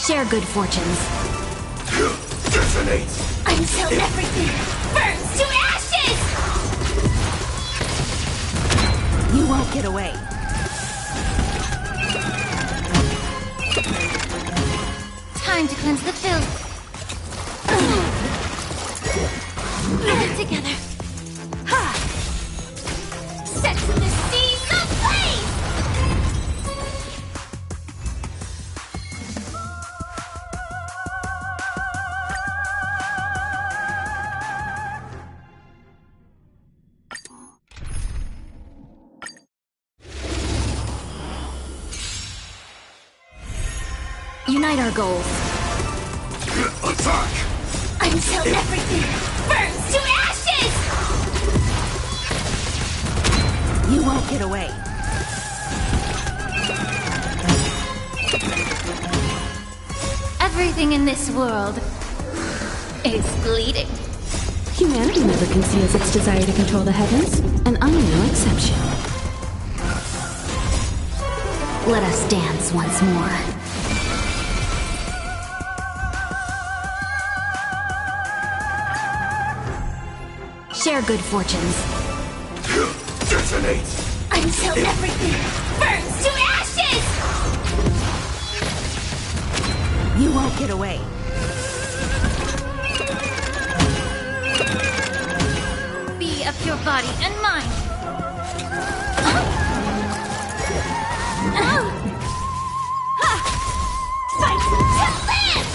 Share good fortunes. Detonate. Until everything burns to ashes! You won't get away. Time to cleanse the filth. Get it together. Set the seas ablaze! Unite our goals. Attack! Until everything burns to ashes! You won't get away. Everything in this world is bleeding. Humanity never conceals its desire to control the heavens, and I am no exception. Let us dance once more. Share good fortunes. Detonate. Until everything burns to ashes! You won't get away. Be of your body and mind. Fight to live!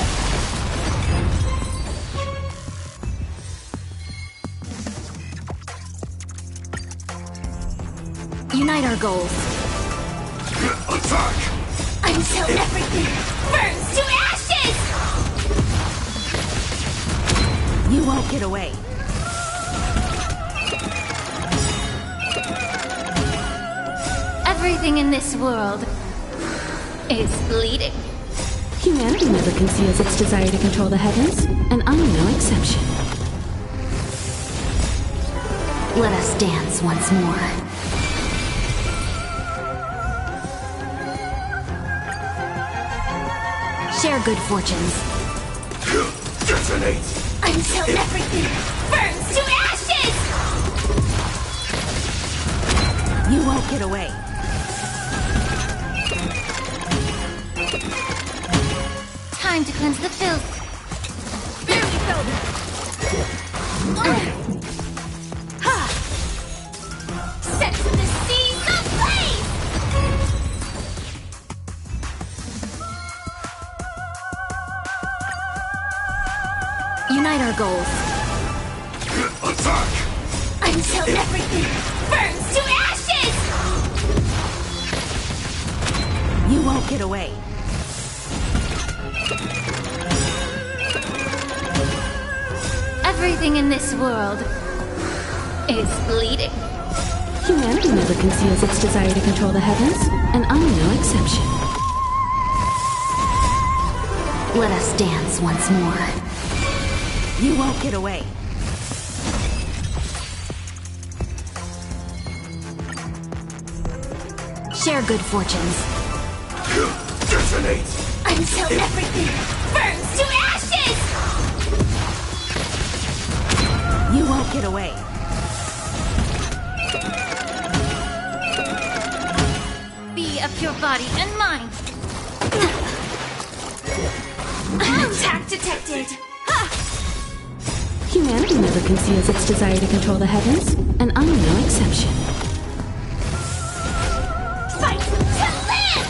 Unite our goals. Attack! Until everything burns to ashes! You won't get away. Everything in this world is bleeding. Humanity never conceals its desire to control the heavens, and I am no exception. Let us dance once more. Share good fortunes. Detonate. Until everything burns to ashes! You won't get away. Time to cleanse the filth. Barely felt it. Set the seas ablaze! Unite our goals. Attack! Until everything burns to ashes! You won't get away. Everything in this world is bleeding. Humanity never conceals its desire to control the heavens, and I am no exception. Let us dance once more. You won't get away. Share good fortunes. Detonate. Until everything burns to ashes! You won't get away. Be of your body and mind. Attack detected. Humanity never conceals its desire to control the heavens, and I am no exception. Fight to live!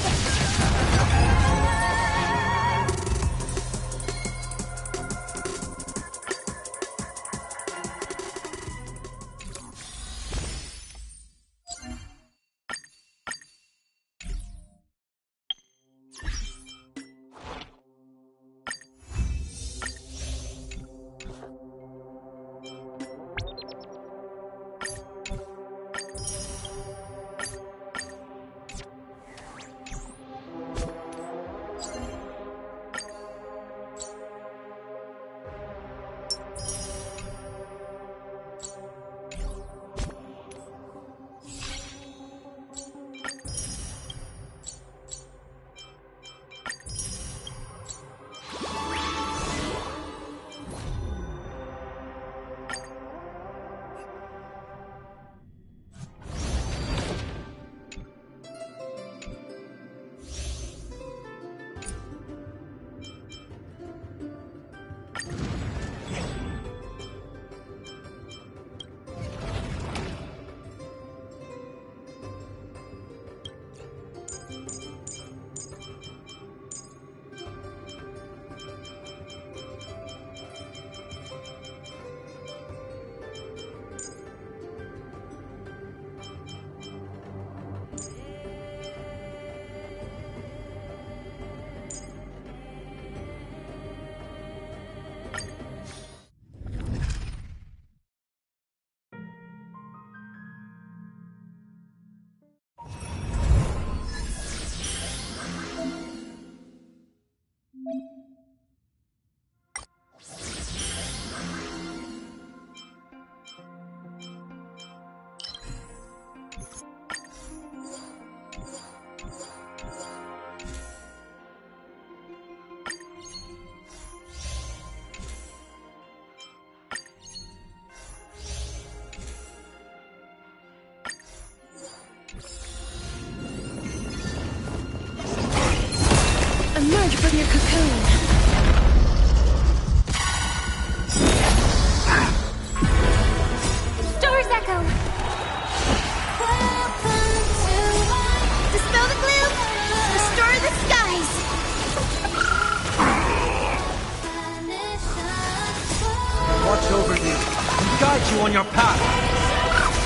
you on your path.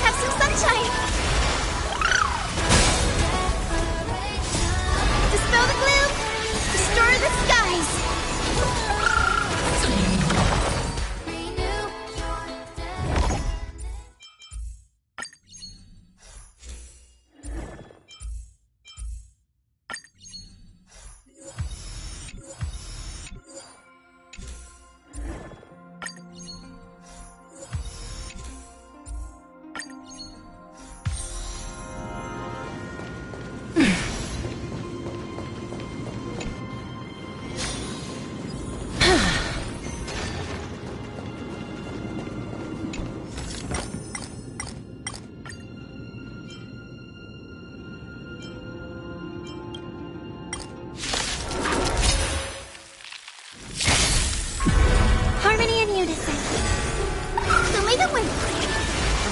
Have some sunshine. Dispel the gloom. Destroy the skies.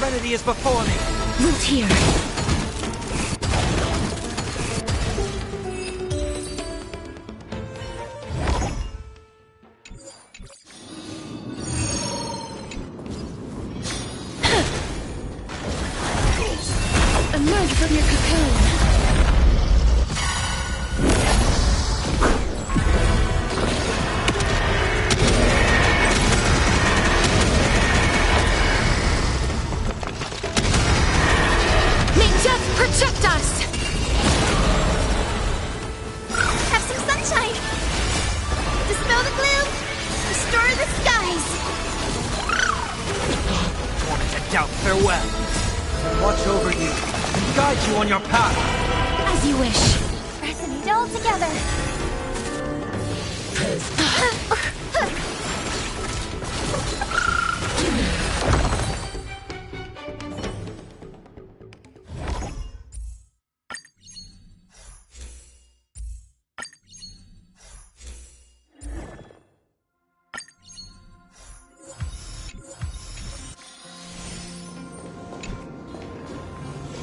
Serenity is before me. Root here. Emerge from your cocoon. Protect us! Have some sunshine! Dispel the gloom! Destroy the skies! Tormented doubt, farewell. Watch over you and guide you on your path. As you wish. Resonate all together!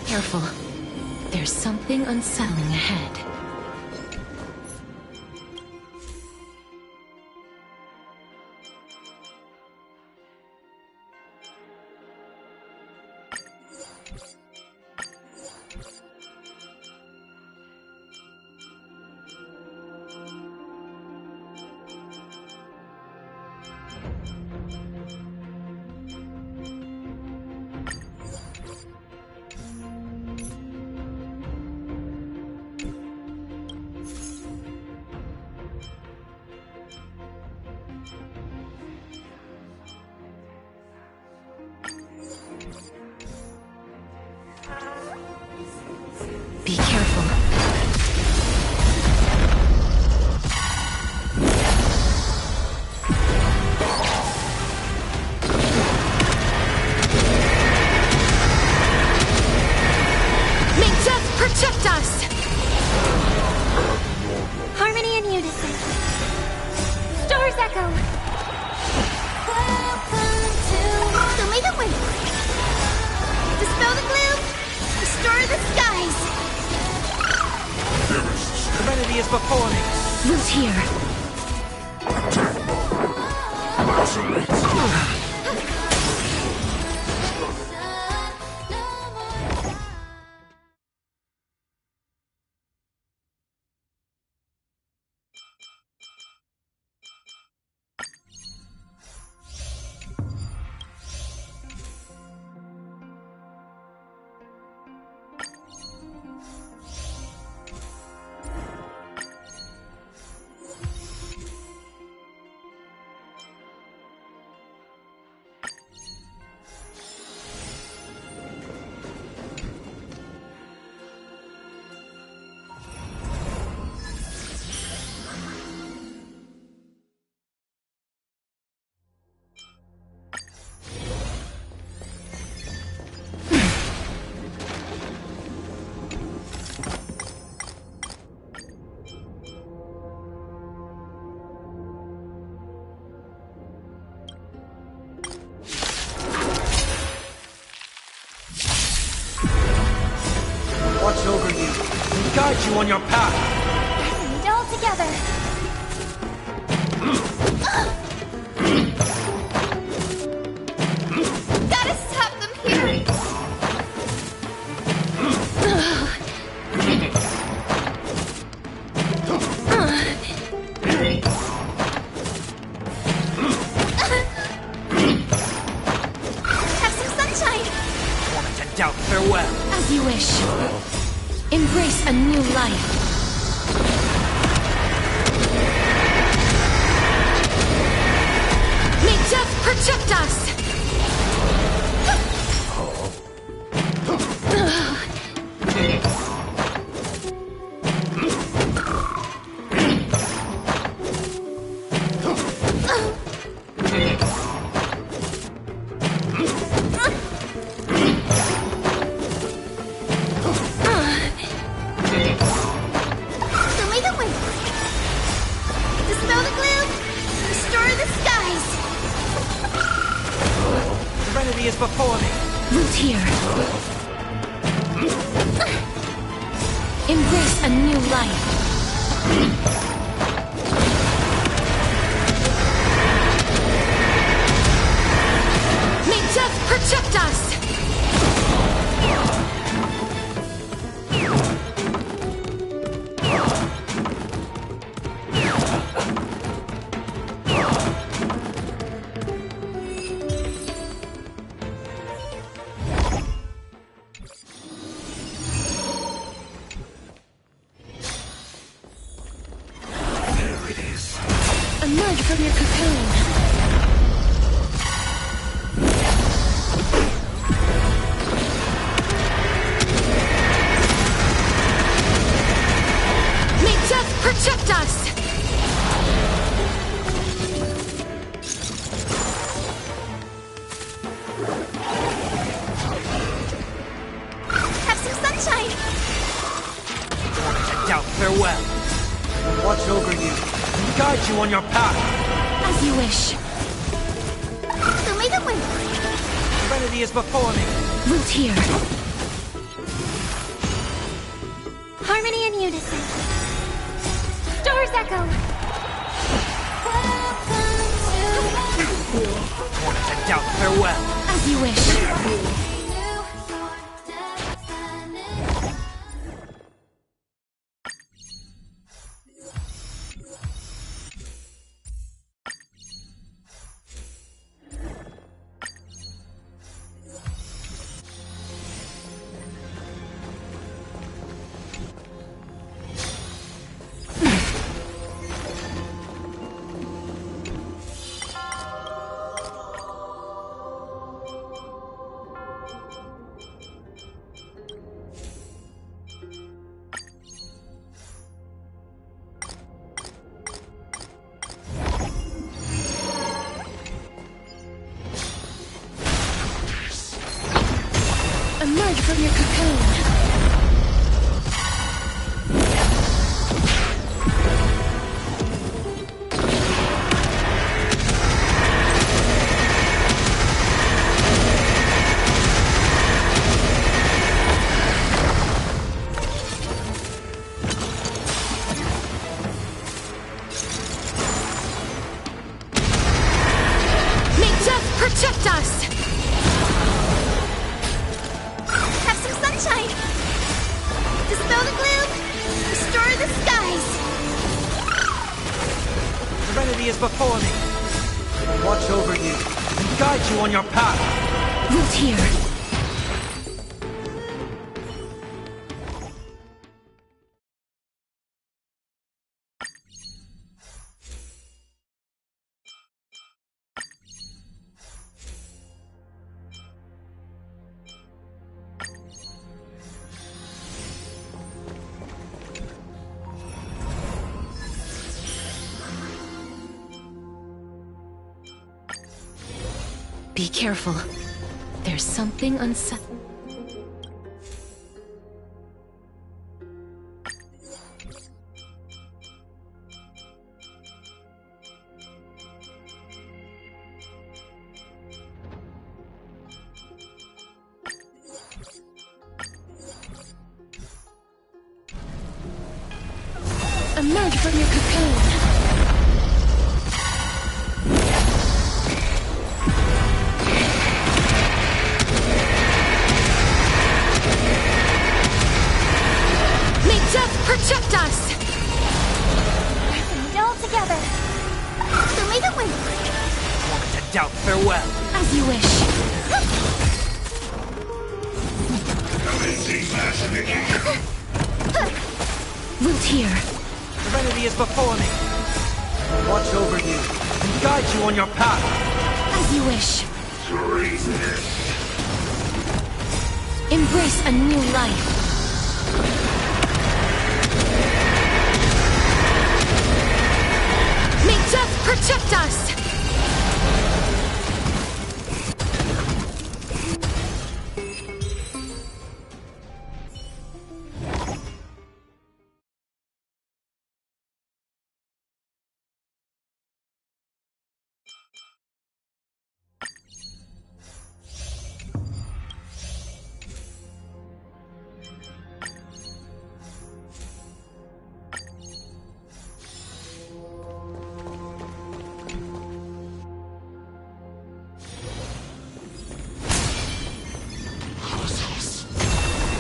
Careful. There's something unsettling ahead. Be careful. May death protect us! Harmony and unison. Stars echo. Welcome to... So may the wind. Dispel the gloom. Destroy the skies. Serenity is before me. Root here. Watch over you and guide you on your path. Resonate all together. Got Have some sunshine. Torment and doubt, farewell. As you wish. Embrace a new life. May death protect us! Delay the wind. Dispel the gloom. Restore the skies. Serenity is before me. Root here. Embrace a new life. May death protect us! Emerge from your cocoon. May death protect us! Have some sunshine. Torment and doubt, farewell. We'll watch over you and guide you on your path. As you wish. Delay the wind. Serenity is before me. Root here. Harmony and unison. Stars echo. Torment and doubt, farewell. As you wish. Emerge from your cocoon. May death protect us! Have some sunshine. Dispel the gloom. Restore the skies. Serenity is before me. We'll watch over you and guide you on your path. Root here. Be careful. There's something unsettling. Emerge from your cocoon. May death protect us! Bring it all together. ไม่ต้องไป Want to doubt farewell? As you wish. Commencing mass initiation. Root here. Serenity is before me. Watch over you and guide you on your path. As you wish. Treasonous. Embrace a new life. May death protect us!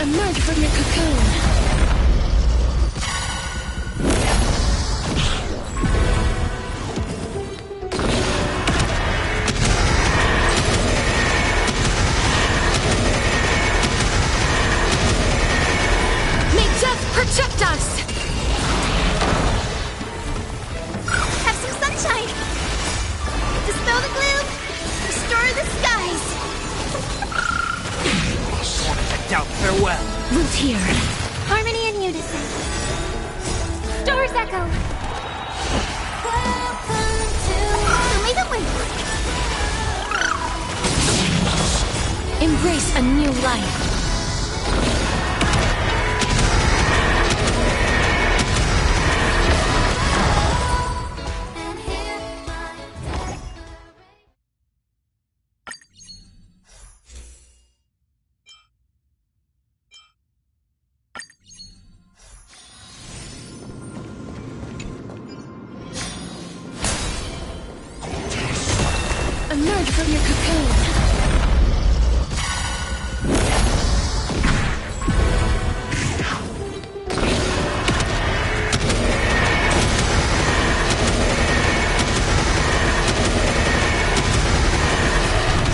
Emerge from your cocoon. May death protect us! Have some sunshine. Dispel the gloom. Restore the skies. Want to doubt farewell? Root here. Harmony and unison. Stars echo. Welcome to... ไม่ต้องไป Embrace a new life. Emerge from your cocoon.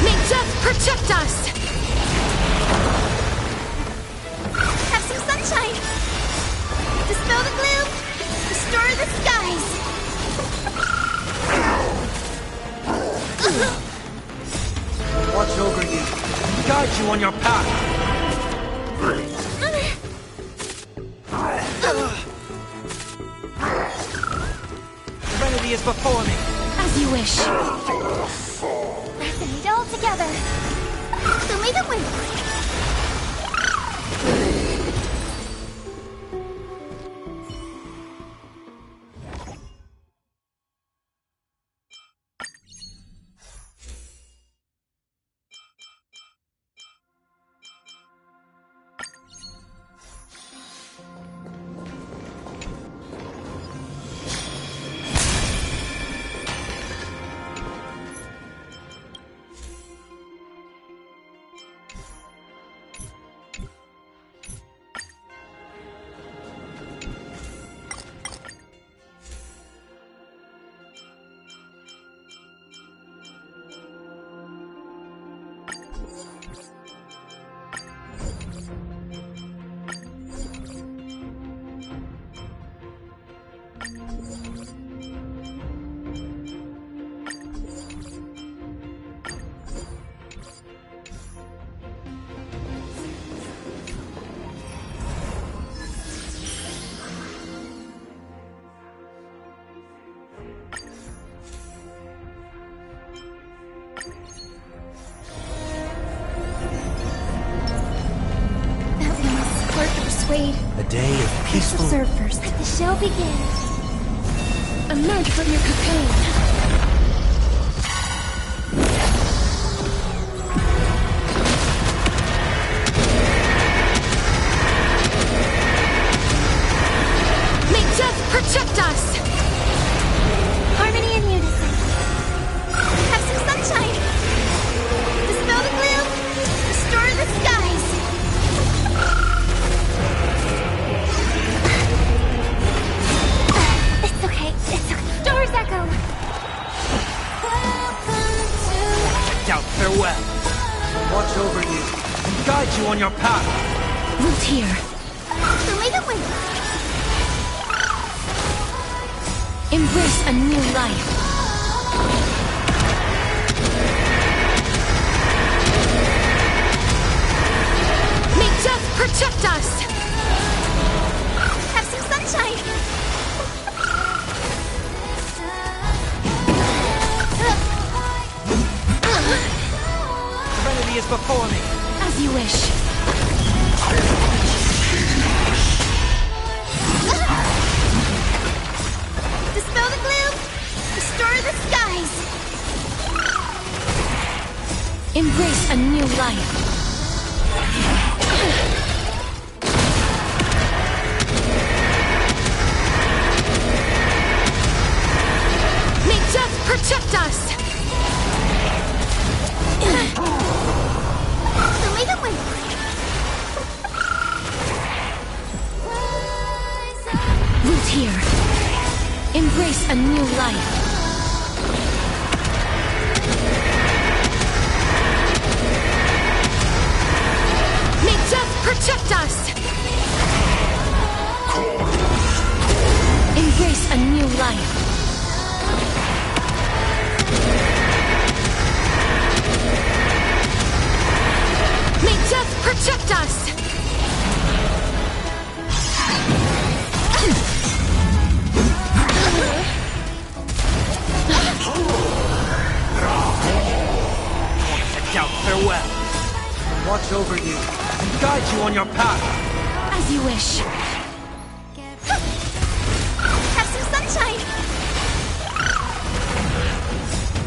May death protect us! Have some sunshine. Dispel the gloom. Restore the skies. Watch over you and guide you on your path. Serenity is before me. As you wish. Resonate all together. ไม่ต้องไป persuade. A day of peaceful... Serve first. Let the show begin. Emerge from your cocoon. May death protect us! Harmony and unison. Have some sunshine. Dispel the gloom. Restore the skies. It's okay. It's okay. Doors echo. out farewell. Watch over you and guide you on your path. Root here. จะไม่ต้องไป Embrace a new life. May death protect us. Have some sunshine. Serenity is before me. As you wish. Dispel the gloom. Restore the skies. Embrace a new life. May death protect us. จะไม่ต้องไป Root here. Embrace a new life. May death protect us. Embrace a new life. May death protect us. Check out farewell. Watch over you and guide you on your path. As you wish. Have some sunshine.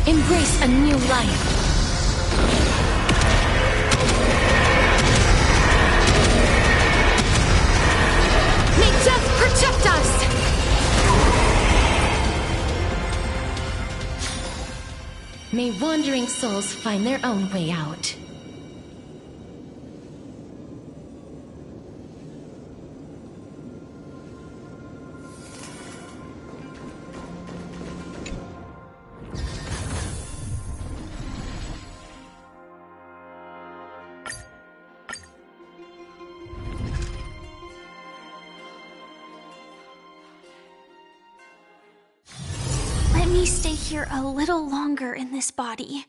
Embrace a new life. May death protect us. May wandering souls find their own way out. Let me stay here a little longer in this body.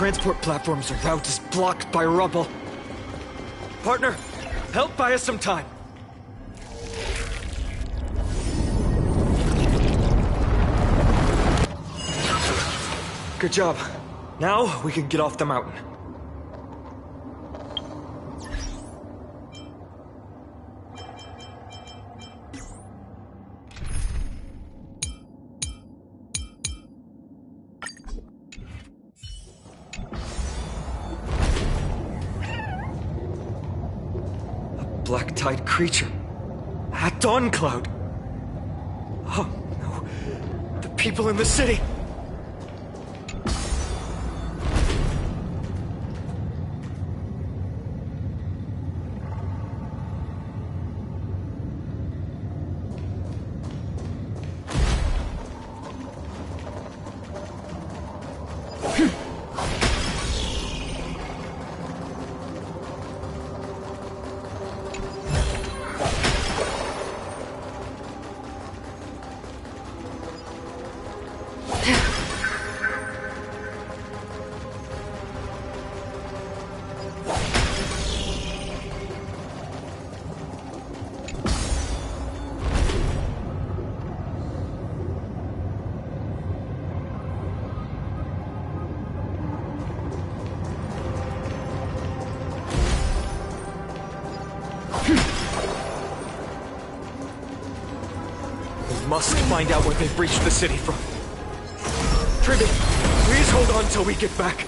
transport platforms are now just blocked by rubble. Partner, help buy us some time. Good job. Now we can get off the mountain. Black-tide creature. At dawn cloud. Oh no. The people in the city. Must find out where they've reached the city from. Tribby, please hold on till we get back.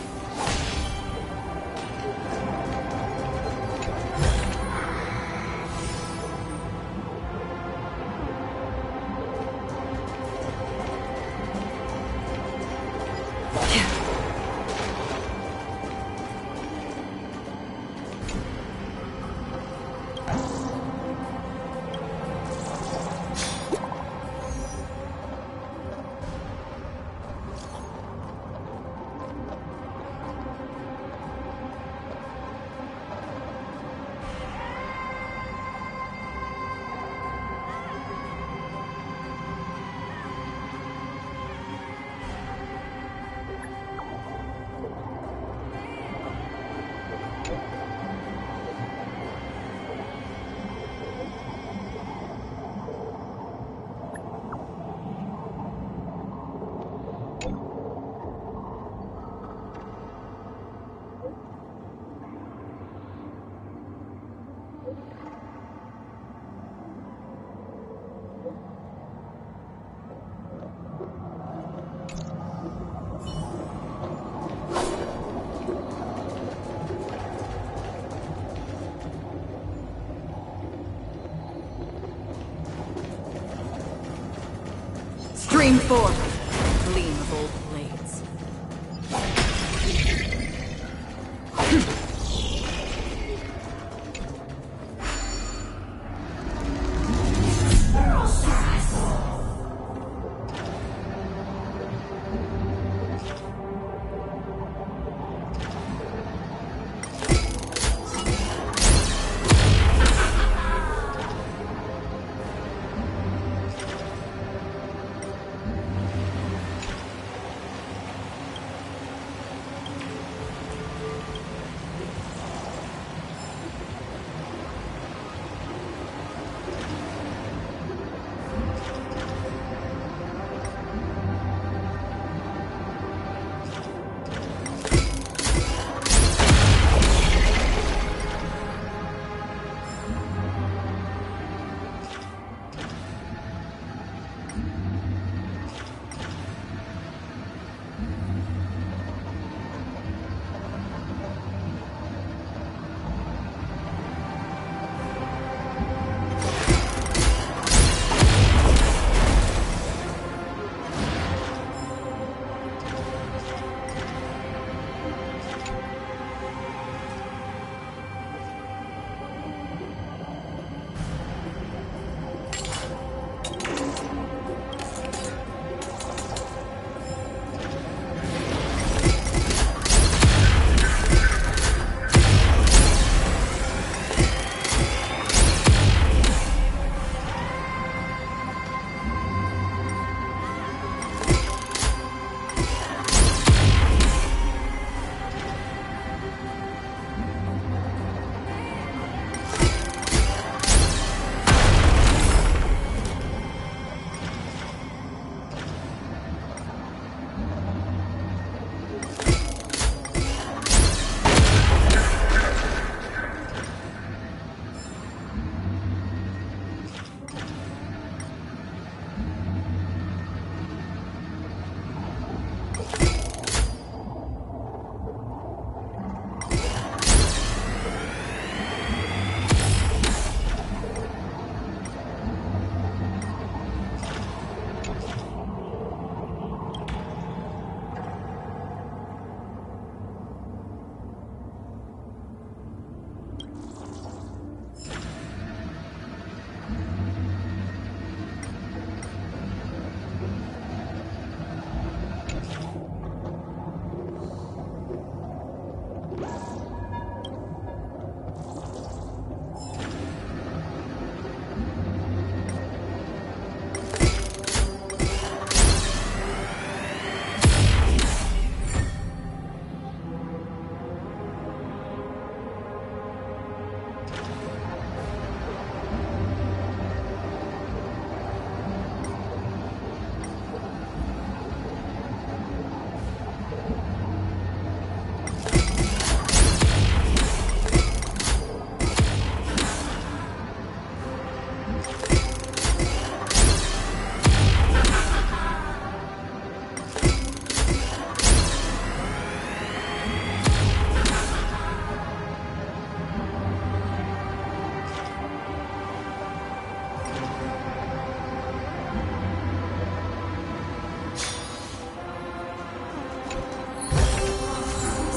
Stream forth, gleam of old blades.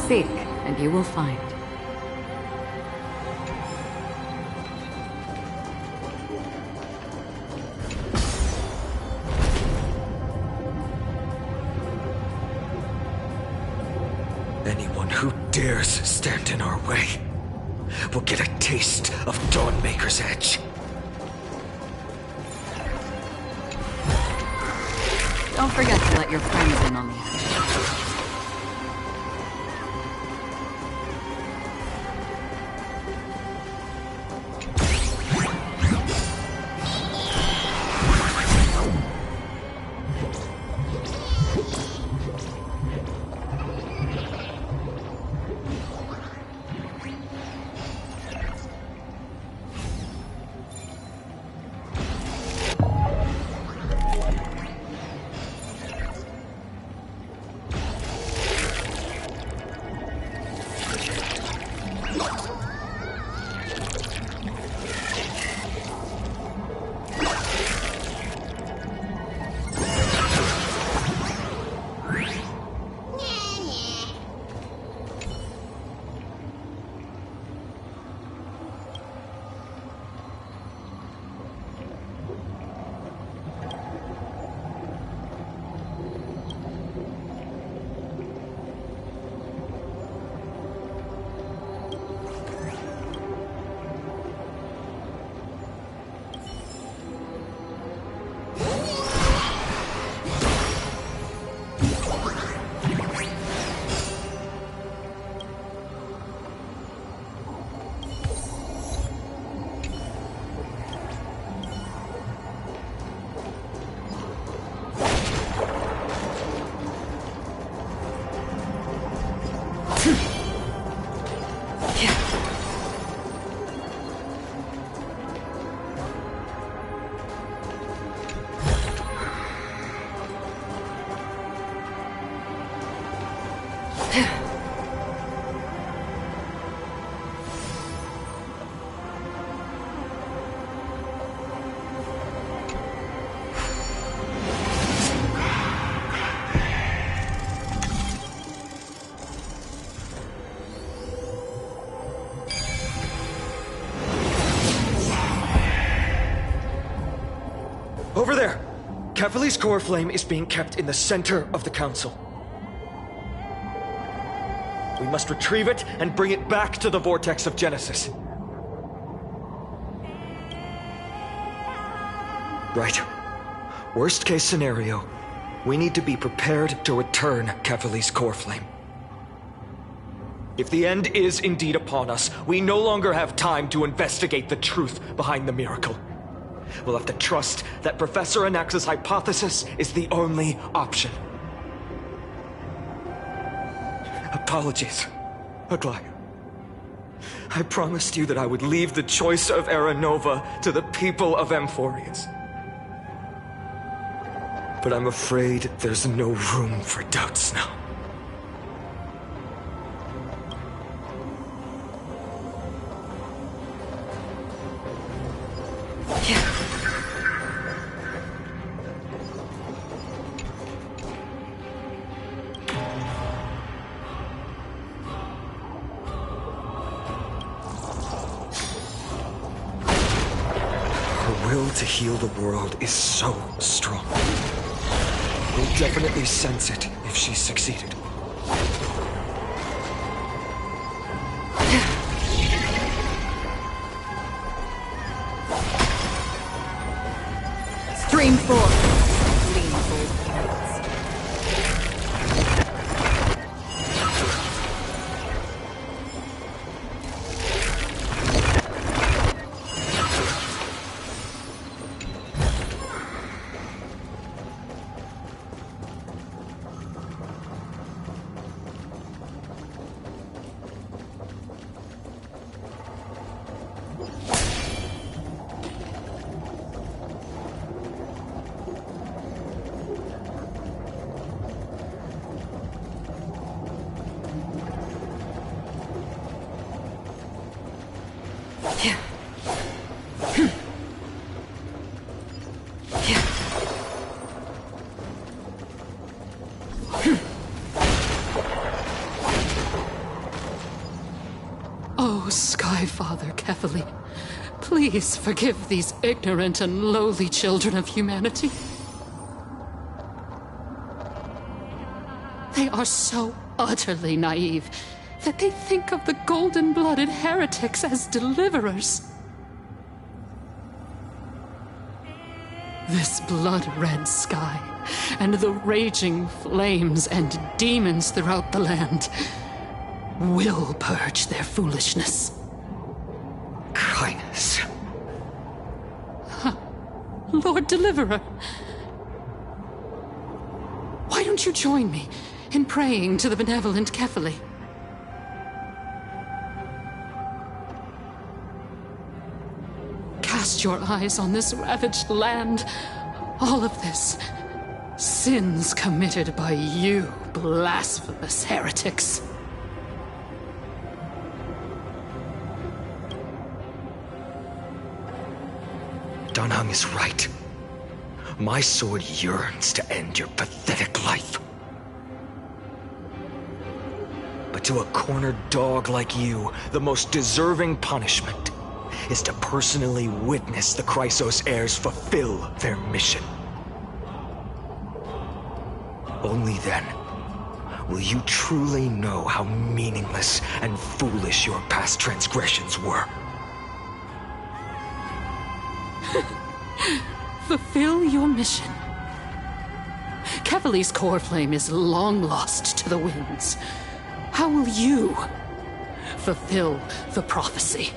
Seek, and you will find. Anyone who dares stand in our way will get a taste of Dawnmaker's edge. Don't forget to let your friends in on the action. Over there! Cavalli's core flame is being kept in the center of the council. We must retrieve it and bring it back to the vortex of Genesis. Right. Worst case scenario, we need to be prepared to return Cavalli's core flame. If the end is indeed upon us, we no longer have time to investigate the truth behind the miracle. We'll have to trust that Professor Anax's hypothesis is the only option. Apologies, Aglaya. I promised you that I would leave the choice of Era Nova to the people of Amphorius. But I'm afraid there's no room for doubts now. To heal the world is so strong. We'll definitely sense it if she's succeeded. Stream 4. Lean full plates. Oh, Sky Father Kefali, please forgive these ignorant and lowly children of humanity. They are so utterly naive that they think of the golden-blooded heretics as deliverers. This blood-red sky and the raging flames and demons throughout the land will purge their foolishness. Kindness. Lord Deliverer, why don't you join me in praying to the benevolent Kefali? Cast your eyes on this ravaged land. All of this, sins committed by you, blasphemous heretics. Danheng is right. My sword yearns to end your pathetic life. But to a cornered dog like you, the most deserving punishment is to personally witness the Chrysos heirs fulfill their mission. Only then will you truly know how meaningless and foolish your past transgressions were. Fulfill your mission. Kefali's core flame is long lost to the winds. How will you fulfill the prophecy?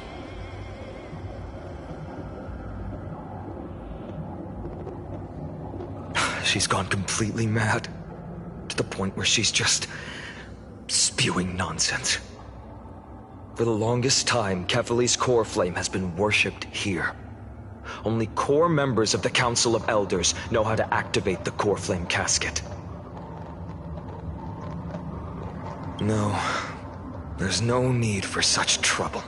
She's gone completely mad, to the point where she's just spewing nonsense. For the longest time, Kefali's core flame has been worshipped here. Only core members of the Council of Elders know how to activate the core flame casket. No, there's no need for such trouble.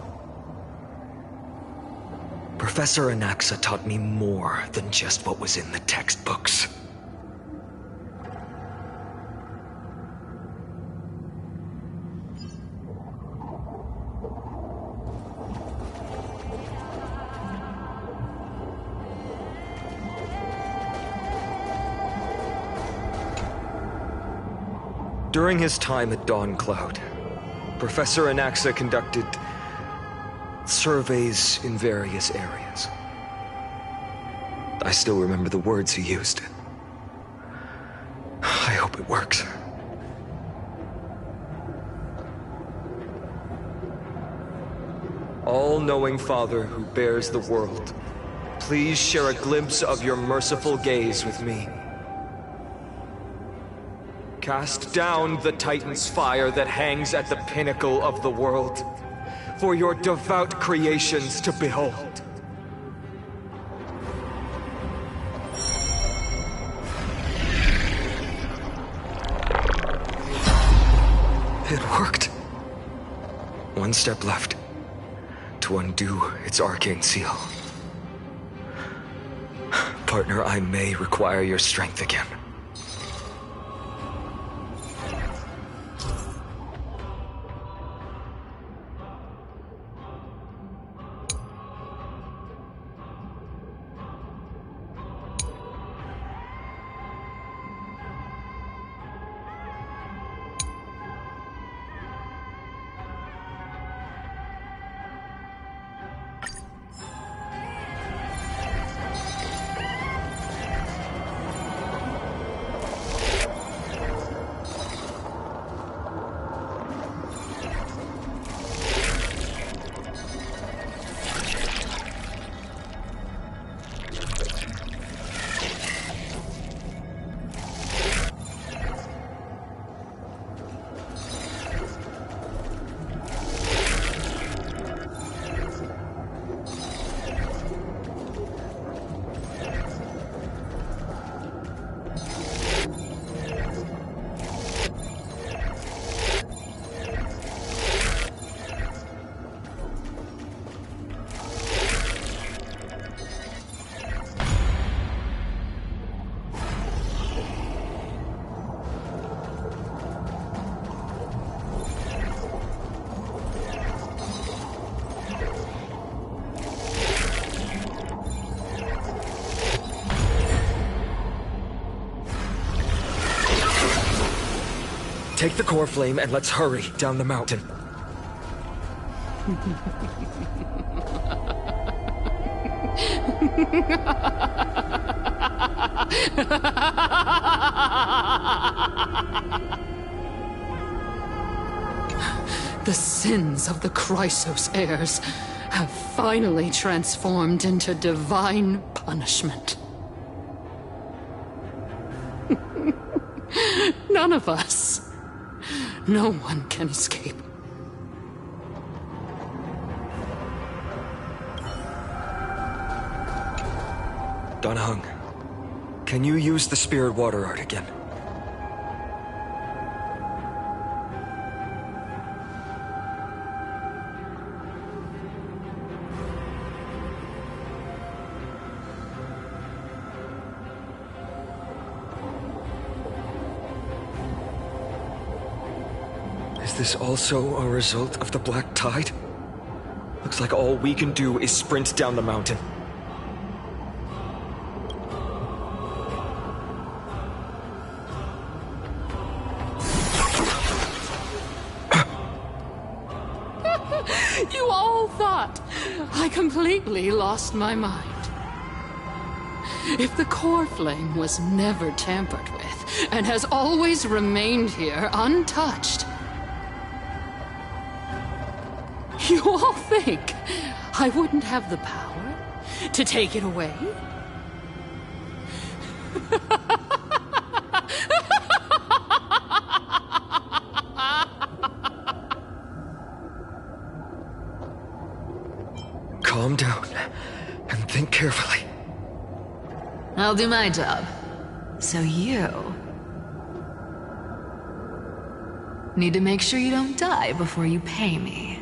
Professor Anaxa taught me more than just what was in the textbooks. During his time at Dawn Cloud, Professor Anaxa conducted surveys in various areas. I still remember the words he used. I hope it works. All-knowing Father who bears the world, please share a glimpse of your merciful gaze with me. Cast down the Titan's fire that hangs at the pinnacle of the world, for your devout creations to behold. It worked. One step left to undo its arcane seal. Partner, I may require your strength again. Take the core flame and let's hurry down the mountain. The sins of the Chrysos heirs have finally transformed into divine punishment. None of us, no one can escape. Donahung, can you use the spirit water art again? Is this also a result of the black tide? Looks like all we can do is sprint down the mountain. You all thought I completely lost my mind. If the core flame was never tampered with and has always remained here untouched, you all think I wouldn't have the power to take it away? Calm down and think carefully. I'll do my job. So you need to make sure you don't die before you pay me.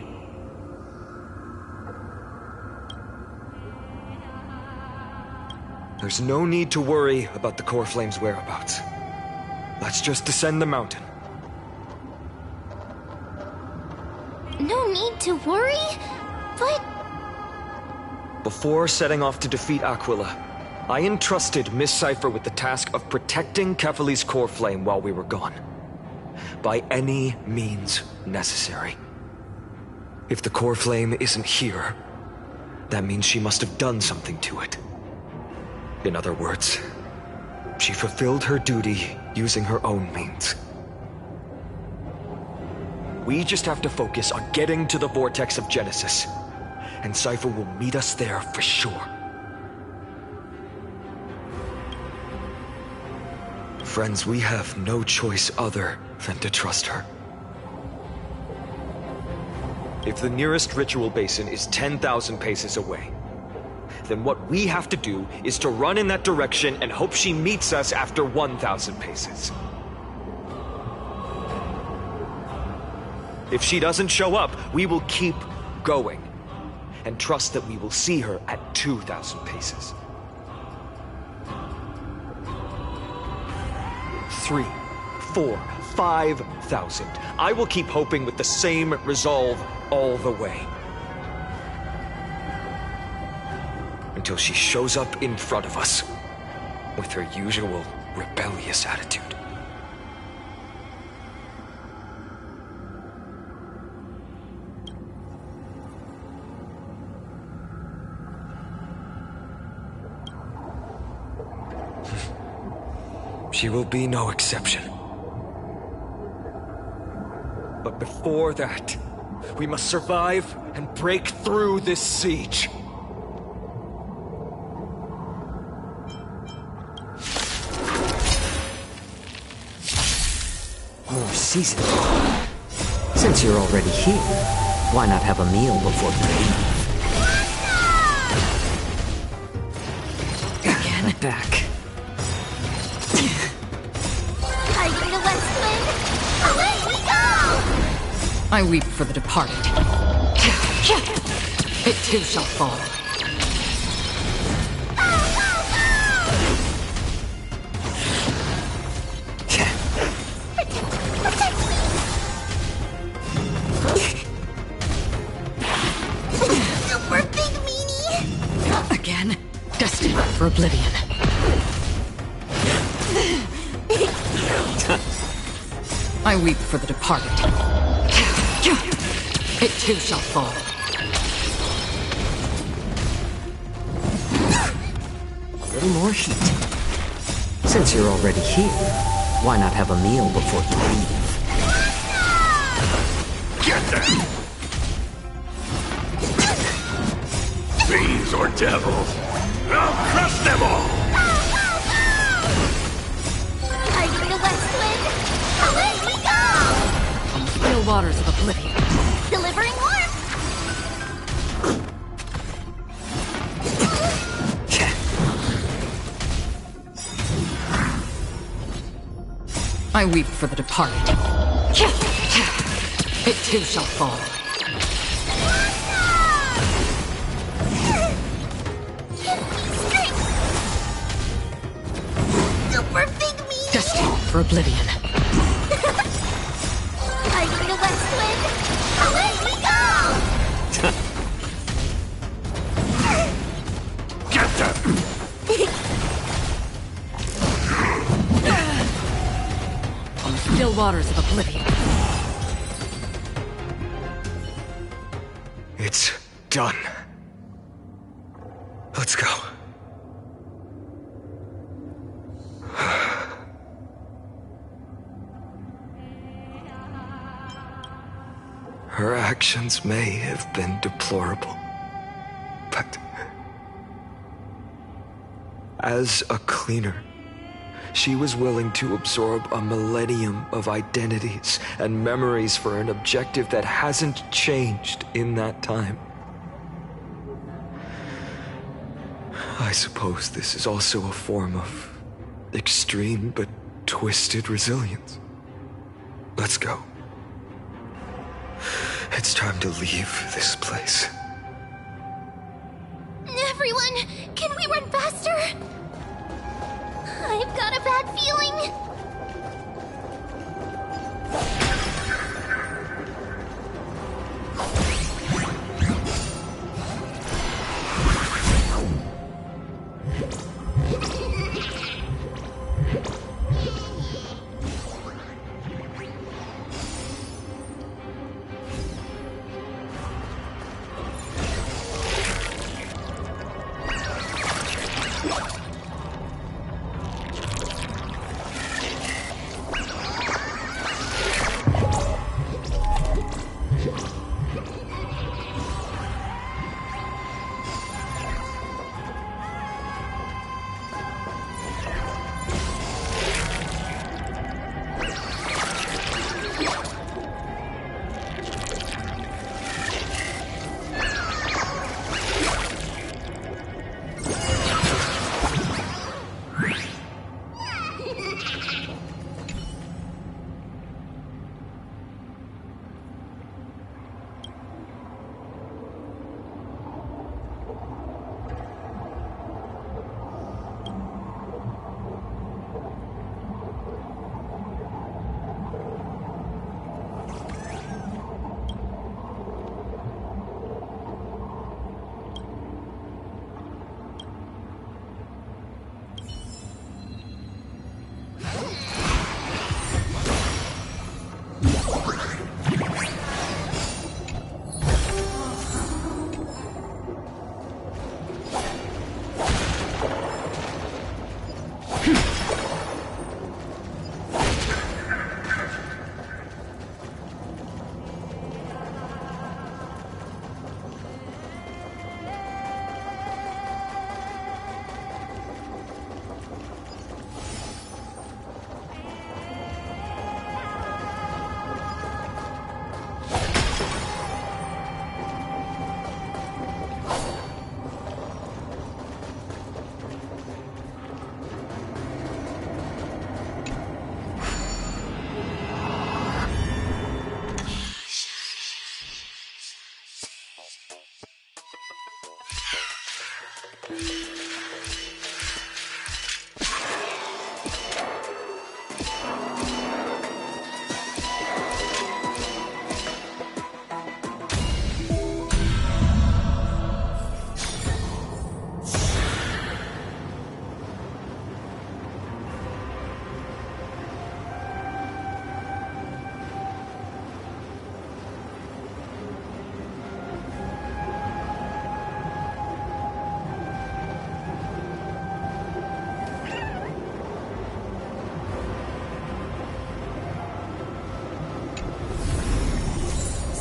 There's no need to worry about the core flame's whereabouts. Let's just descend the mountain. No need to worry? But... Before setting off to defeat Aquila, I entrusted Miss Cipher with the task of protecting Kefali's core flame while we were gone. By any means necessary. If the core flame isn't here, that means she must have done something to it. In other words, she fulfilled her duty using her own means. We just have to focus on getting to the vortex of Genesis, and Cipher will meet us there for sure. Friends, we have no choice other than to trust her. If the nearest ritual basin is 10,000 paces away, then what we have to do is to run in that direction and hope she meets us after 1,000 paces. If she doesn't show up, we will keep going and trust that we will see her at 2,000 paces. 3, 4, 5,000. I will keep hoping with the same resolve all the way. Until she shows up in front of us with her usual rebellious attitude. She will be no exception. But before that, we must survive and break through this siege. More seasoning. Since you're already here, why not have a meal before breaking? Again, back. Hiding the west wind! Away we go! I weep for the departed. It too shall fall. Super big meanie! Again, destined for oblivion. I weep for the departed. It too shall fall. A little more heat. Since you're already here, why not have a meal before you leave? Get them! Fiends or devils, I'll crush them all! Fighting the west wind, away we go! On the still waters of oblivion. Delivering warmth! I weep for the departed. It too shall fall. Super big me! Destined for oblivion. Fighting the west wind, away we go! Get them! On the still waters of oblivion. It's done. Let's go. Her actions may have been deplorable, but as a cleaner, she was willing to absorb a millennium of identities and memories for an objective that hasn't changed in that time. I suppose this is also a form of extreme but twisted resilience. Let's go. It's time to leave this place. Everyone, can we run faster? I've got a bad feeling.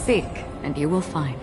Seek, and you will find.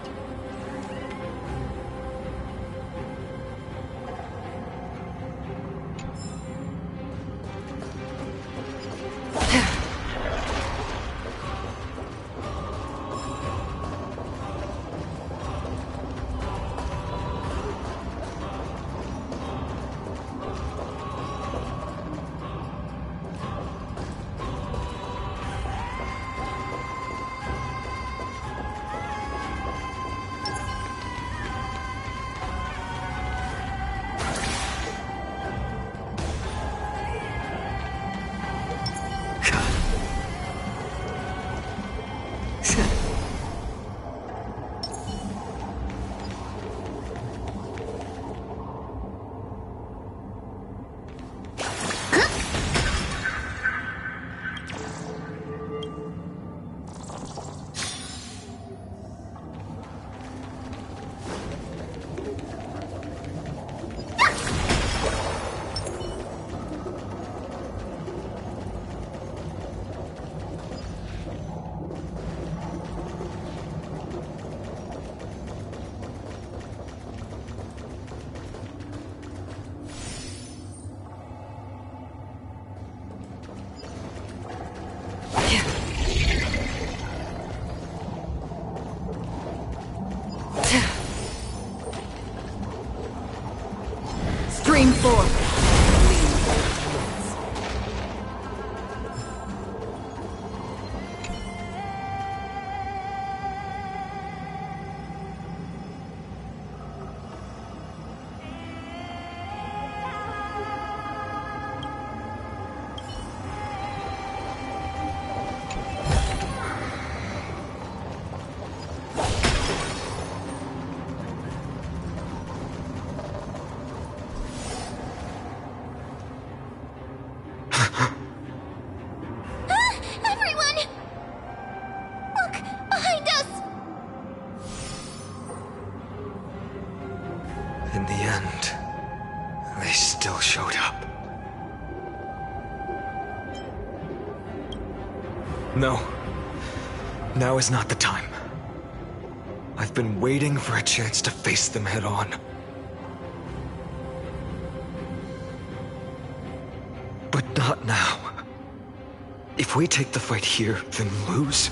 Stream forth. Everyone! Look! Behind us! In the end, they still showed up. No. Now is not the time. I've been waiting for a chance to face them head on. But not now. If we take the fight here, then lose,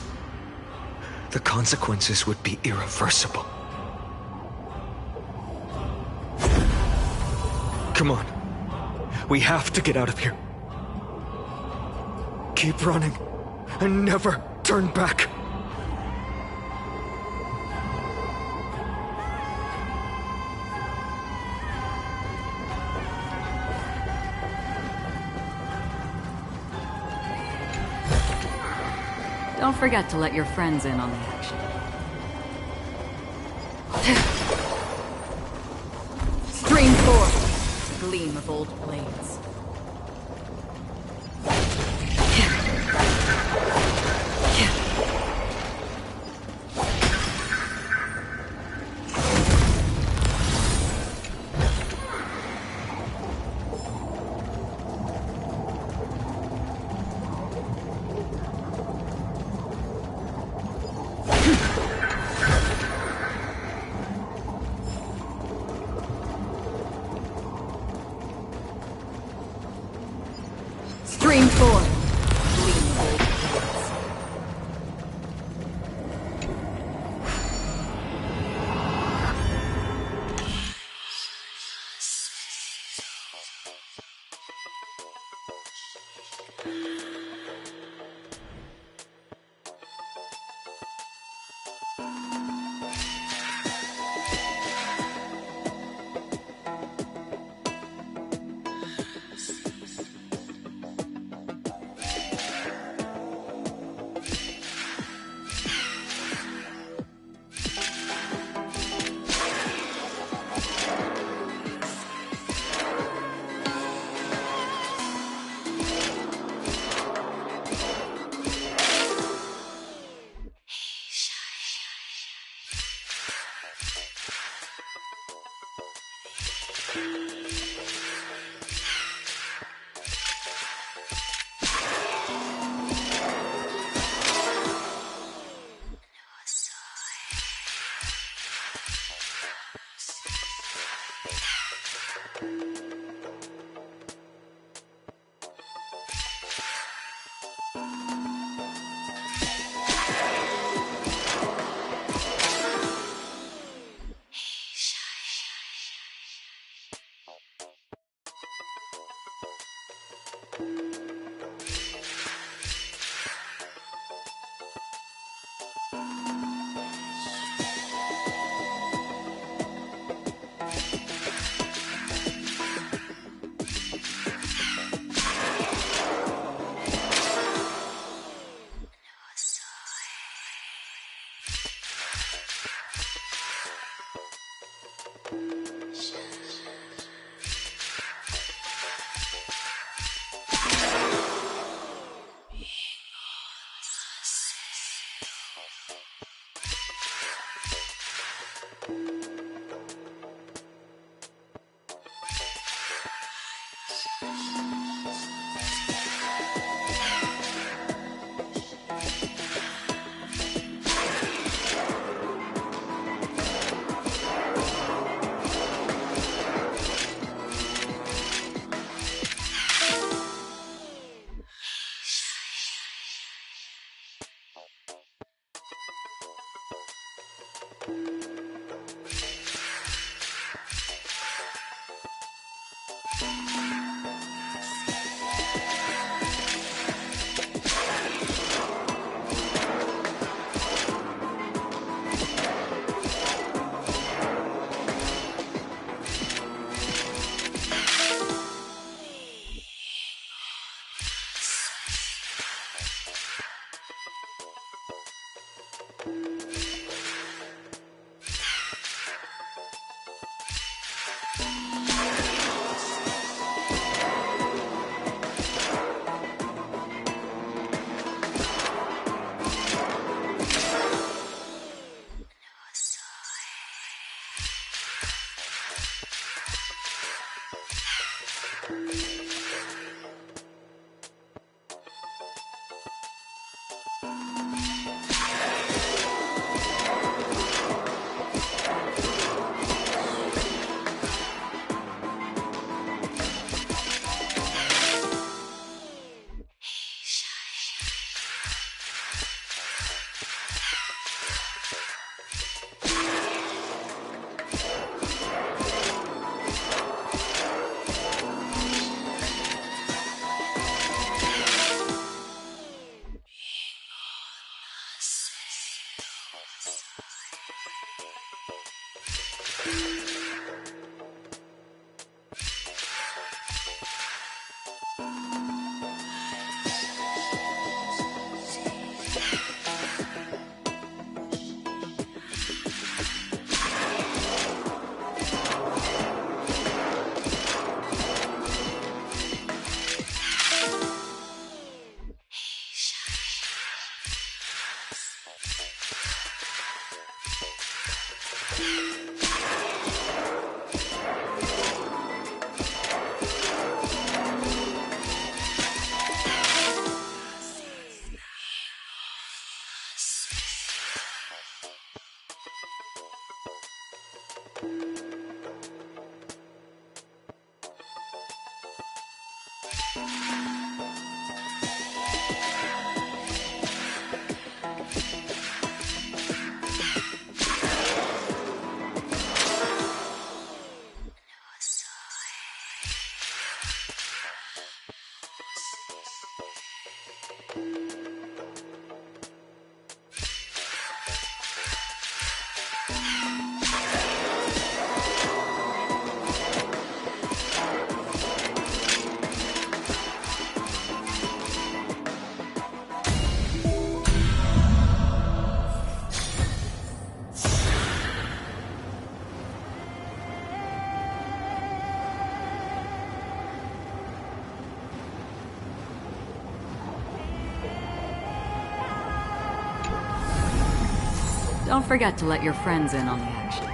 the consequences would be irreversible. Come on. We have to get out of here. Keep running and never turn back. Don't forget to let your friends in on the action. Stream forth, gleam of old blades. Don't forget to let your friends in on the action.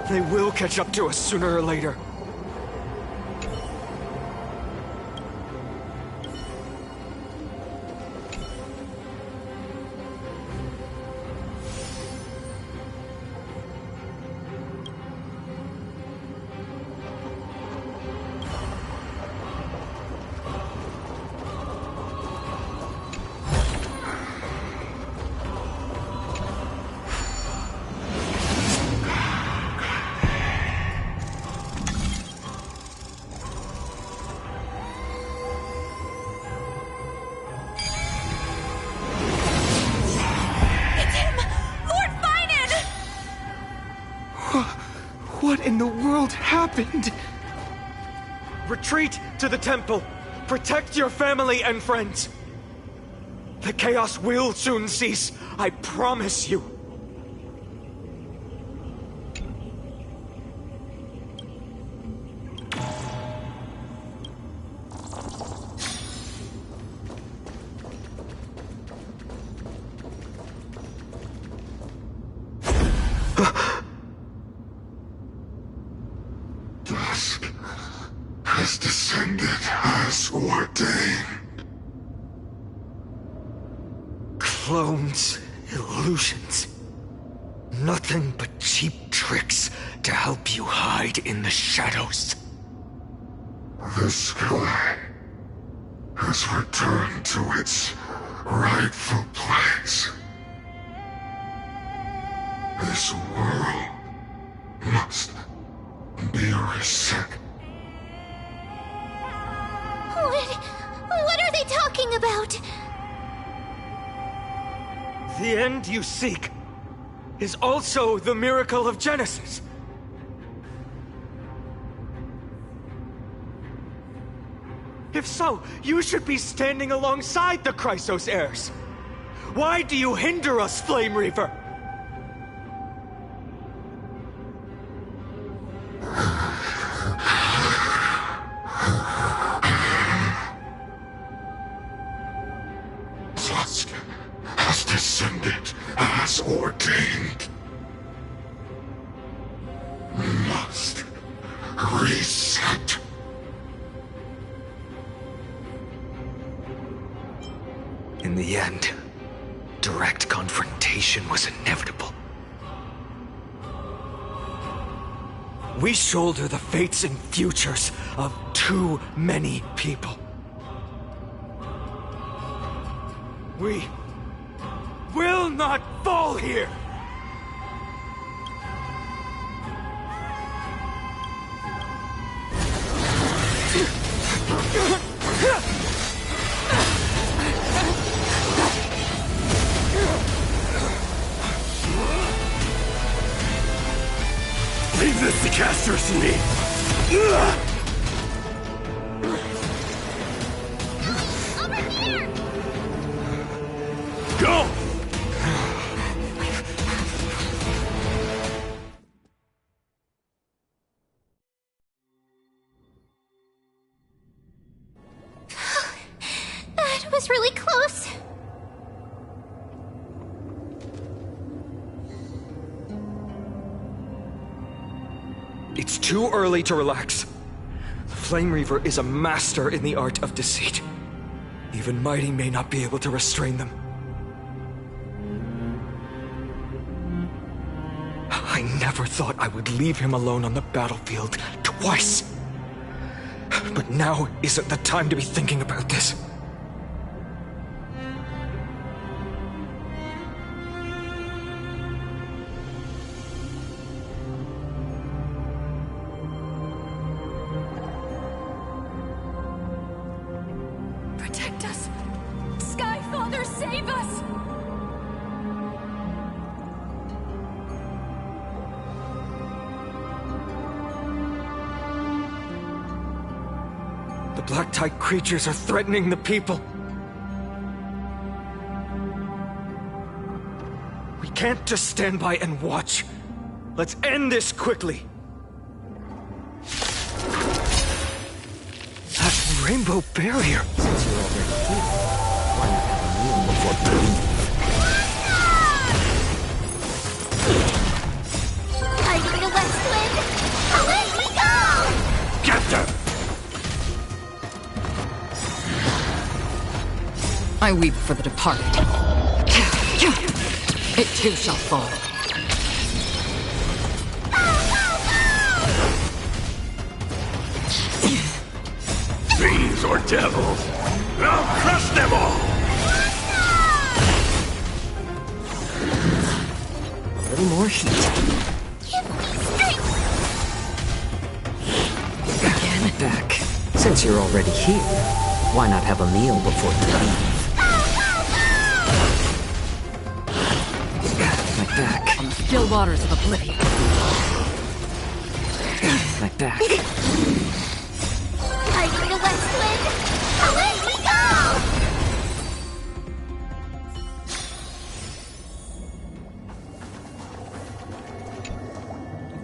They will catch up to us sooner or later. in the world happened? Retreat to the temple. Protect your family and friends. The chaos will soon cease. I promise you. Dusk has descended as ordained. Clones, illusions. Nothing but cheap tricks to help you hide in the shadows. The sky has returned to its rightful place. This world must be reset. What are they talking about? The end you seek is also the miracle of Genesis. If so, you should be standing alongside the Chrysos heirs. Why do you hinder us, Flame Reaver? Dusk has descended as ordained. We must reset. In the end, direct confrontation was inevitable. We shoulder the fates and futures of too many people. We will not fall here! Leave this to casters and me. Over here! Go! That was really close. It's too early to relax. The Flame Reaver is a master in the art of deceit. Even Mighty may not be able to restrain them. I never thought I would leave him alone on the battlefield twice. But now isn't the time to be thinking about this. Protect us! Sky Father, save us! The Black Tide creatures are threatening the people. We can't just stand by and watch. Let's end this quickly. That rainbow barrier. Since you're already here, why not have a meal before you leave? Fighting the West Wind! Away we go! Get them! I weep for the departed. It too shall fall. Fiends or devils, I'll crush them all! A little more heat. Give me strength! Again, back. Since you're already here, why not have a meal before you leave? My back. On the still waters of oblivion. Like that. Fight for the West Wind! Away we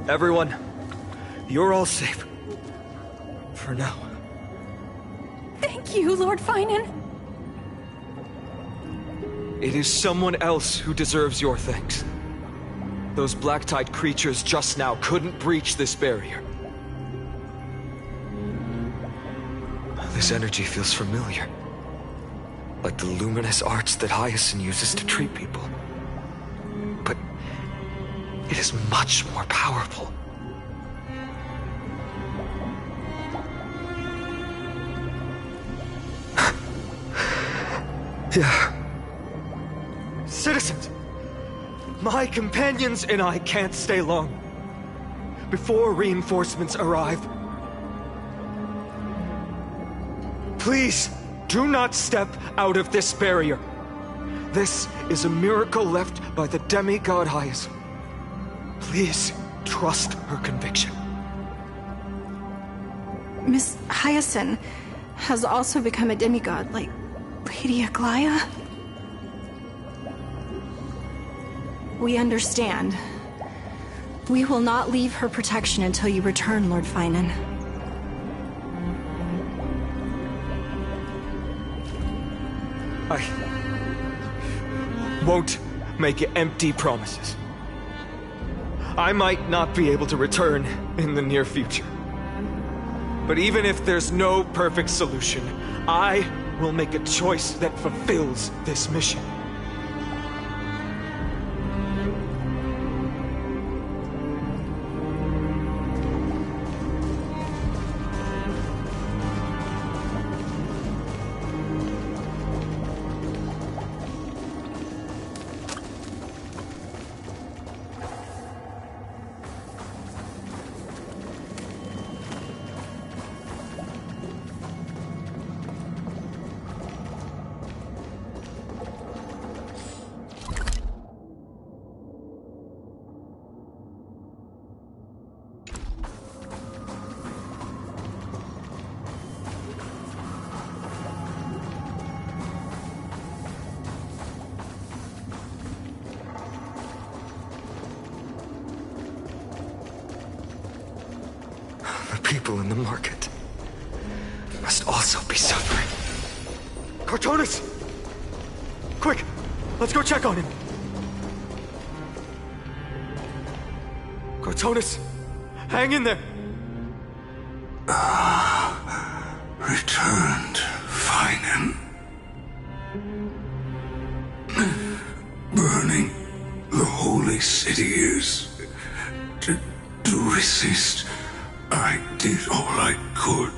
go! Everyone, you're all safe. For now. Thank you, Lord Finan. It is someone else who deserves your thanks. Those black-tide creatures just now couldn't breach this barrier. This energy feels familiar. Like the luminous arts that Hyacinth uses to treat people. But it is much more powerful. Yeah. Citizens! My companions and I can't stay long. Before reinforcements arrive, please do not step out of this barrier. This is a miracle left by the demigod Hyacinth. Please trust her conviction. Miss Hyacinth has also become a demigod, like Lady Aglaya? We understand. We will not leave her protection until you return, Lord Finan. I won't make empty promises. I might not be able to return in the near future. But even if there's no perfect solution, I will make a choice that fulfills this mission. People in the market must also be suffering. Cartonis! Quick! Let's go check on him! Cartonis! Hang in there! Returned, Finan. Burning the holy city is to resist. I did all I could.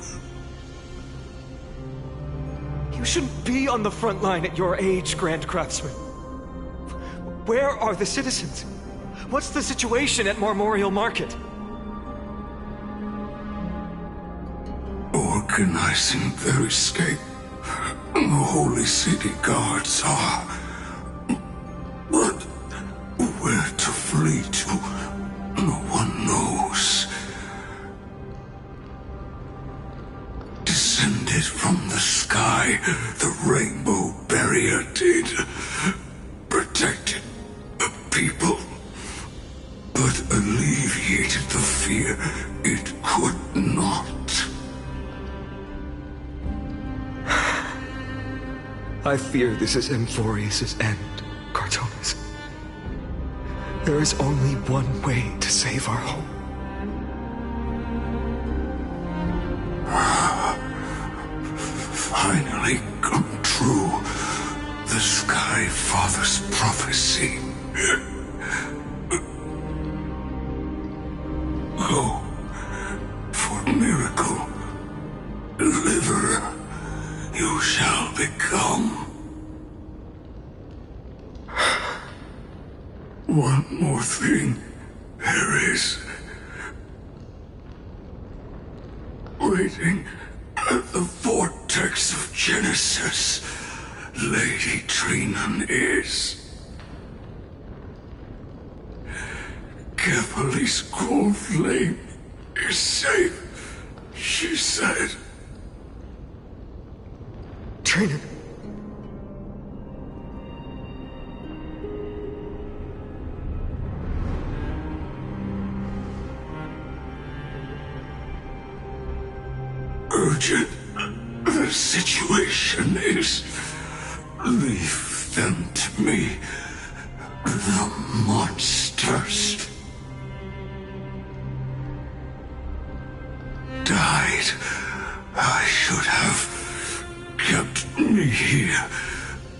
You shouldn't be on the front line at your age, Grand Craftsman. Where are the citizens? What's the situation at Memorial Market? Organizing their escape. The holy city guards are. But where to flee to, no one knows. Descended from the sky, the rainbow barrier did. Protected people, but alleviated the fear it could not. I fear this is Emphorius' end, Cartonis. There is only one way to save our home. Finally come true, the Sky Father's prophecy. Go for miracle, deliverer, you shall become. One more thing there is. Waiting at the vortex of Genesis, Lady Trinan is. Kepali's cold flame is safe, she said. Trina. Urgent. The situation is... Leave them to me. The monsters. Died. I should have kept me here.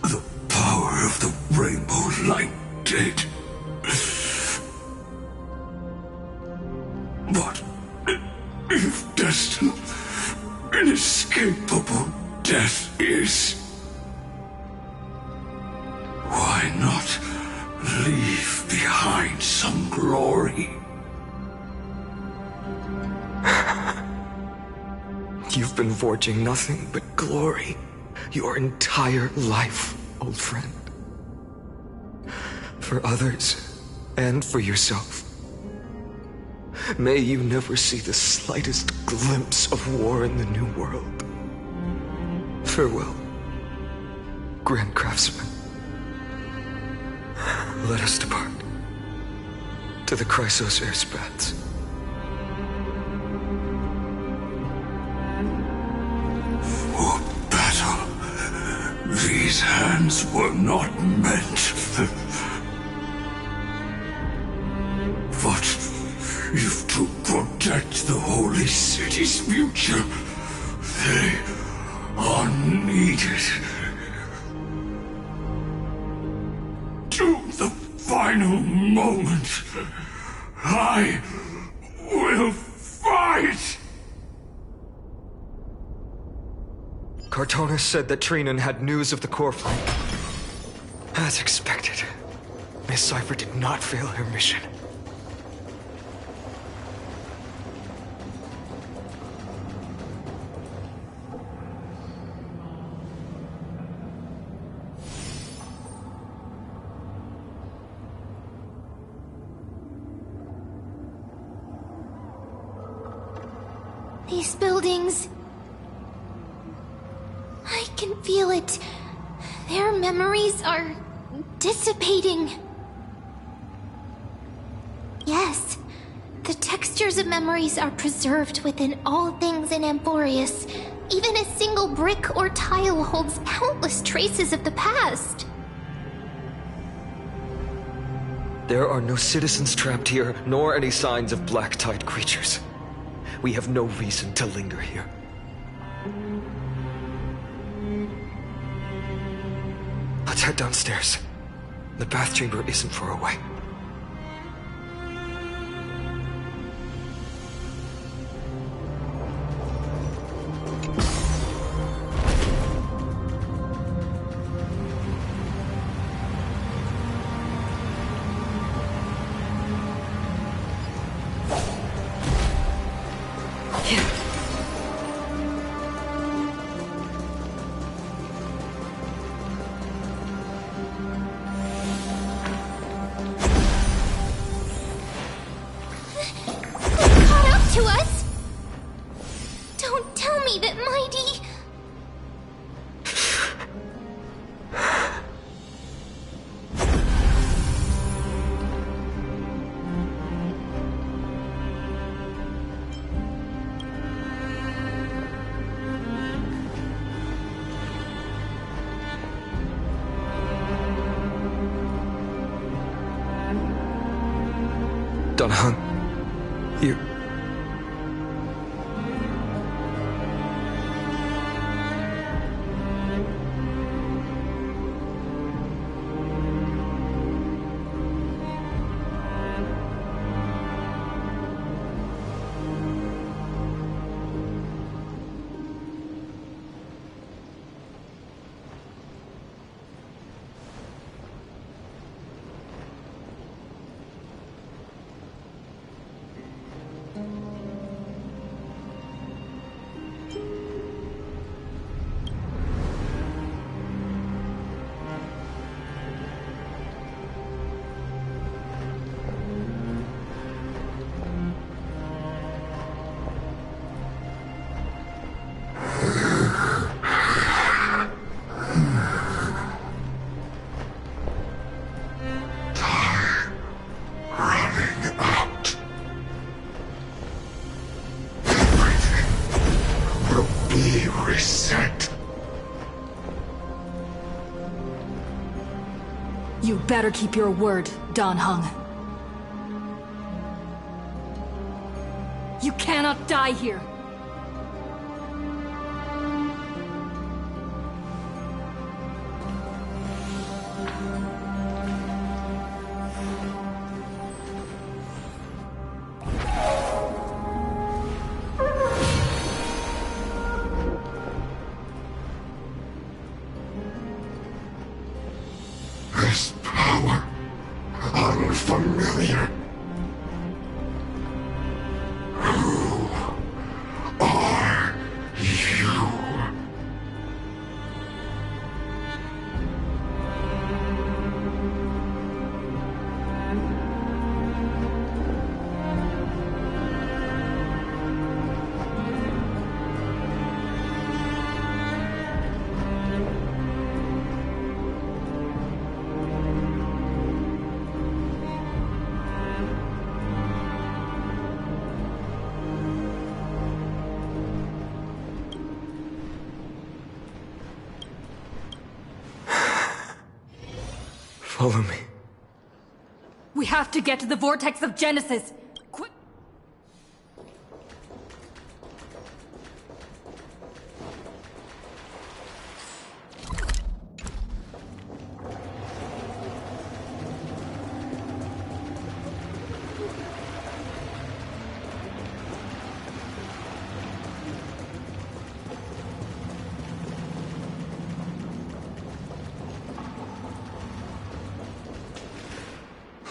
The power of the rainbow light did. But if destined, inescapable death is, why not leave behind some glory? You've been forging nothing but glory your entire life, old friend. For others and for yourself. May you never see the slightest glimpse of war in the New World. Farewell, Grand Craftsman. Let us depart to the Chrysos airspaths. For battle, these hands were not meant. But if to protect the Holy City's future, they are needed. To the final moment, I will fight! Cartonis said that Trinan had news of the core flank. As expected, Miss Cipher did not fail her mission. These buildings... I can feel it. Their memories are dissipating. Yes, the textures of memories are preserved within all things in Amphorius. Even a single brick or tile holds countless traces of the past. There are no citizens trapped here, nor any signs of black-tide creatures. We have no reason to linger here. Let's head downstairs. The bath chamber isn't far away. Donahun, you... You better keep your word, Dan Heng. You cannot die here. This power, unfamiliar. Who are you? Follow me. We have to get to the vortex of Genesis. Quick!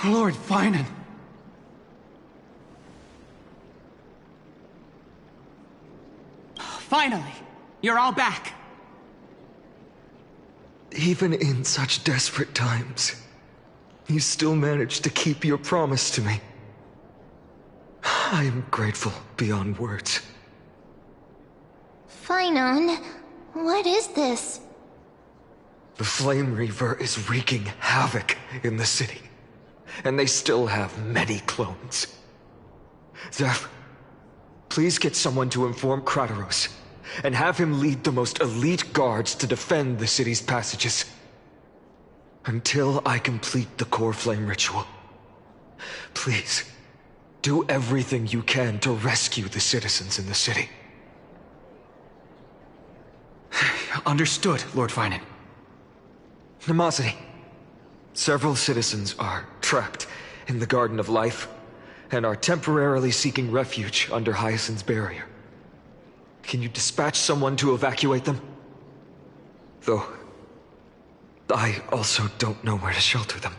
Lord Finan. Finally, you're all back. Even in such desperate times, you still managed to keep your promise to me. I am grateful beyond words. Finan, what is this? The Flame Reaver is wreaking havoc in the city. And they still have many clones. Zeph, please get someone to inform Kratos, and have him lead the most elite guards to defend the city's passages. Until I complete the core flame ritual. Please, do everything you can to rescue the citizens in the city. Understood, Lord Finan. Nemosity. Several citizens are trapped in the Garden of Life and are temporarily seeking refuge under Hyacinth's barrier. Can you dispatch someone to evacuate them? Though, I also don't know where to shelter them.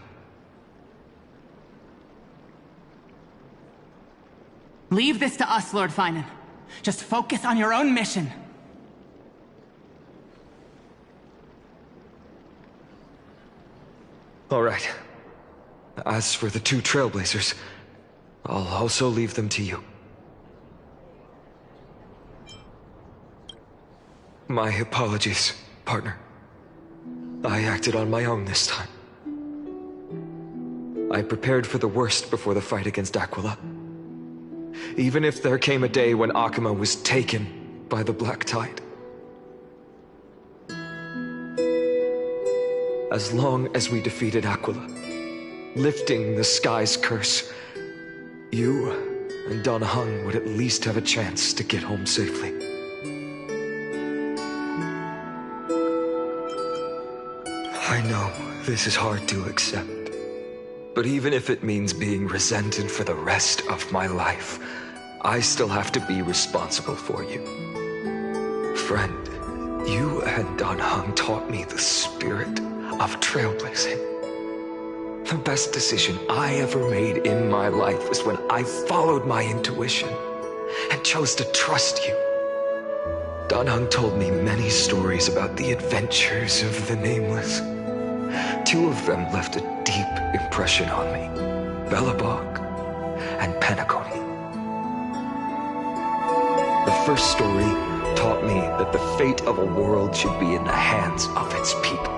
Leave this to us, Lord Finan. Just focus on your own mission. All right. As for the two Trailblazers, I'll also leave them to you. My apologies, partner. I acted on my own this time. I prepared for the worst before the fight against Aquila. Even if there came a day when Ohkema was taken by the Black Tide. As long as we defeated Aquila, lifting the sky's curse, you and Dan Heng would at least have a chance to get home safely. I know this is hard to accept, but even if it means being resented for the rest of my life, I still have to be responsible for you. Friend, you and Dan Heng taught me the spirit of trailblazing. The best decision I ever made in my life was when I followed my intuition and chose to trust you. Dan Heng told me many stories about the adventures of the Nameless. Two of them left a deep impression on me, Belobog and Penacony. The first story taught me that the fate of a world should be in the hands of its people.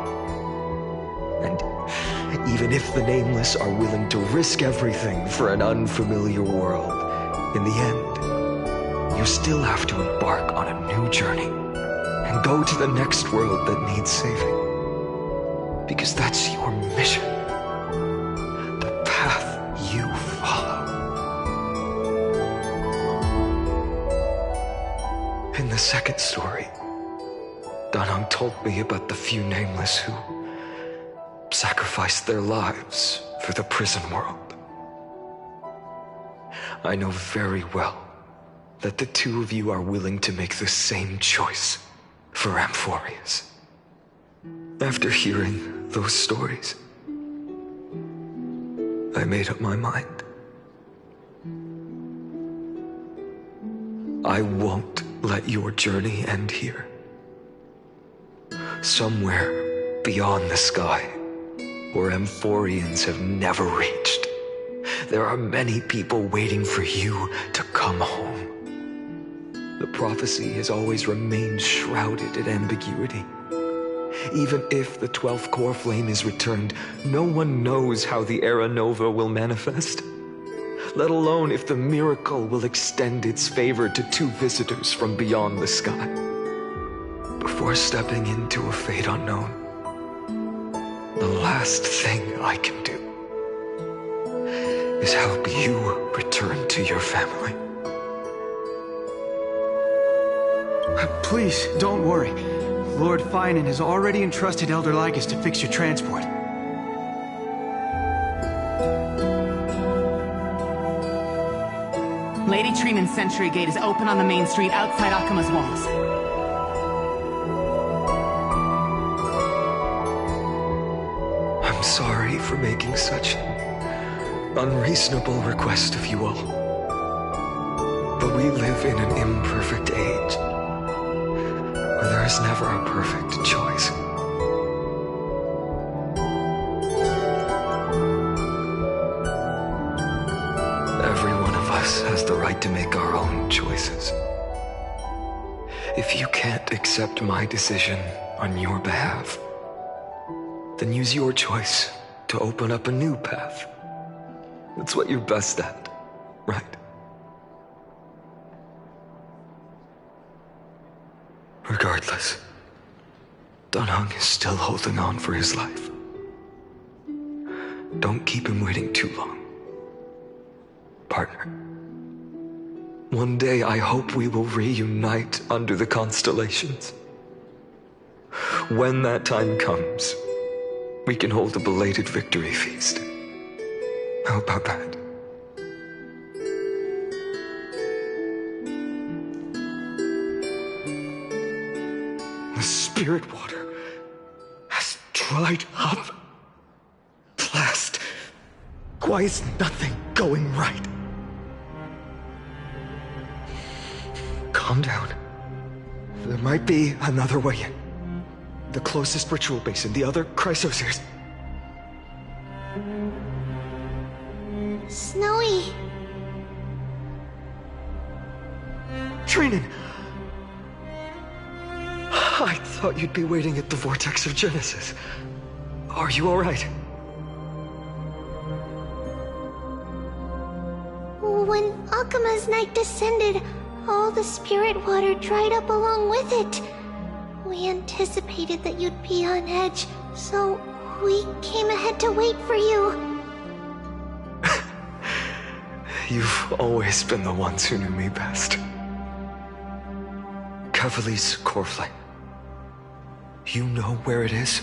And even if the Nameless are willing to risk everything for an unfamiliar world, in the end, you still have to embark on a new journey and go to the next world that needs saving. Because that's your mission. second story, Danhong told me about the few nameless who sacrificed their lives for the prison world. I know very well that the two of you are willing to make the same choice for Amphorius. After hearing those stories, I made up my mind. I won't let your journey end here. Somewhere beyond the sky, where Amphorians have never reached, there are many people waiting for you to come home. The prophecy has always remained shrouded in ambiguity. Even if the 12th core flame is returned, no one knows how the Era Nova will manifest, let alone if the miracle will extend its favor to two visitors from beyond the sky. Before stepping into a fate unknown, the last thing I can do is help you return to your family. Please, don't worry. Lord Finan has already entrusted Elder Lycus to fix your transport. Lady Trinan's Century Gate is open on the main street outside Ohkema's walls. I'm sorry for making such an unreasonable request of you all. But we live in an imperfect age, where there is never a perfect choice. Every one of us has the right to make our own choices. If you can't accept my decision on your behalf, then use your choice to open up a new path. That's what you're best at, right? Regardless, Danhong is still holding on for his life. Don't keep him waiting too long. Partner, one day I hope we will reunite under the constellations. When that time comes, we can hold a belated victory feast. How about that? The spirit water has dried up. Blast. Why is nothing going right? Calm down. There might be another way in. The closest ritual basin, the other chrysospheres. Snowy. Trinan! I thought you'd be waiting at the vortex of Genesis. Are you alright? When Ohkema's night descended, all the spirit water dried up along with it. We anticipated that you'd be on edge, so we came ahead to wait for you. You've always been the ones who knew me best. Cavalier's core flame. You know where it is?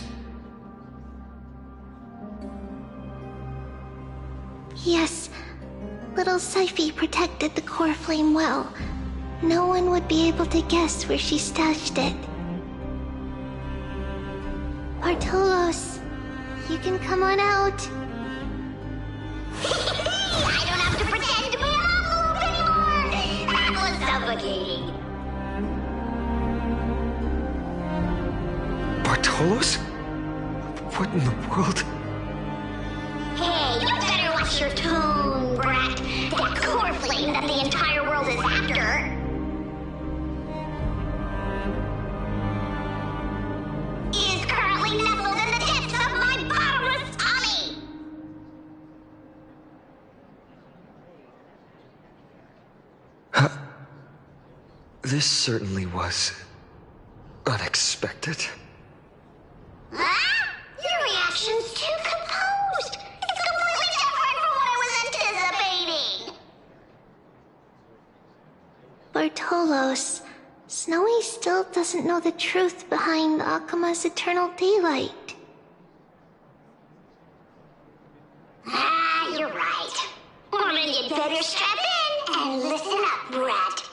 Yes. Little Syphie protected the core flame well. No one would be able to guess where she stashed it. Bartolos, you can come on out. I don't have to pretend to be an envelope anymore! That was suffocating. Bartolos? What in the world? Hey, you better watch your tone, brat. That core flame that the entire world is after is currently nestled in the depths of my bottomless tummy! This certainly was unexpected. Huh? Your reaction's too composed. It's completely different from what I was anticipating. Bartolos, Snowy still doesn't know the truth behind Ohkema's eternal daylight. You're right. Well, then you'd better strap in and listen up, brat.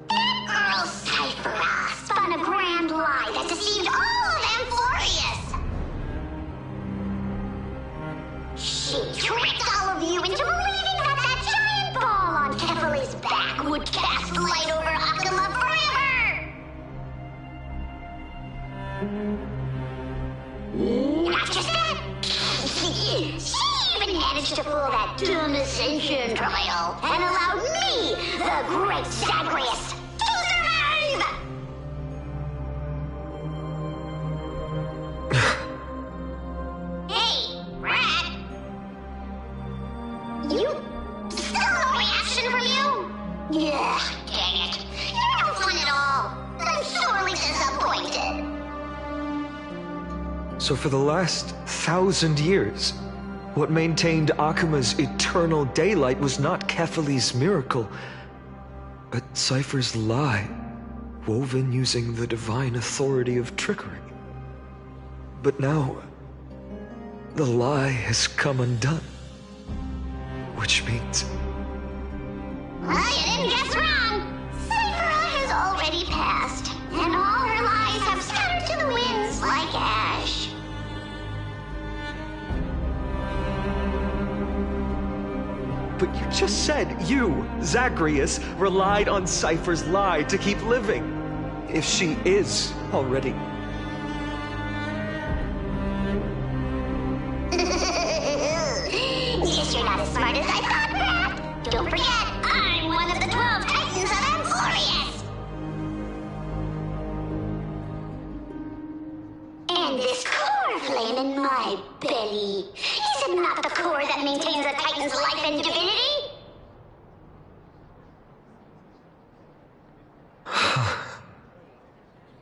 That girl Cyphera spun a grand lie that deceived all of Amphorius. She tricked all of you into believing that that giant ball on Kefali's back would cast light over Ohkema forever. Not just that. She even managed to fool that dumb Ascension trial and allowed me, the great Zagreus, to survive! Hey, Rat. Still no reaction from you? Yeah, dang it. You're no fun at all. I'm sorely disappointed. So for the last 1,000 years, what maintained Ohkema's eternal daylight was not Kefali's miracle, but Cypher's lie, woven using the divine authority of trickery. But now, the lie has come undone. Which means... Well, you didn't guess wrong. Cyphera has already passed, and all her lies have scattered to the winds like ash. But you just said you, Zagreus, relied on Cypher's lie to keep living. If she is already... Guess you're not as smart as I thought, Brad. Don't forget, I'm one of the 12 Titans of Amphorius. And this core flame in my belly, is it not the core that maintains a Titan's life and divinity?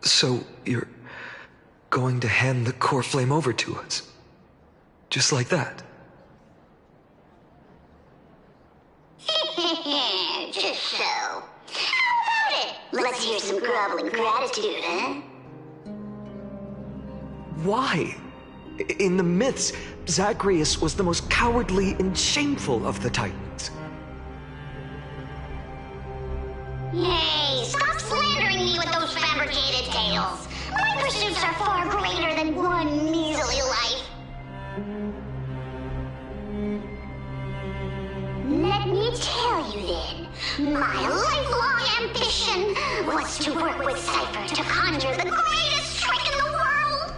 So you're going to hand the core flame over to us? Just like that? Just so. How about it? Let's hear some groveling gratitude, huh? Why? In the myths, Zagreus was the most cowardly and shameful of the Titans. Hey, stop slandering me with those fabricated tales. My pursuits are far greater than one measly life. Let me tell you then, my lifelong ambition was to work with Cypher to conjure the greatest trick in the world.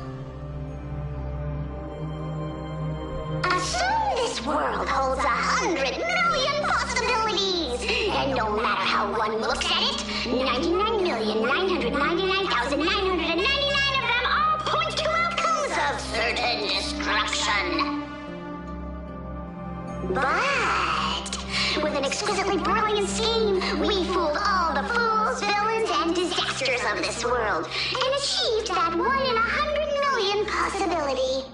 Assume this world holds 100 million possibilities, and no matter how one looks at it, 99,999,999 of them all point to outcomes of certain destruction. But with an exquisitely brilliant scheme, we fooled all the fools, villains, and disasters of this world, and achieved that 1 in 100 million possibility.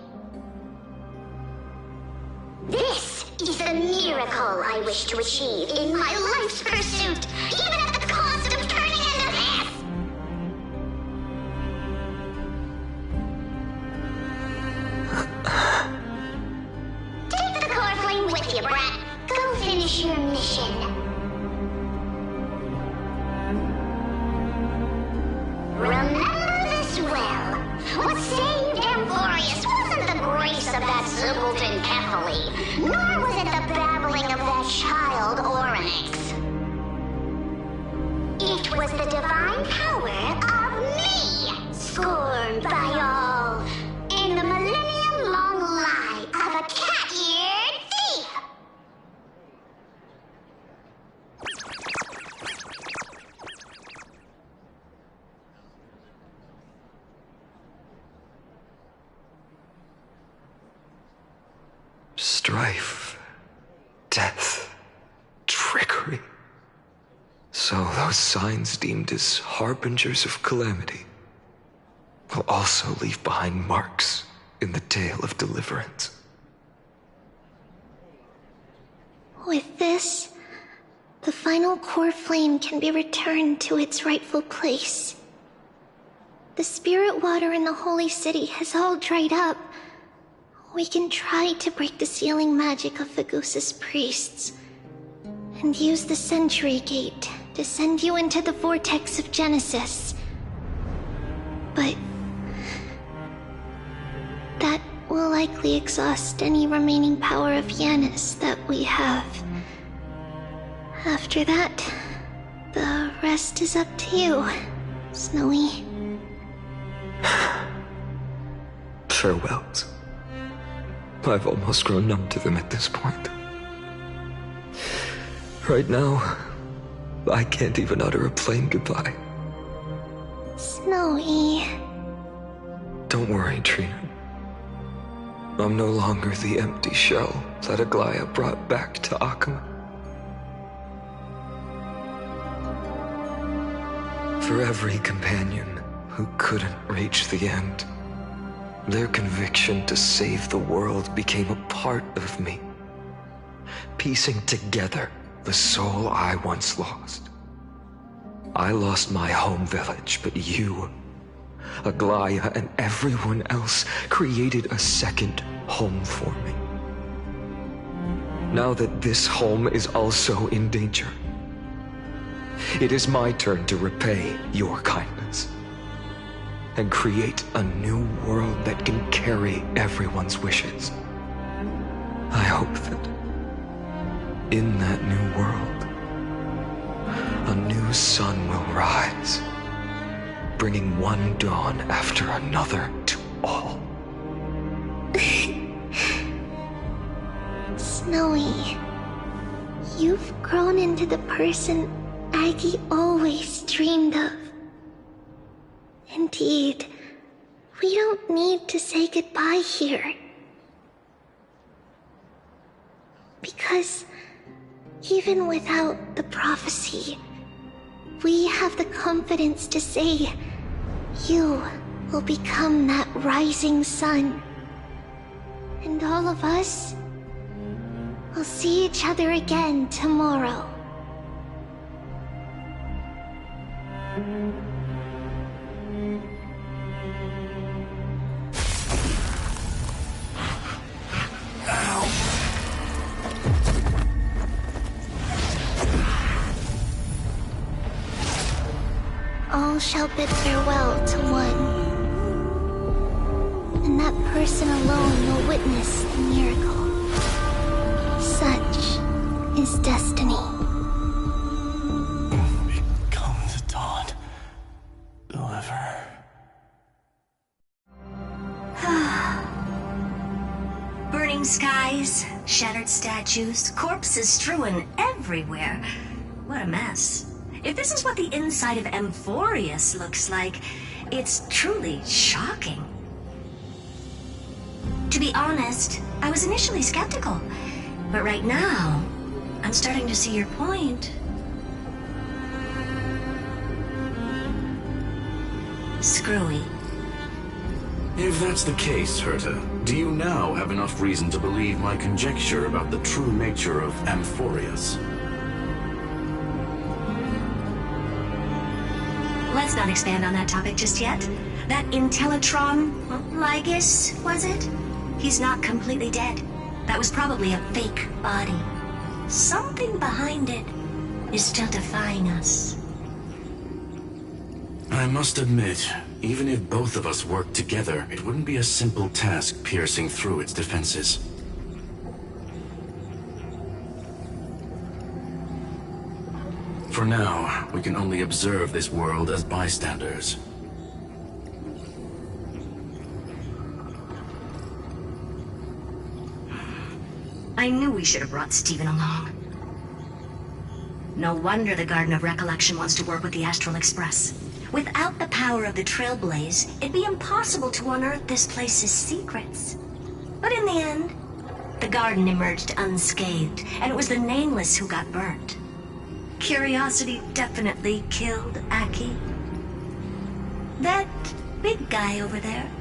This is the miracle I wish to achieve in my life's pursuit, even at the cost of turning into this! Take the core flame with you, brat. Go finish your mission. Remember this well. What saved Amphorius wasn't the grace of that simpleton Kefali, nor was it the babbling of that child Oryx. It was the divine power of me, scorned by all, and the millennium-long lie of a cat-eared thief. Strife, death, trickery. So those signs deemed as harbingers of calamity will also leave behind marks in the tale of deliverance. With this, the final core flame can be returned to its rightful place. The spirit water in the holy city has all dried up. We can try to break the sealing magic of Fagusa's priests and use the Century Gate to send you into the vortex of Genesis. But that will likely exhaust any remaining power of Yanis that we have. After that, the rest is up to you, Snowy. Farewells. I've almost grown numb to them at this point. Right now, I can't even utter a plain goodbye. Snowy. Don't worry, Trina. I'm no longer the empty shell that Aglaya brought back to Ohkema. For every companion who couldn't reach the end, their conviction to save the world became a part of me, piecing together the soul I once lost. I lost my home village, but you, Aglaya, and everyone else created a second home for me. Now that this home is also in danger, it is my turn to repay your kindness and create a new world that can carry everyone's wishes. I hope that in that new world, a new sun will rise, bringing one dawn after another to all. Snowy, you've grown into the person Aggie always dreamed of. Indeed, we don't need to say goodbye here. Because even without the prophecy, we have the confidence to say you will become that rising sun. And all of us will see each other again tomorrow. All shall bid farewell to one, and that person alone will witness the miracle. Such is destiny. Become the dawn. Deliver. Burning skies, shattered statues, corpses strewn everywhere. What a mess. If this is what the inside of Amphorius looks like, it's truly shocking. To be honest, I was initially skeptical, but right now, I'm starting to see your point. Screwy. If that's the case, Herta, do you now have enough reason to believe my conjecture about the true nature of Amphorius? Let's not expand on that topic just yet. That Intellitron, Lygus, was it? He's not completely dead. That was probably a fake body. Something behind it is still defying us. I must admit, even if both of us worked together, it wouldn't be a simple task piercing through its defenses. For now, we can only observe this world as bystanders. I knew we should have brought Stephen along. No wonder the Garden of Recollection wants to work with the Astral Express. Without the power of the Trailblaze, it'd be impossible to unearth this place's secrets. But in the end, the garden emerged unscathed, and it was the Nameless who got burnt. Curiosity definitely killed Aki. That big guy over there,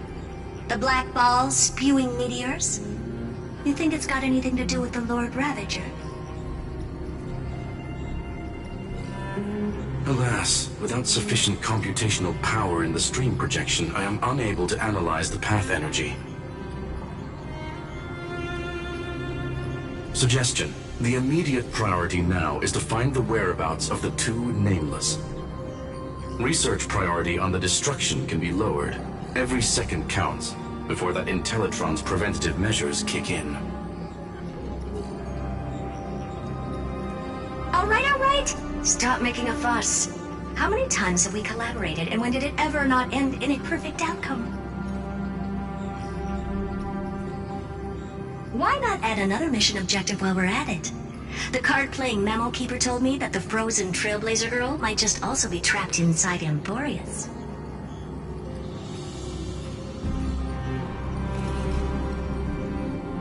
the black ball spewing meteors, you think it's got anything to do with the Lord Ravager? Alas, without sufficient computational power in the stream projection, I am unable to analyze the path energy. Suggestion. The immediate priority now is to find the whereabouts of the two nameless. Research priority on the destruction can be lowered. Every second counts before that Intellitron's preventative measures kick in. All right. Stop making a fuss. How many times have we collaborated, and when did it ever not end in a perfect outcome? Why not add another mission objective while we're at it? The card-playing memo keeper told me that the frozen Trailblazer girl might just also be trapped inside Emporius.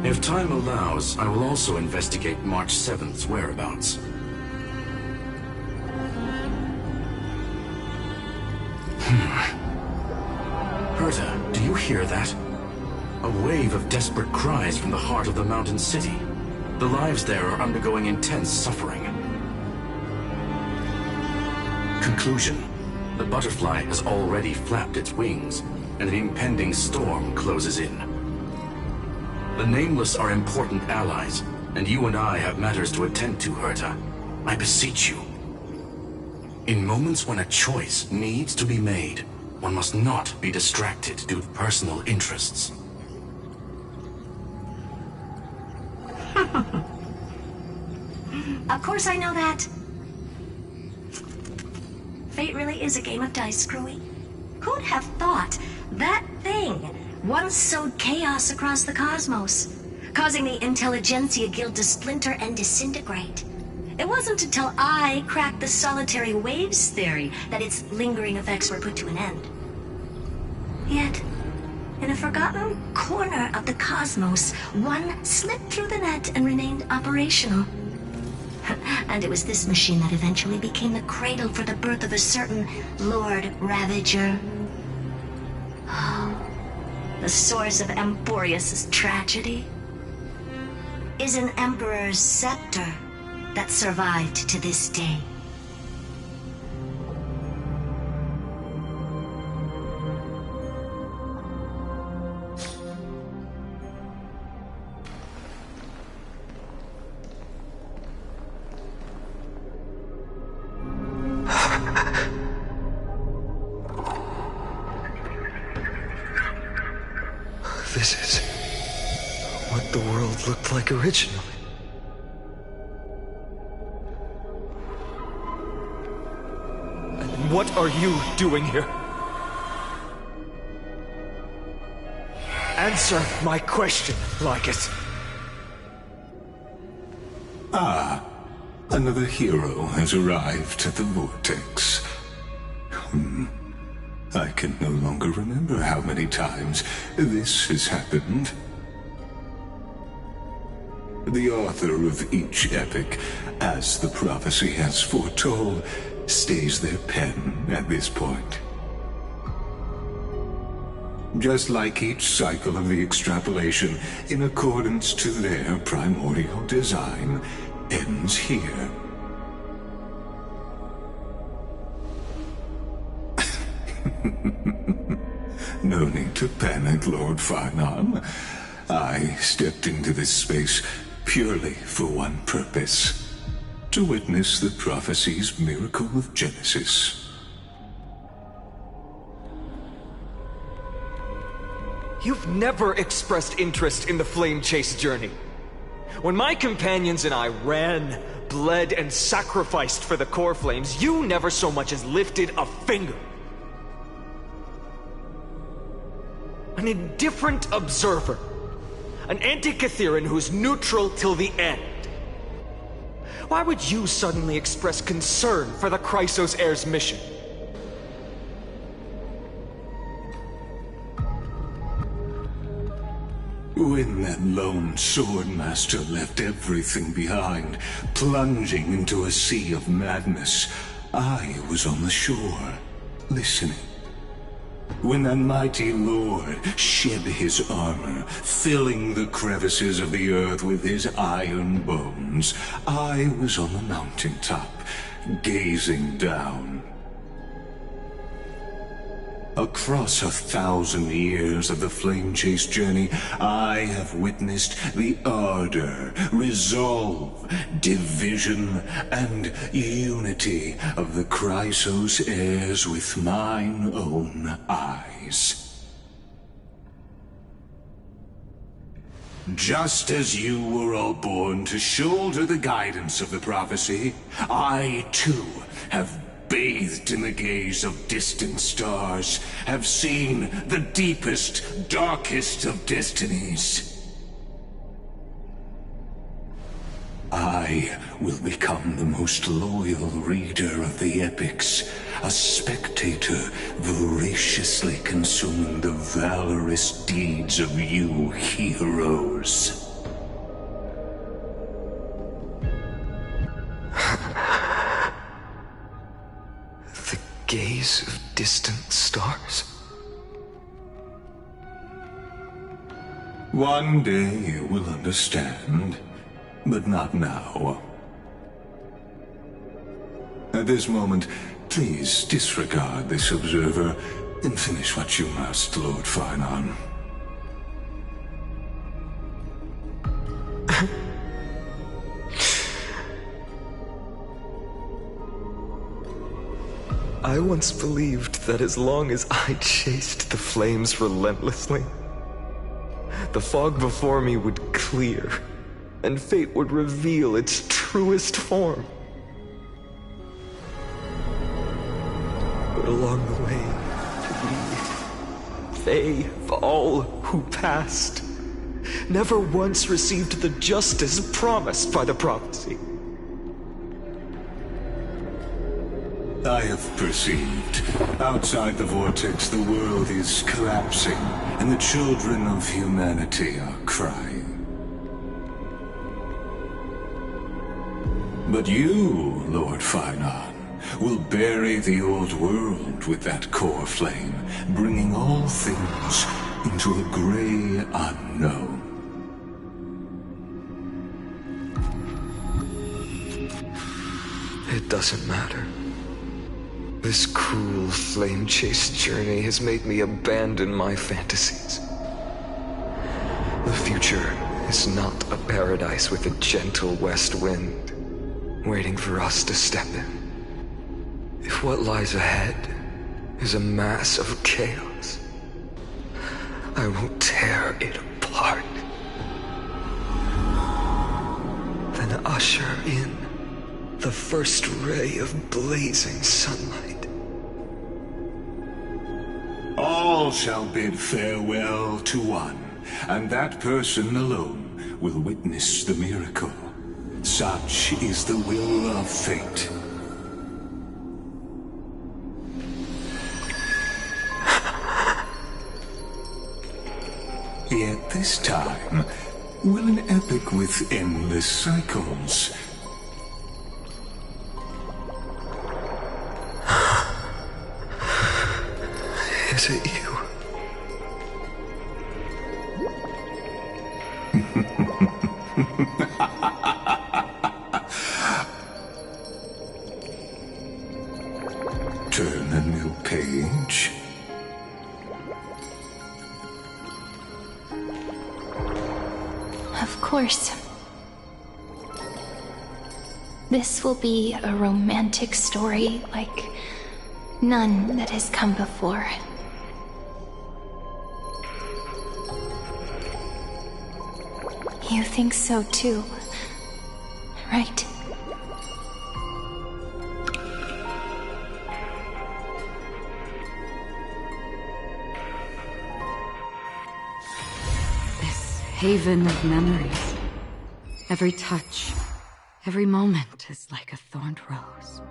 If time allows, I will also investigate March 7th's whereabouts. Herta, do you hear that? A wave of desperate cries from the heart of the mountain city. The lives there are undergoing intense suffering. Conclusion. The butterfly has already flapped its wings, and an impending storm closes in. The Nameless are important allies, and you and I have matters to attend to, Herta. I beseech you. In moments when a choice needs to be made, one must not be distracted due to personal interests. Of course I know that. Fate really is a game of dice, Screwy. Who'd have thought that thing once sowed chaos across the cosmos, causing the Intelligentsia Guild to splinter and disintegrate? It wasn't until I cracked the solitary waves theory that its lingering effects were put to an end. Yet, in a forgotten corner of the cosmos, one slipped through the net and remained operational. And it was this machine that eventually became the cradle for the birth of a certain Lord Ravager. The source of Emporius' tragedy is an Emperor's scepter that survived to this day. This is what the world looked like originally. And what are you doing here? Answer my question, Lycus. Ah, another hero has arrived at the Vortex. I can no longer remember how many times this has happened. The author of each epic, as the prophecy has foretold, stays their pen at this point. Just like each cycle of the extrapolation, in accordance to their primordial design, ends here. No need to panic, Lord Firearm. I stepped into this space purely for one purpose: to witness the prophecy's miracle of Genesis. You've never expressed interest in the Flame Chase journey. When my companions and I ran, bled, and sacrificed for the core flames, you never so much as lifted a finger. An indifferent observer. An anti-Catheran who's neutral till the end. Why would you suddenly express concern for the Chrysos Heir's mission? When that lone swordmaster left everything behind, plunging into a sea of madness, I was on the shore, listening. When that mighty lord shed his armor, filling the crevices of the earth with his iron bones, I was on the mountaintop, gazing down. Across 1,000 years of the flame chase journey, I have witnessed the ardor, resolve, division, and unity of the Chrysos heirs with mine own eyes. Just as you were all born to shoulder the guidance of the prophecy, I too have bathed in the gaze of distant stars, have seen the deepest, darkest of destinies. I will become the most loyal reader of the epics, a spectator voraciously consuming the valorous deeds of you heroes. The gaze of distant stars? One day you will understand. But not now. At this moment, please disregard this observer and finish what you must, Lord Farnon. I once believed that as long as I chased the flames relentlessly, the fog before me would clear, and fate would reveal its truest form. But along the way, they, all who passed, never once received the justice promised by the prophecy. I have perceived. Outside the vortex, the world is collapsing, and the children of humanity are crying. But you, Lord Farnon, will bury the old world with that core flame, bringing all things into a gray unknown. It doesn't matter. This cruel flame chase journey has made me abandon my fantasies. The future is not a paradise with a gentle west wind waiting for us to step in. If what lies ahead is a mass of chaos, I will tear it apart. Then usher in the first ray of blazing sunlight. All shall bid farewell to one, and that person alone will witness the miracle. Such is the will of fate. Yet this time, will an epic with endless cycles? Is it you? Turn a new page. Of course. This will be a romantic story like none that has come before. You think so too, right? This haven of memories. Every touch, every moment is like a thorned rose.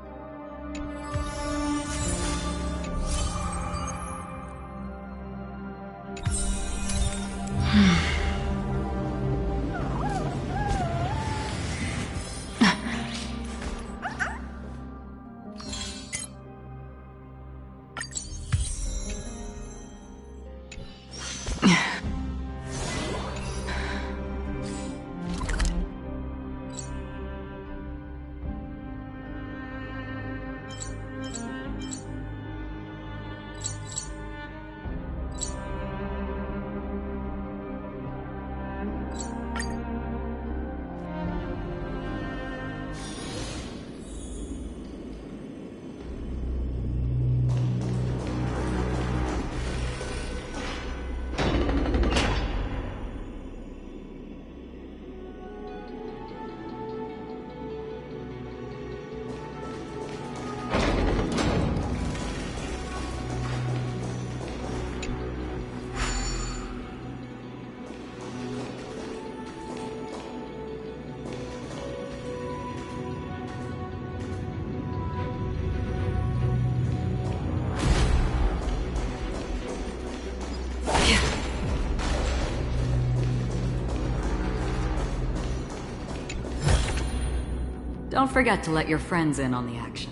Don't forget to let your friends in on the action.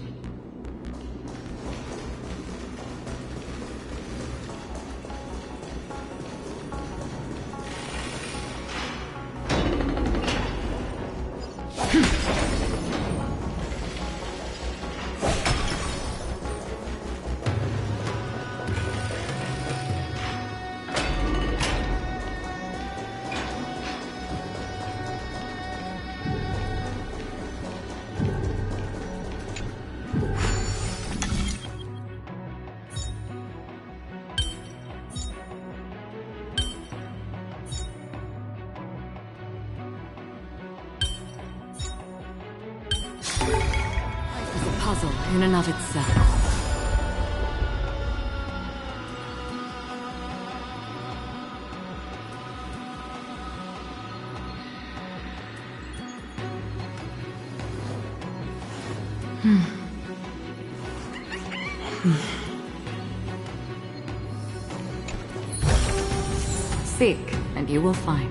Puzzle in and of itself. Seek, and you will find.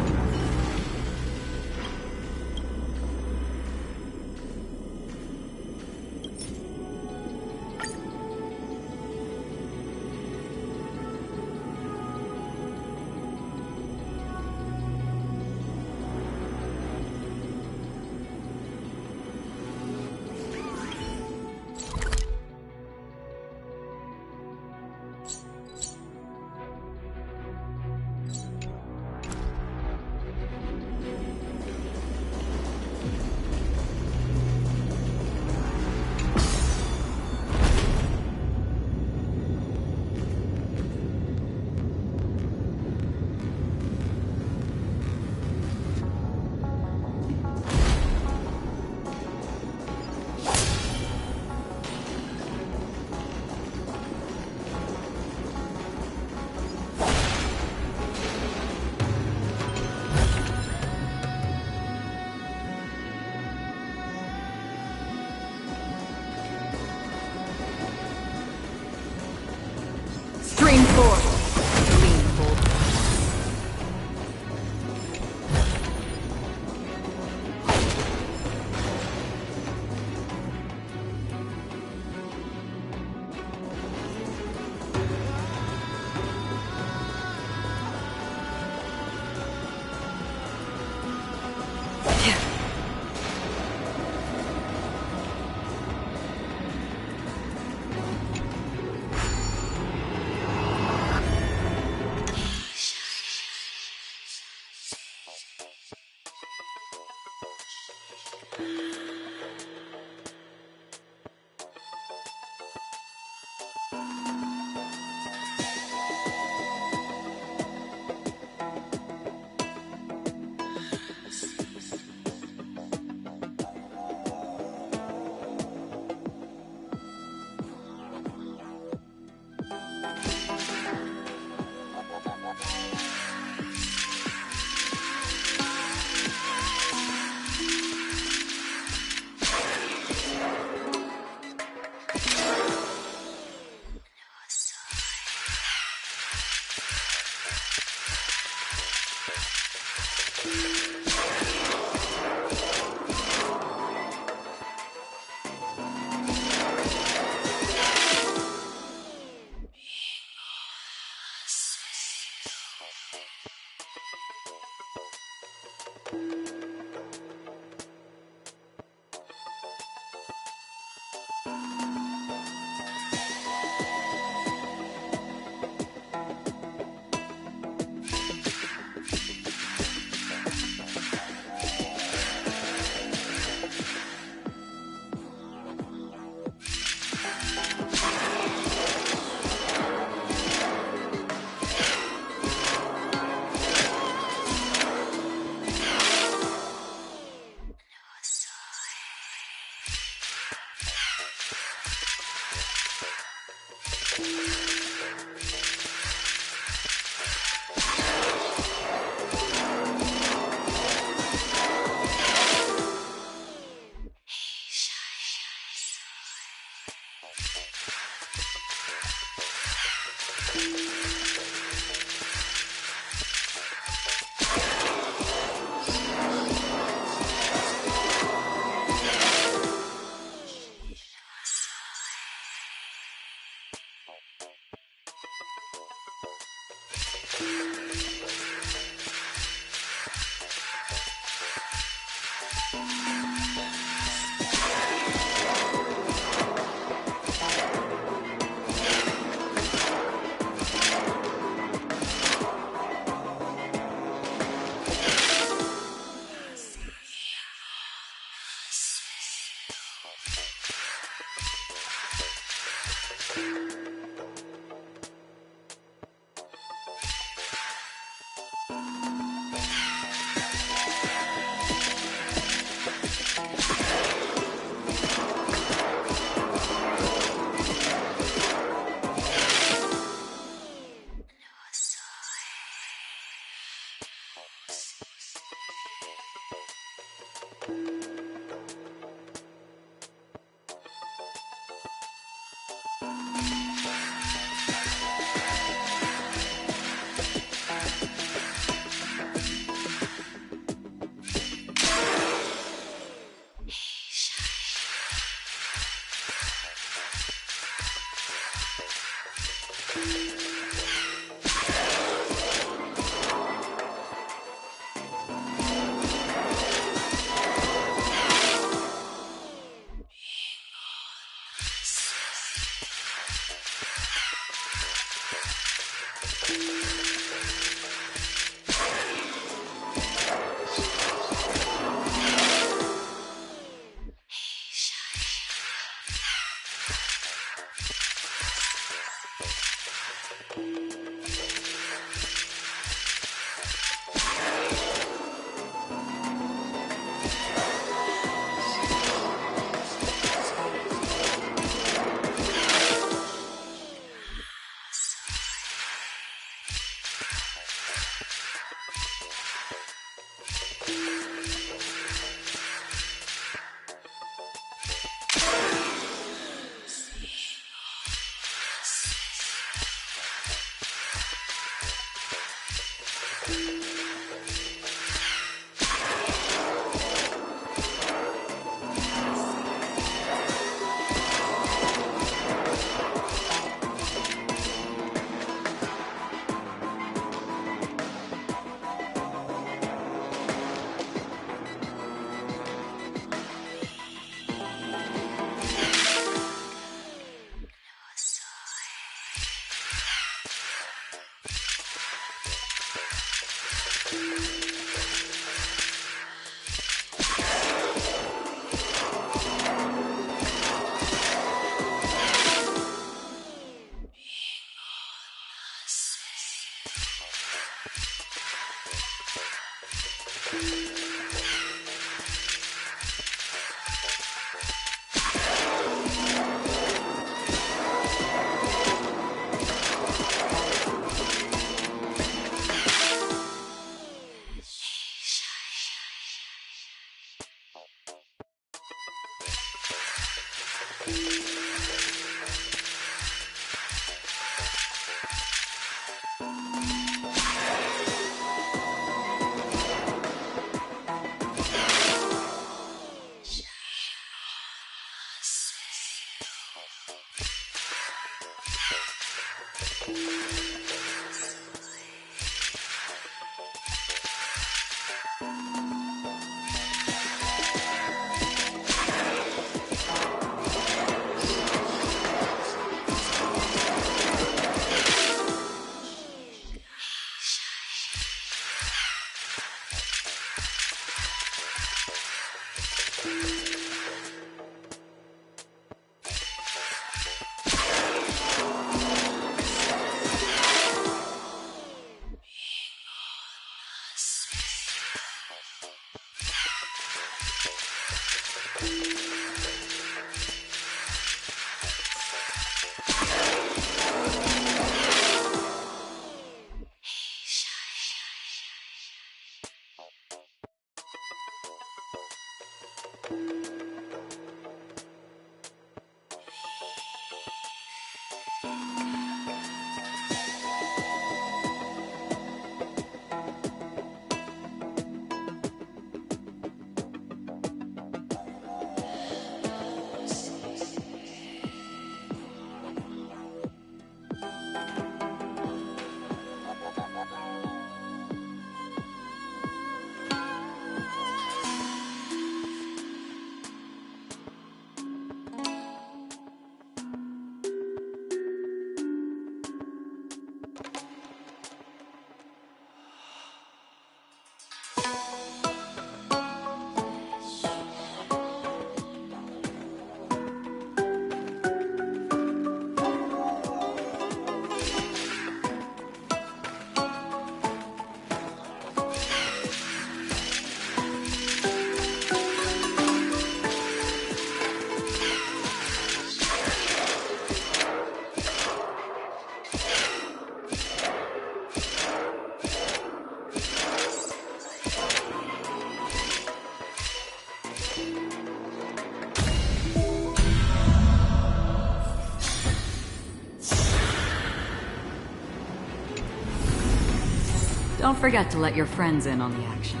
Don't forget to let your friends in on the action.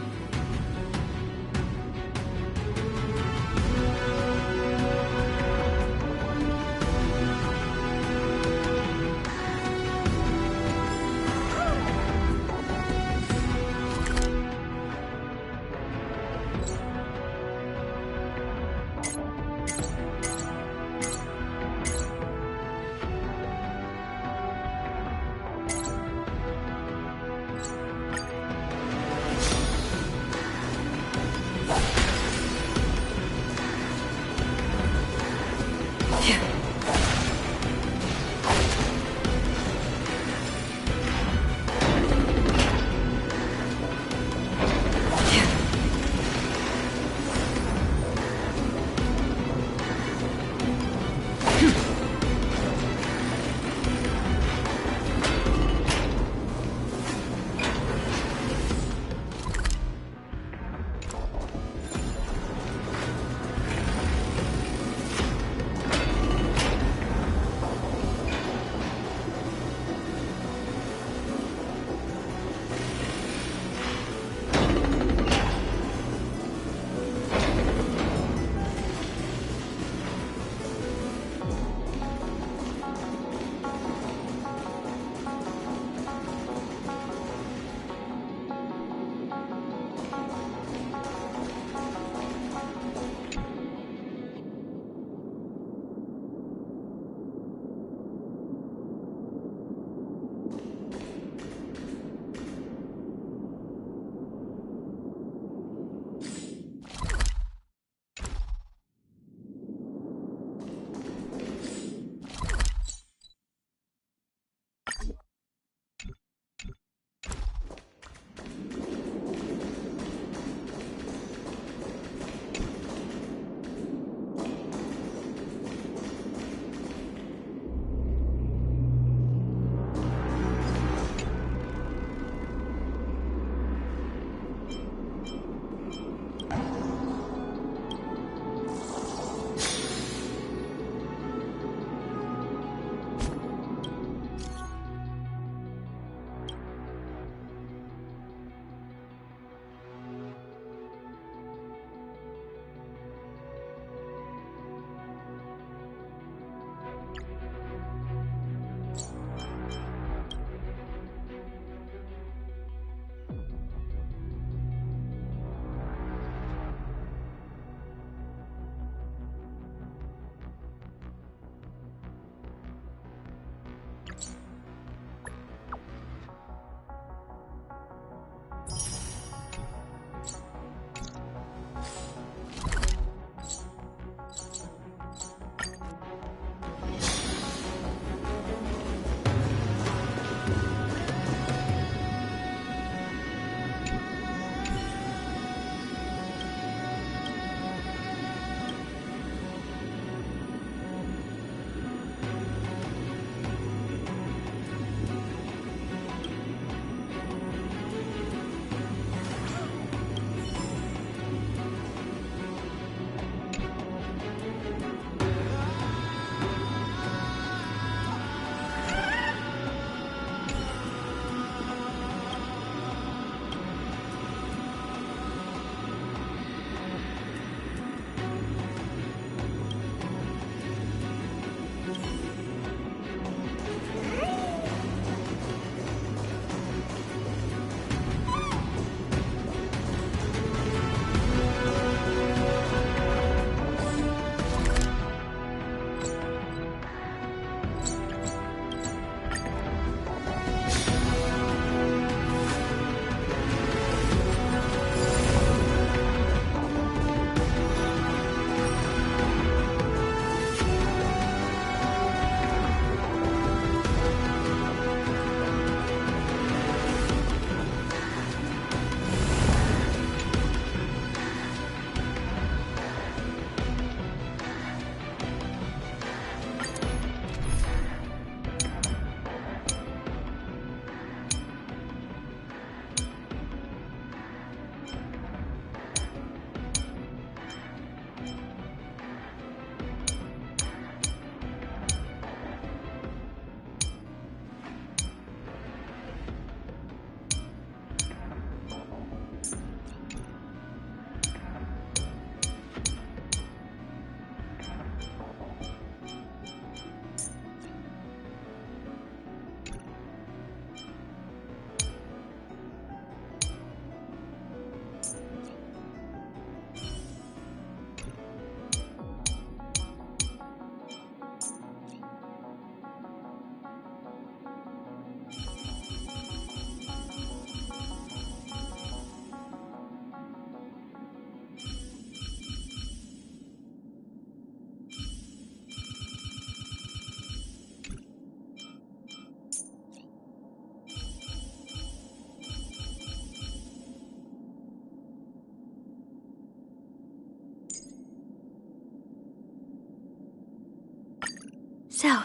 So,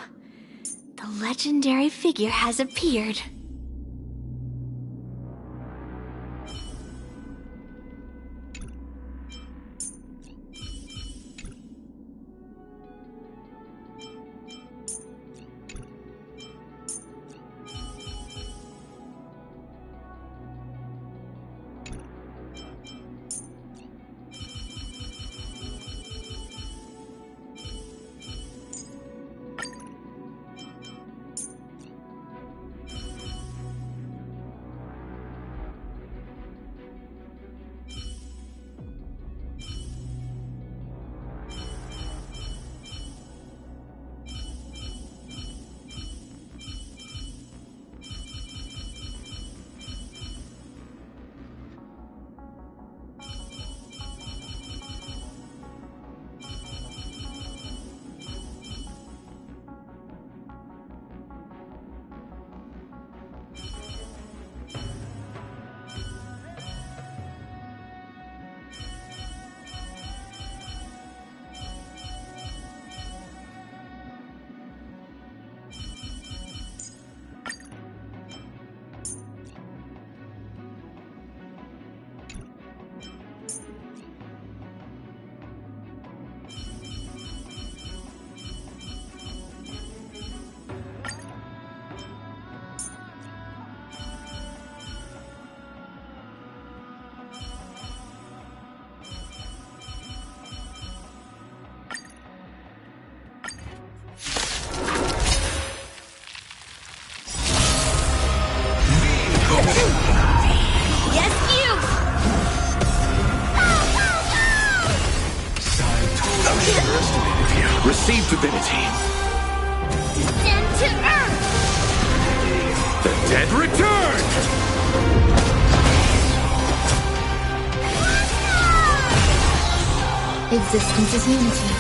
the legendary figure has appeared. Receive divinity. Descend to earth! The dead return! Existence is unity.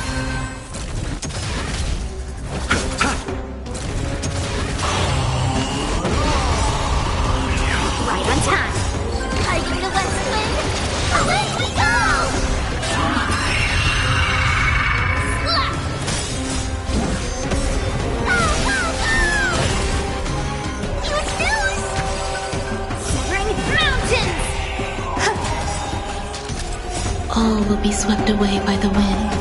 Right on time. Hiding the west wind. Away we go! All will be swept away by the wind.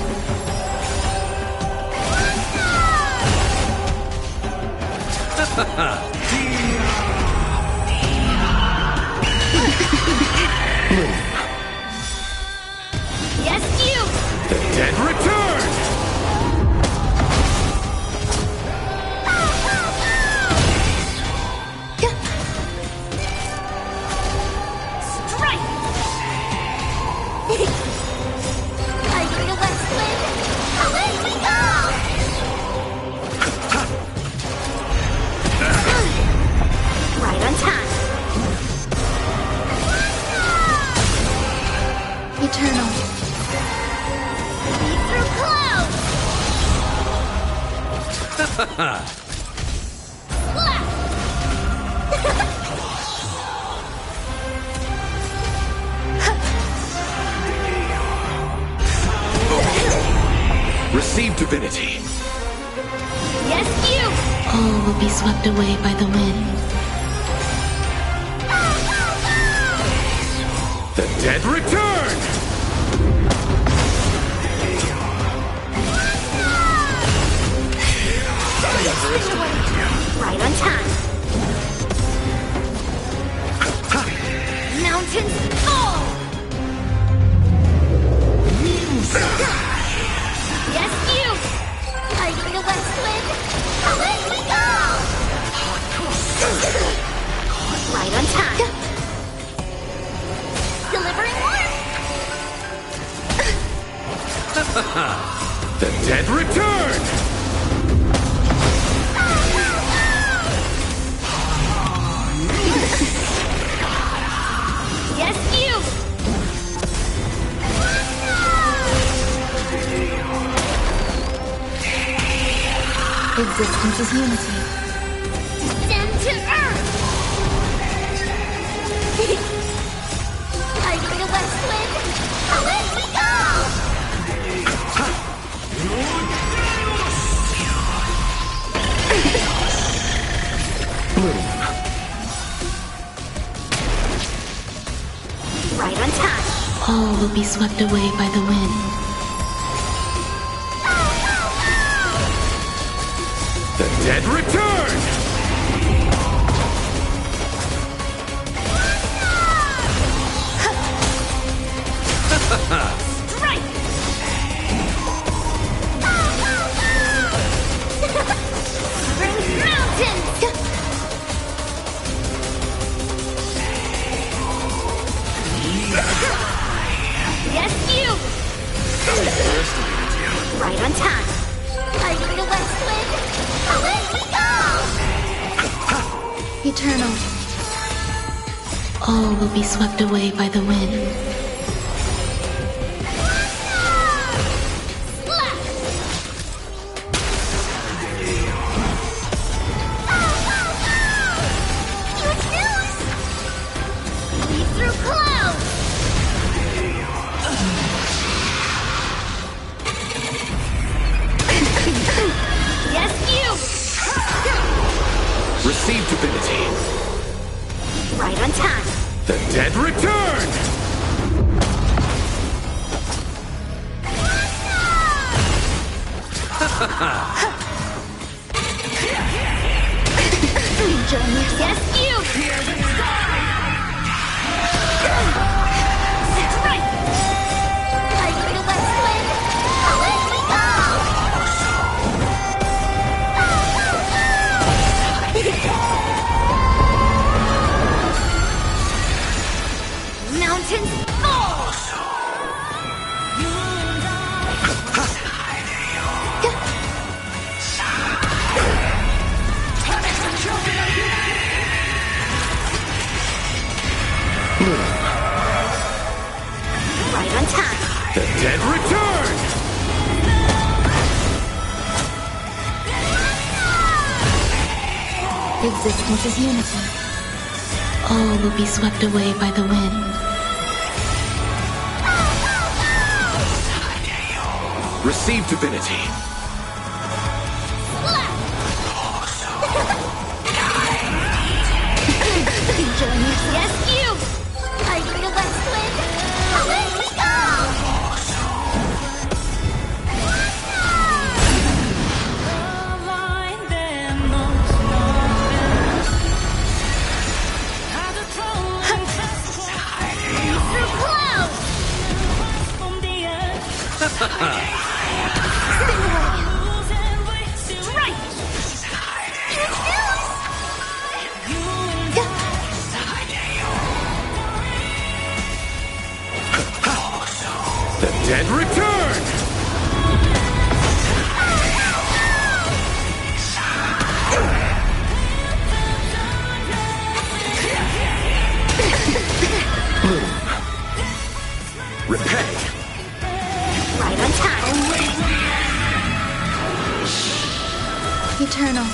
Yes, you! The dead return! Strike! Hiding the west wind. Away we go! Right on time. Eternal. Lead through clouds. Receive divinity. Yes, you! All will be swept away by the wind. The dead return! Right on time. Mountains fall! Yes, you! Hiding the west wind. Away we go! Right on time. Delivering warmth. The dead return! Yes, you! Existence is unity. Descend to earth! Hiding the west wind. Away we go! Right on time. All will be swept away by the wind. The dead return! Strike! Mountains! Yes, you! Right on time. Are you the west wind? Away we go! Eternal. All will be swept away by the wind. Receive divinity. Right on time. The dead return! Yes, you! Strike! Are you the west wind? Away we go! Mountains fall! Right on time. The dead return! Existence is unity. All will be swept away by the wind. Receive divinity. Yes, you! Are you the west wind? Away we go! Through clouds! Right! The dead return! Bloom. Repay. Right on time. Eternal.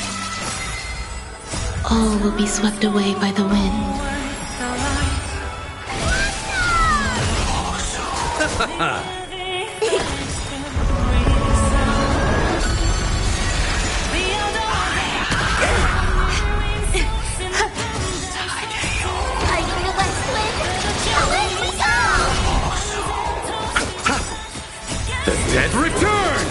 All will be swept away by the wind. Are you the west wind? Away we go! The dead return!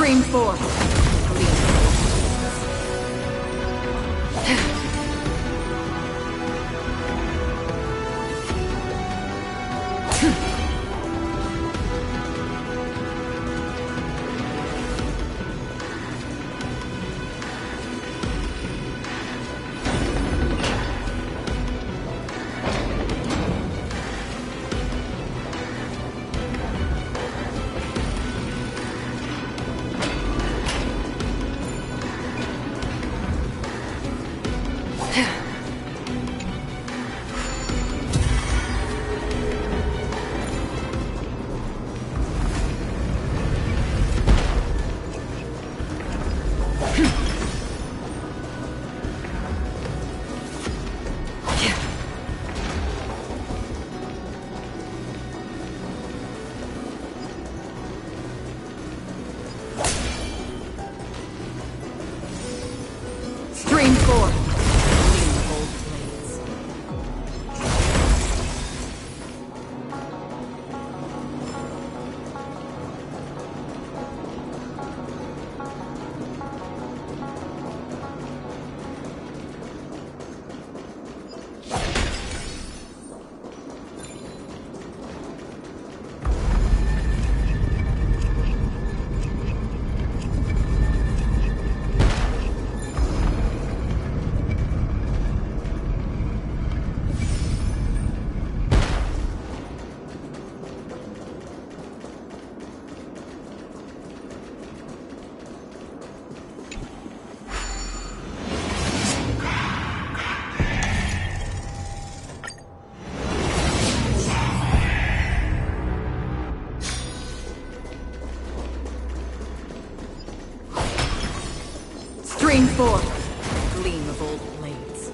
Stream forth. Stream forth. Stream forth. Gleam of old blades.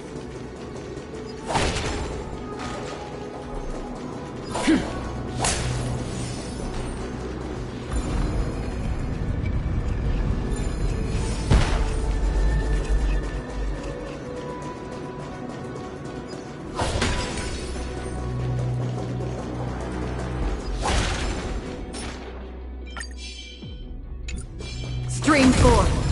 Stream forth.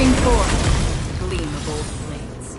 Bring forth gleam of old flames.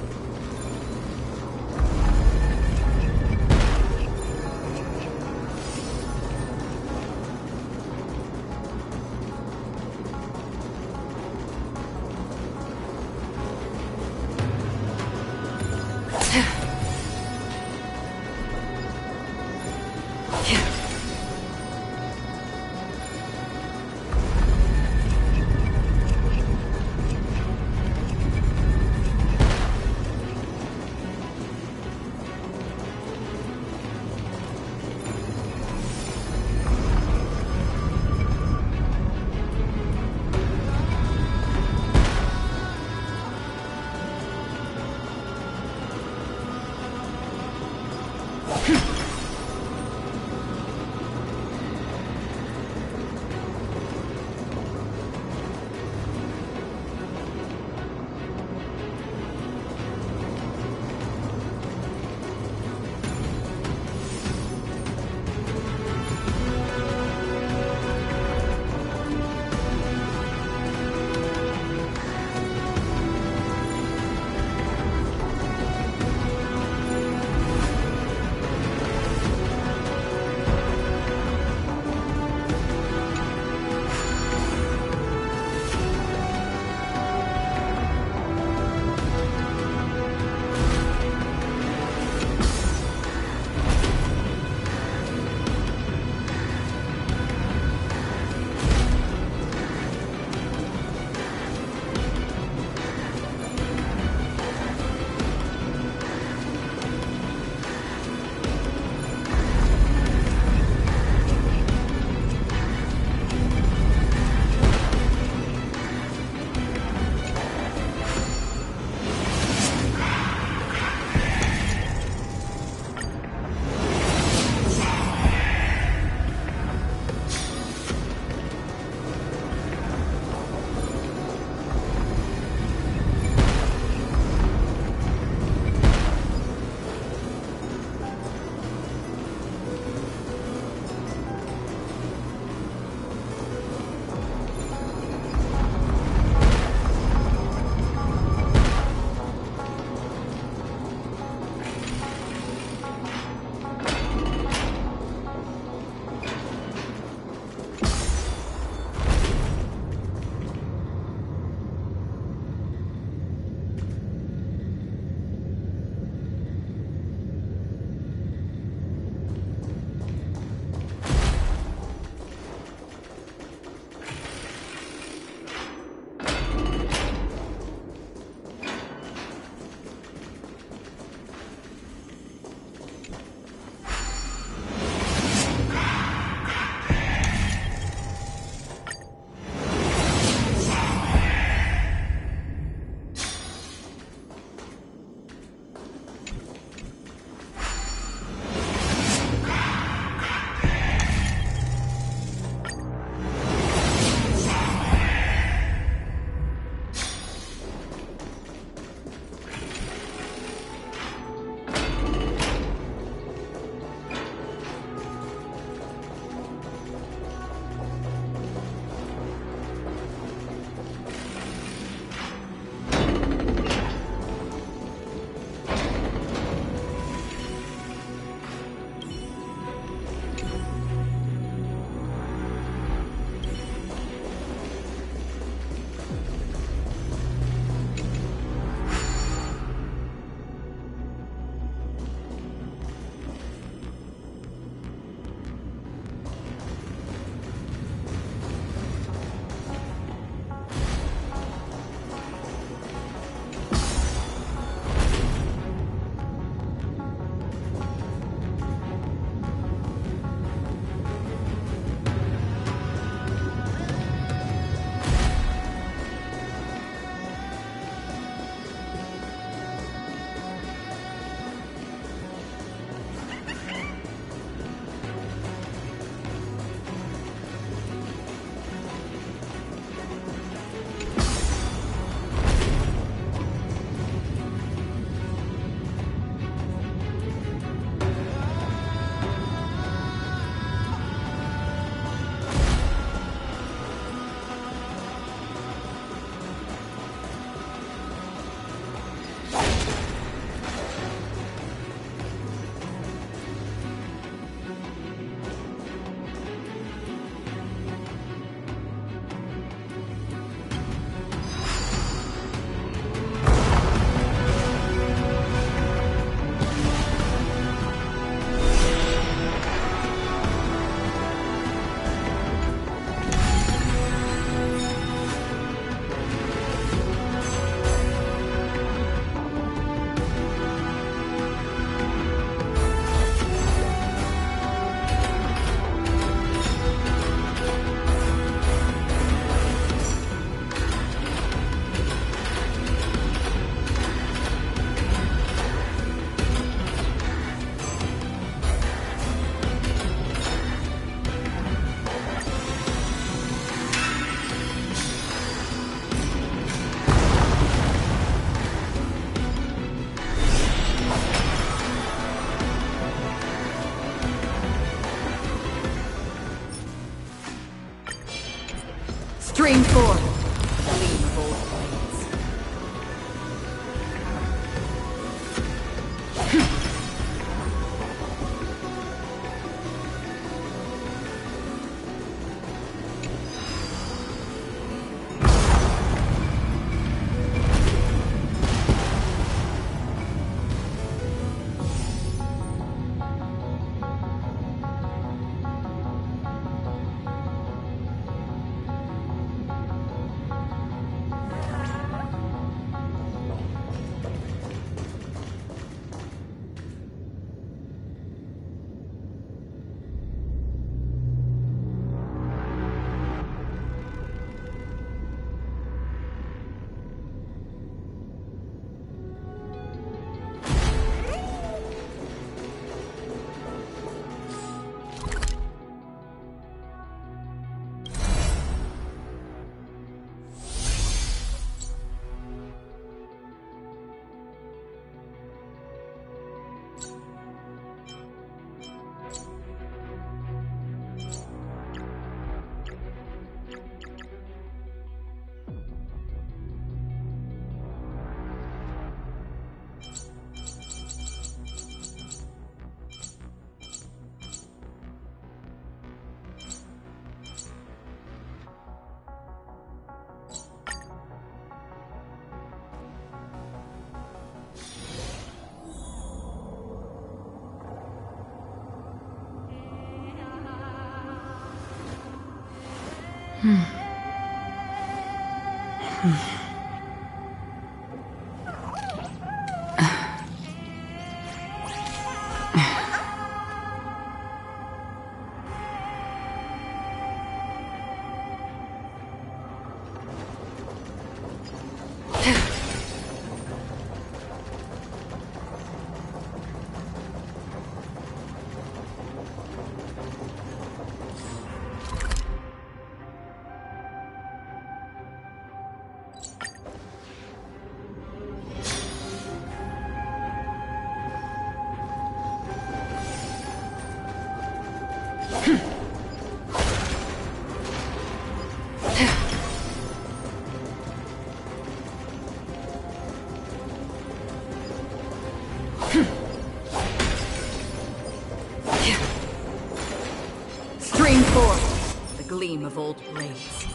Stream forth, the gleam of old blades.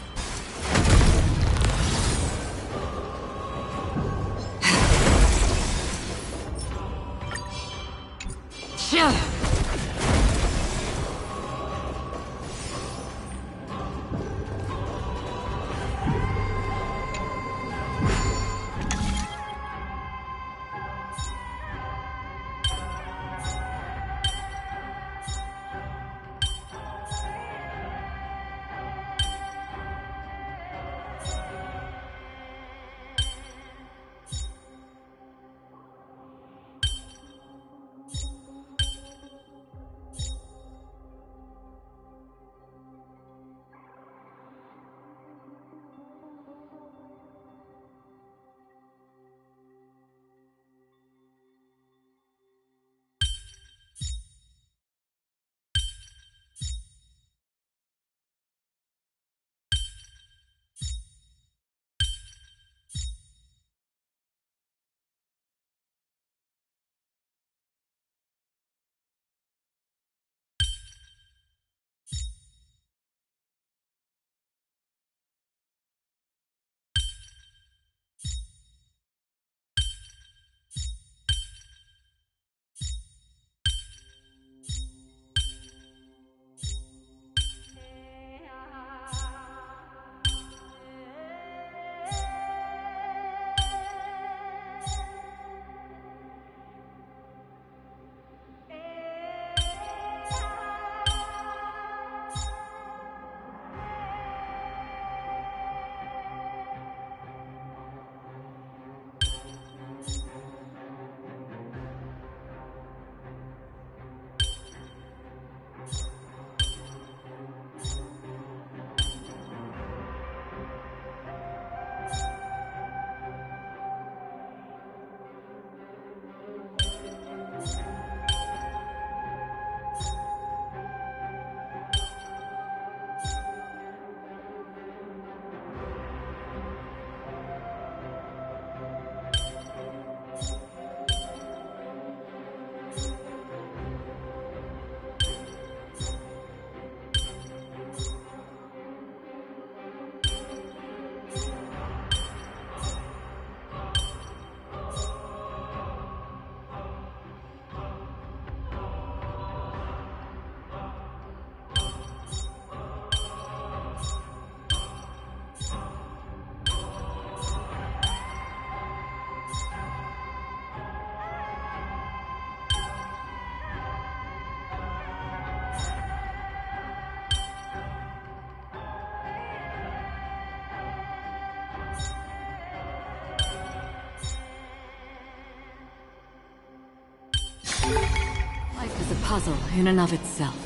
Life is a puzzle in and of itself.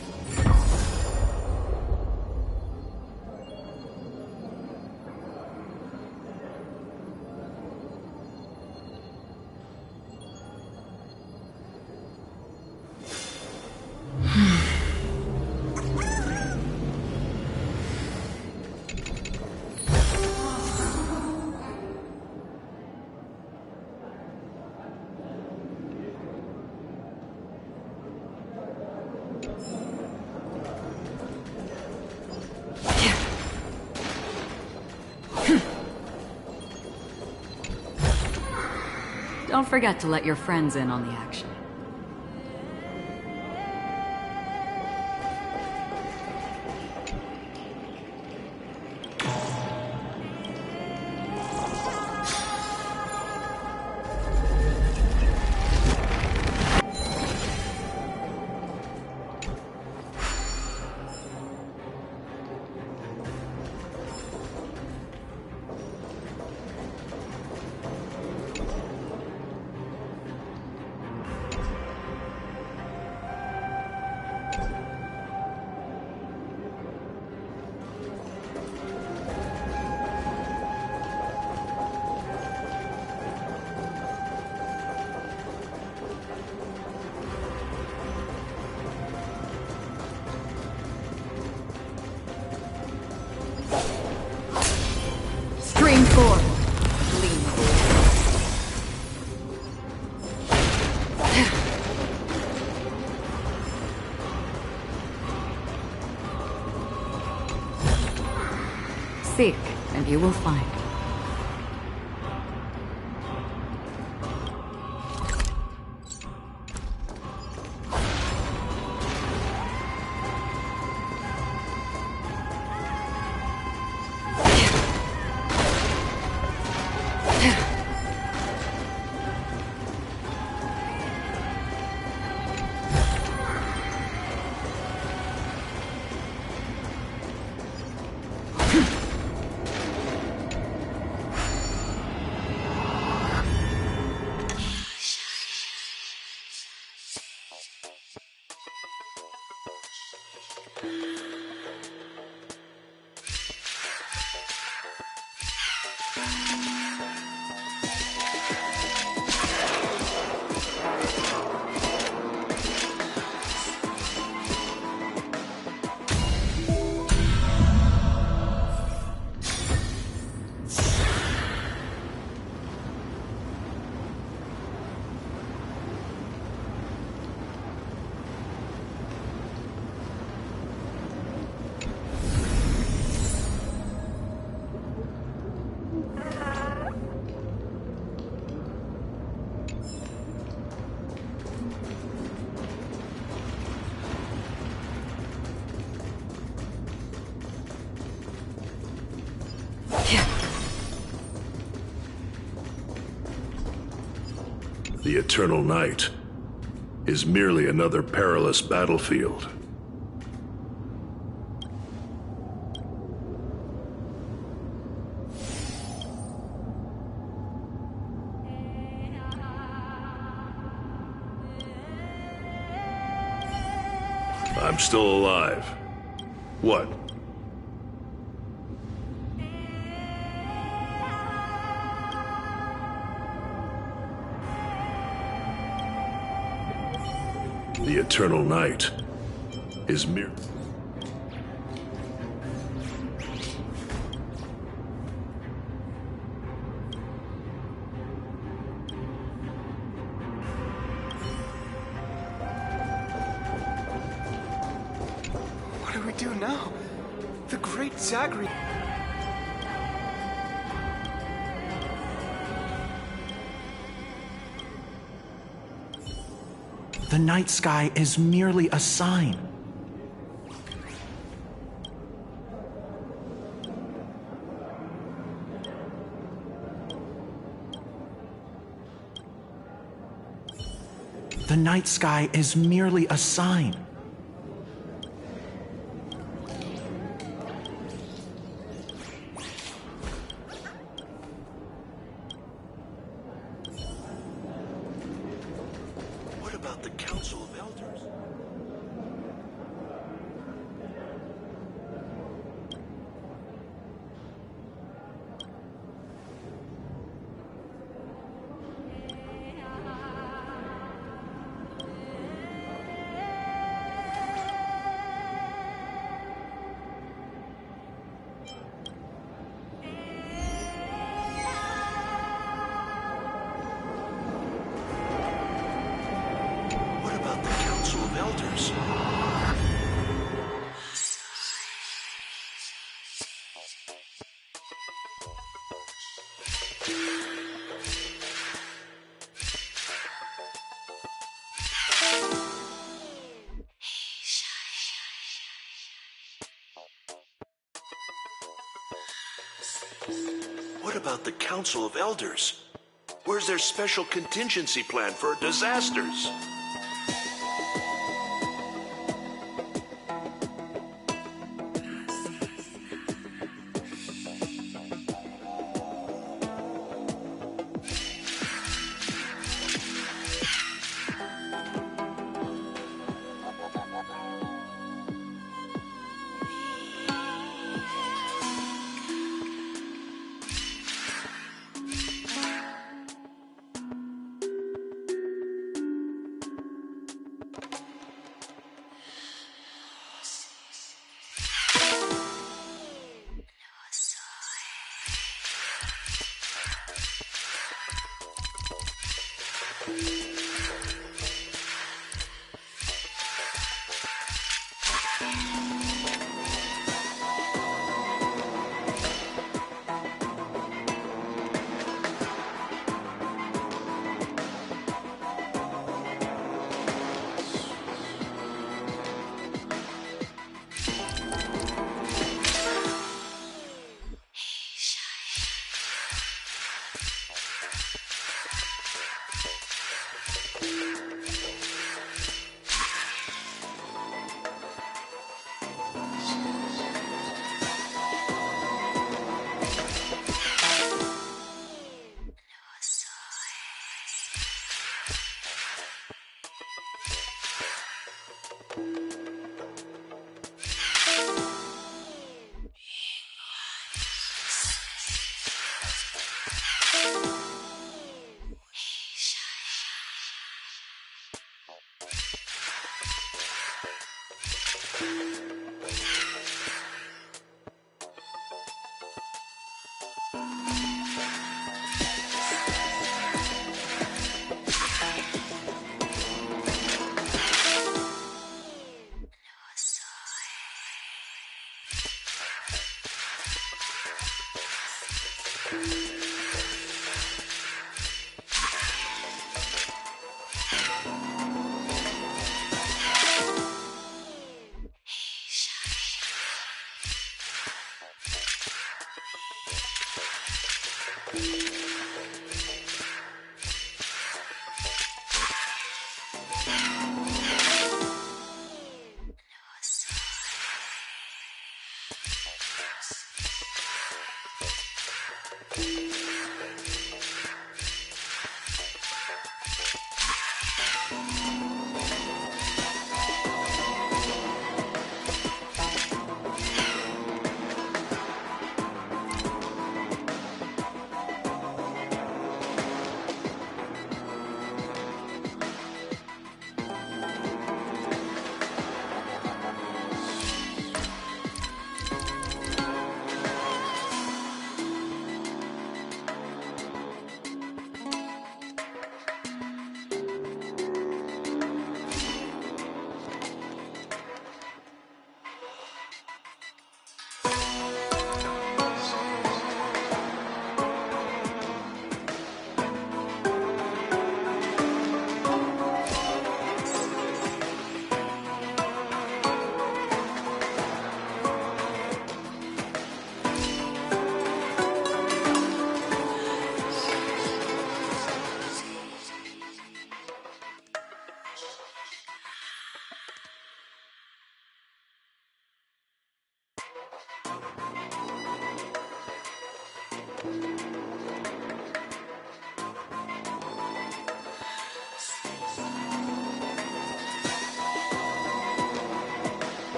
Don't forget to let your friends in on the action. Seek, and you will find. The Eternal Night is merely another perilous battlefield. I'm still alive. What? The Eternal Night is mere. What do we do now? The great Zagreus. The night sky is merely a sign. The night sky is merely a sign. What about the Council of Elders? What about the Council of Elders? What about the Council of Elders? Where's their special contingency plan for disasters?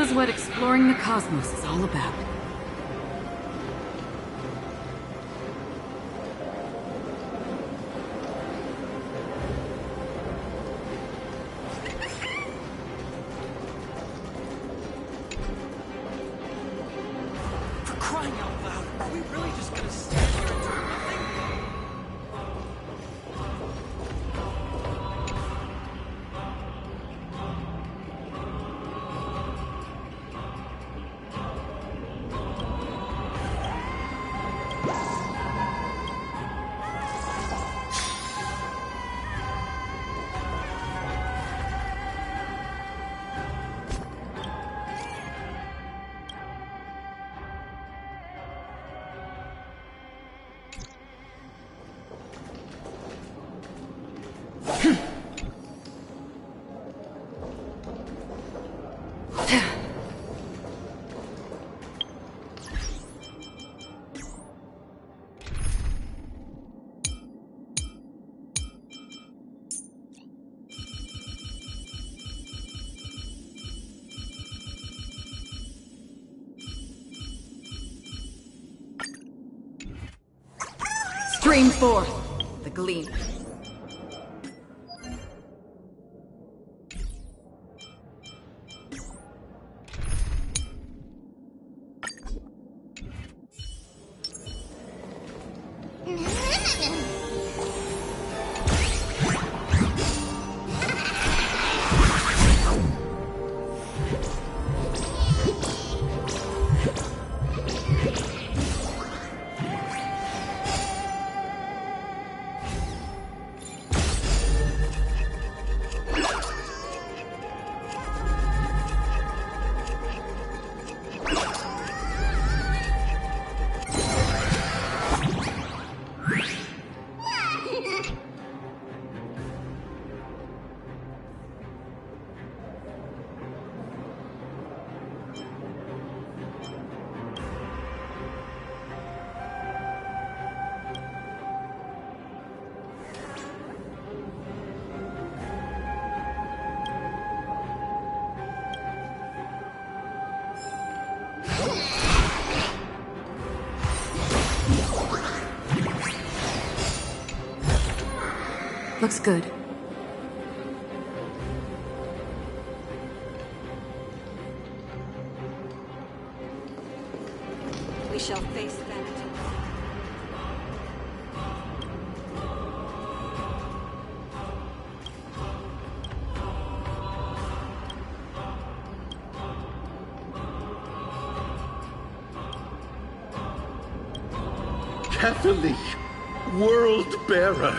is what exploring the cosmos is all about. For crying out loud, are we really just gonna stand here and do nothing? Stream forth, the gleam. Looks good. We shall face that. Catholic World Bearer.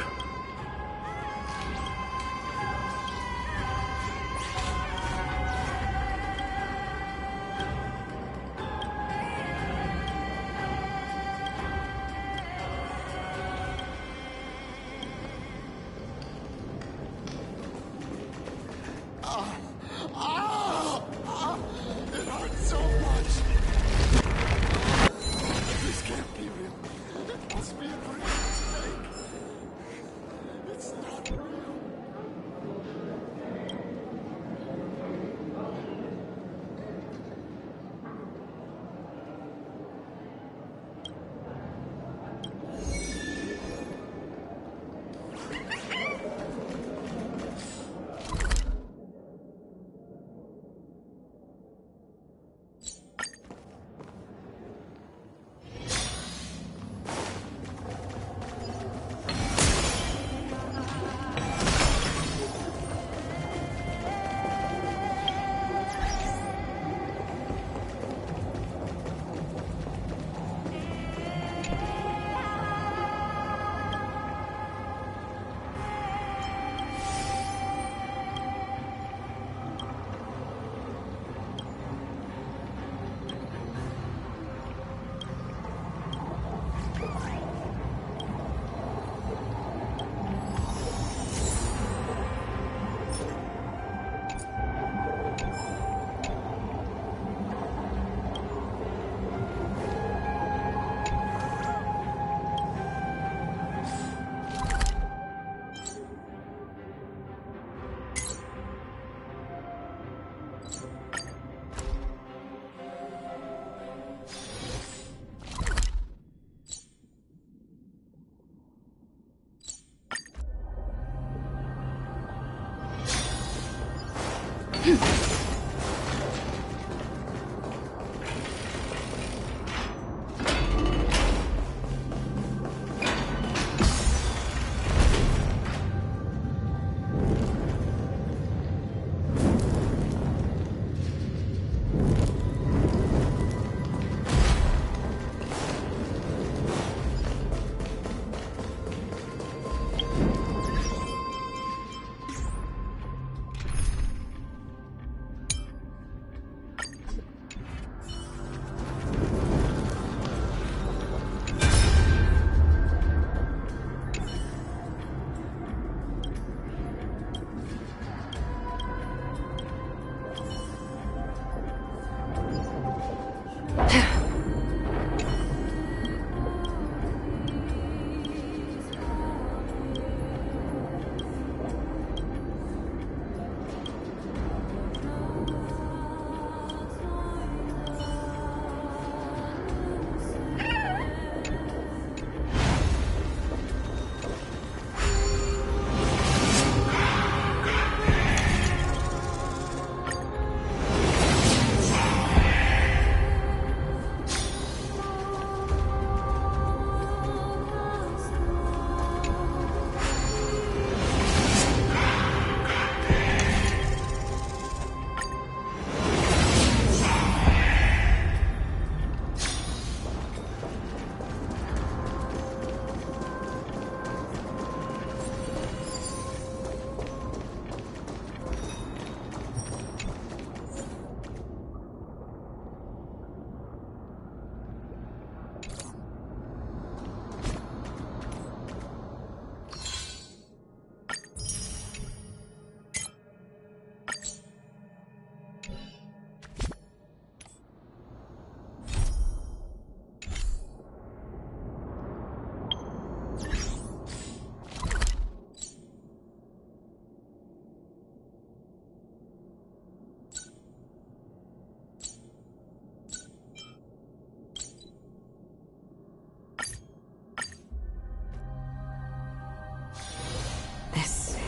It hurts so much. This can't be real. It must be a dream to make.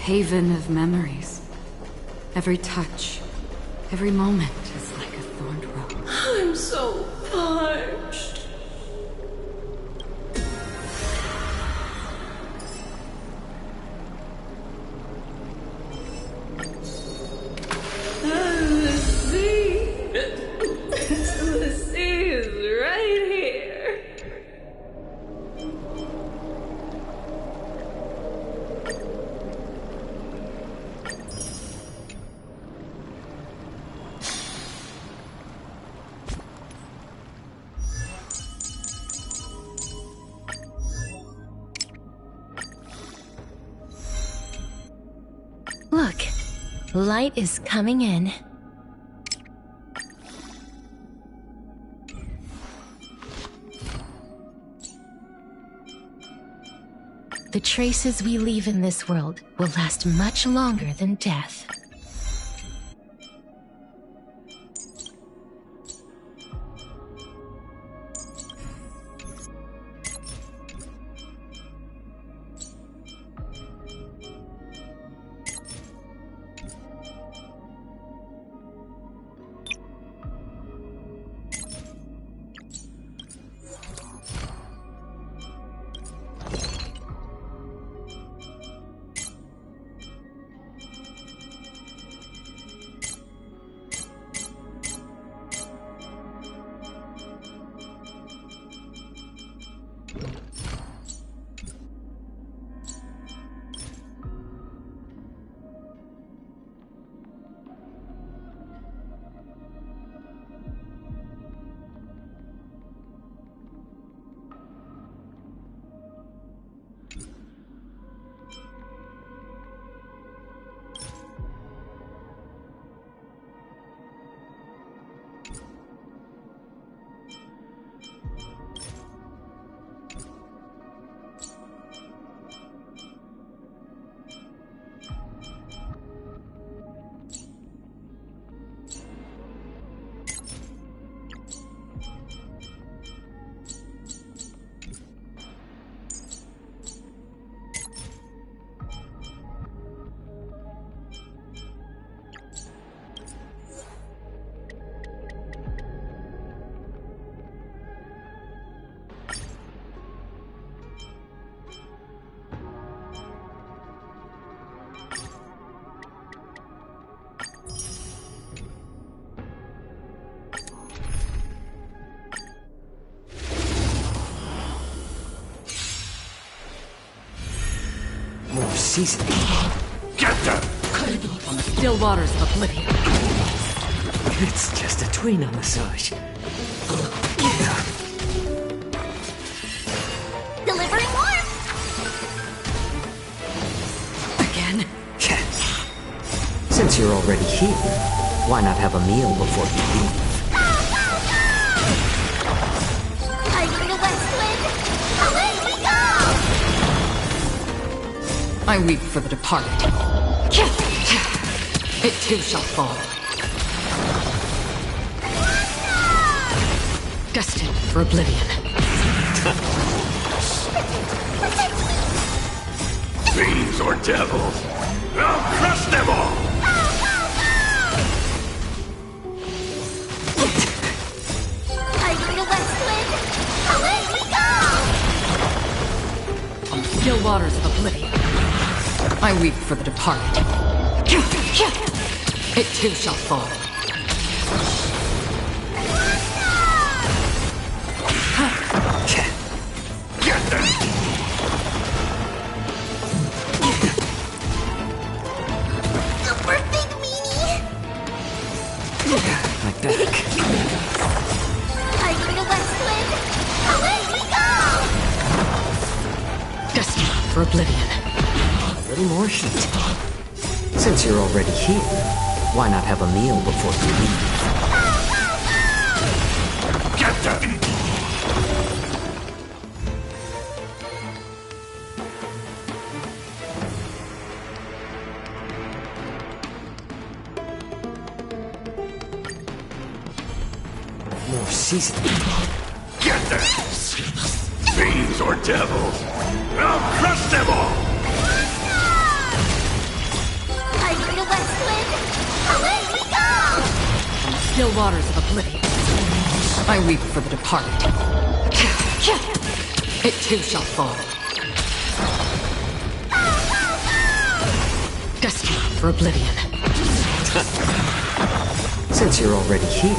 Haven of memories. Every touch, every moment is like a thorned rose. I'm so parched. The sea. The sea is right here. Look, light is coming in. The traces we leave in this world will last much longer than death. seasoning. Get them! On the still waters of oblivion. It's just a tweener massage. Delivering warmth! Again? Since you're already here, why not have a meal before you leave? Fighting the west wind! Away we go! I weep for the departed. It too shall fall. Destined for oblivion. Fiends or devils, I'll crush them all! Fighting the west wind! Away we go! On the still waters of oblivion. I weep for the departed. It too shall fall. Get them! The perfect meanie! Like that. Fighting the west wind! Away we go! Destined for oblivion. A little more heat. Since you're already here, why not have a meal before you leave? Get them! More seasoning. Get them! Fiends or devils, I'll crush them all! Fighting the west wind! Away we go! On the still waters of oblivion. I weep for the departed. It too shall fall. Destined for oblivion. Since you're already here,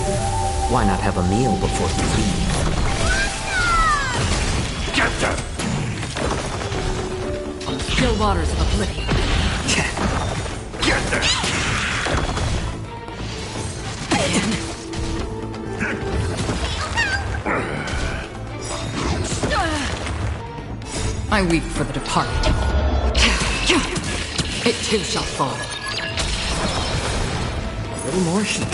why not have a meal before you leave? Get them! On the still waters of oblivion. Get them! I weep for the departed. It too shall fall. A little more heat.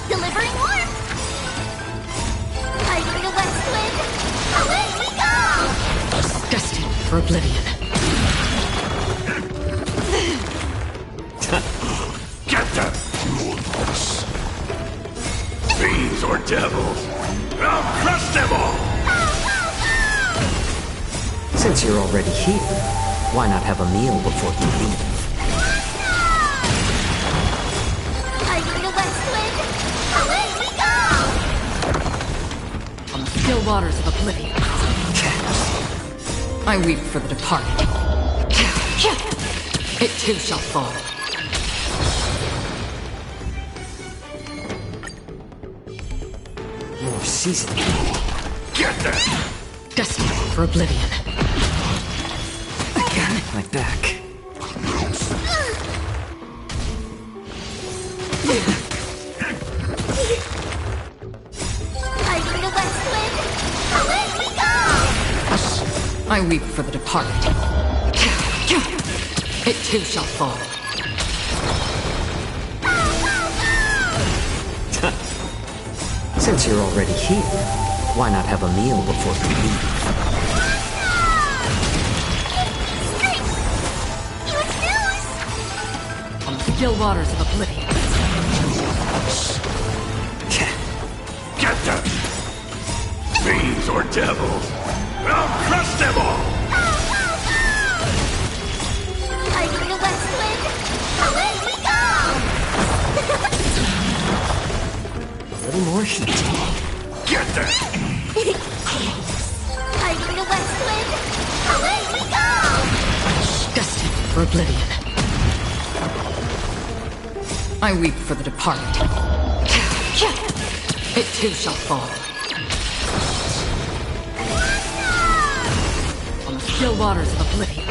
Delivering warmth! Fighting the west wind! Away we go! Destined for oblivion. Get them! Fiends or devils, I'll crush them all! Since you're already here, why not have a meal before you leave? Fighting the west wind! Away we go! On the still waters of oblivion. I weep for the departed. It too shall fall. More seasoning. Get them! Destined for oblivion. Again, like that. Fighting the west wind! Away we go! I weep for the departed. It too shall fall. Since you're already here, why not have a meal before you leave? On the still waters of oblivion. Get them! Fiends or devils, I'll crush them all! Fighting the west wind! Away we go! A little more heat. Get them! Fighting the west wind! Away we go! Destined for oblivion. I weep for the departed. It too shall fall. On the still waters of oblivion.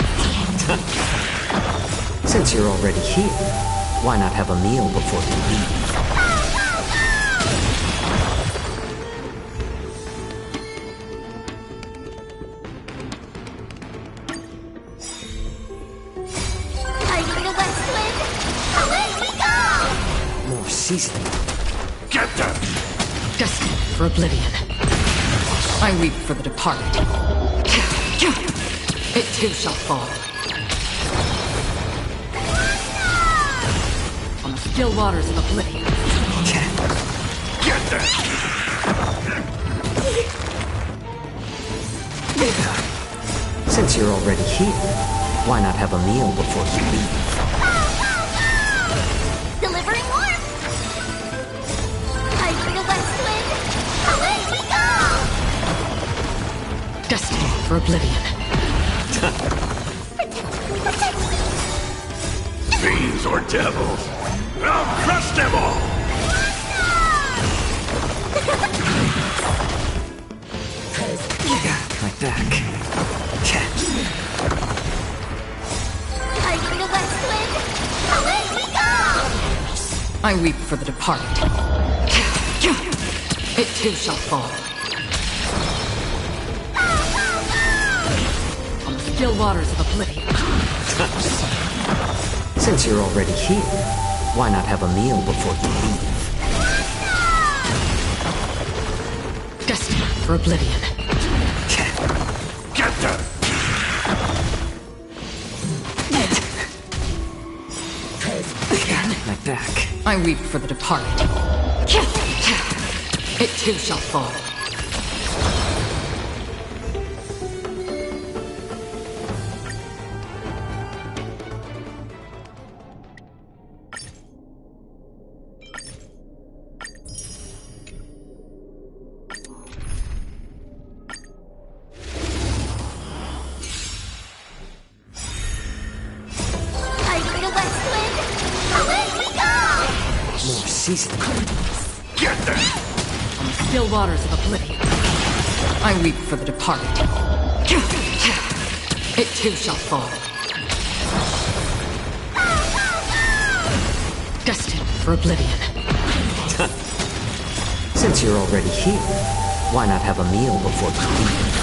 Since you're already here, why not have a meal before you leave? More seasoning. Get them! Destined for oblivion. I weep for the departed. It too shall fall. On the still waters of oblivion. Get them! Since you're already here, why not have a meal before you leave? Delivering warmth! I bring a west wind! Away we go! Destiny for oblivion. Fiends or devils, I'll crush them all! My back. I bring a west wind! Away we go! I weep for the departed. It too shall fall. On the still waters of oblivion. Since you're already here, why not have a meal before you leave? Destined for oblivion. Get them! My back. I weep for the departed. It too shall fall. I bring a west wind! Away we go! More seasoning. Get them! On the still waters of oblivion. I weep for the departed. It too shall fall. Destined for oblivion. Since you're already here, why not have a meal before you leave?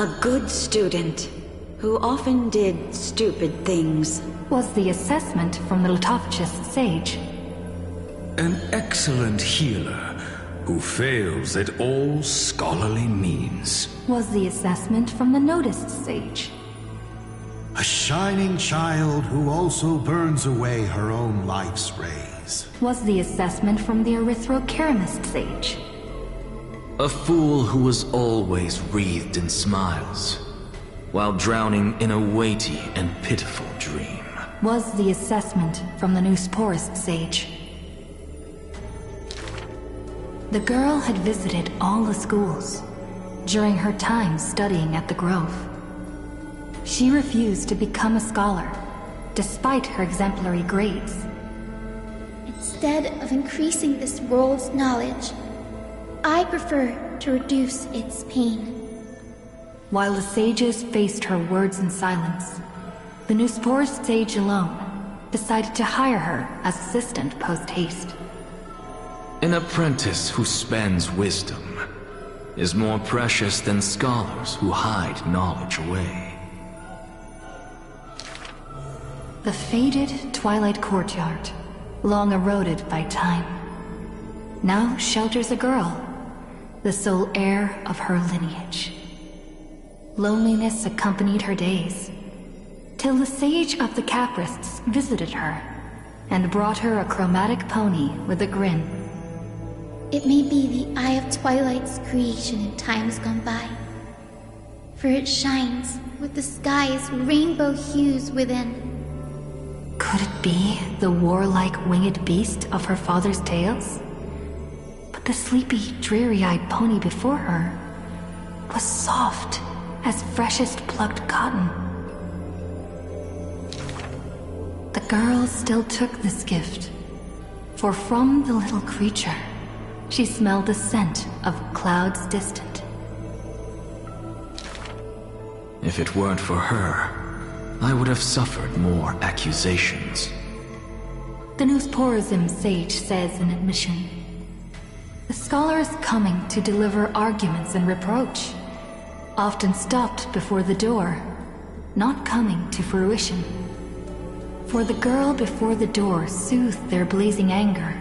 A good student who often did stupid things. Was the assessment from the Lithophagus sage. An excellent healer who fails at all scholarly means. Was the assessment from the noticed sage. A shining child who also burns away her own life's rays. Was the assessment from the erythrokeramist sage. A fool who was always wreathed in smiles, while drowning in a weighty and pitiful dream. Was the assessment from the Neusporus sage. The girl had visited all the schools during her time studying at the Grove. She refused to become a scholar, despite her exemplary grades. Instead of increasing this world's knowledge, I prefer to reduce its pain. While the sages faced her words in silence, the Neusporus sage alone decided to hire her as assistant post-haste. An apprentice who spends wisdom is more precious than scholars who hide knowledge away. The faded twilight courtyard, long eroded by time, now shelters a girl, the sole heir of her lineage. Loneliness accompanied her days, till the sage of the Caprists visited her and brought her a chromatic pony with a grin. It may be the Eye of Twilight's creation in times gone by, for it shines with the sky's rainbow hues within. Could it be the warlike winged beast of her father's tales? But the sleepy, dreary-eyed pony before her was soft as freshest plucked cotton. The girl still took this gift, for from the little creature she smelled the scent of clouds distant. If it weren't for her, I would have suffered more accusations. The Neusporism sage says in admission, the scholar is coming to deliver arguments and reproach, often stopped before the door, not coming to fruition. For the girl before the door soothed their blazing anger,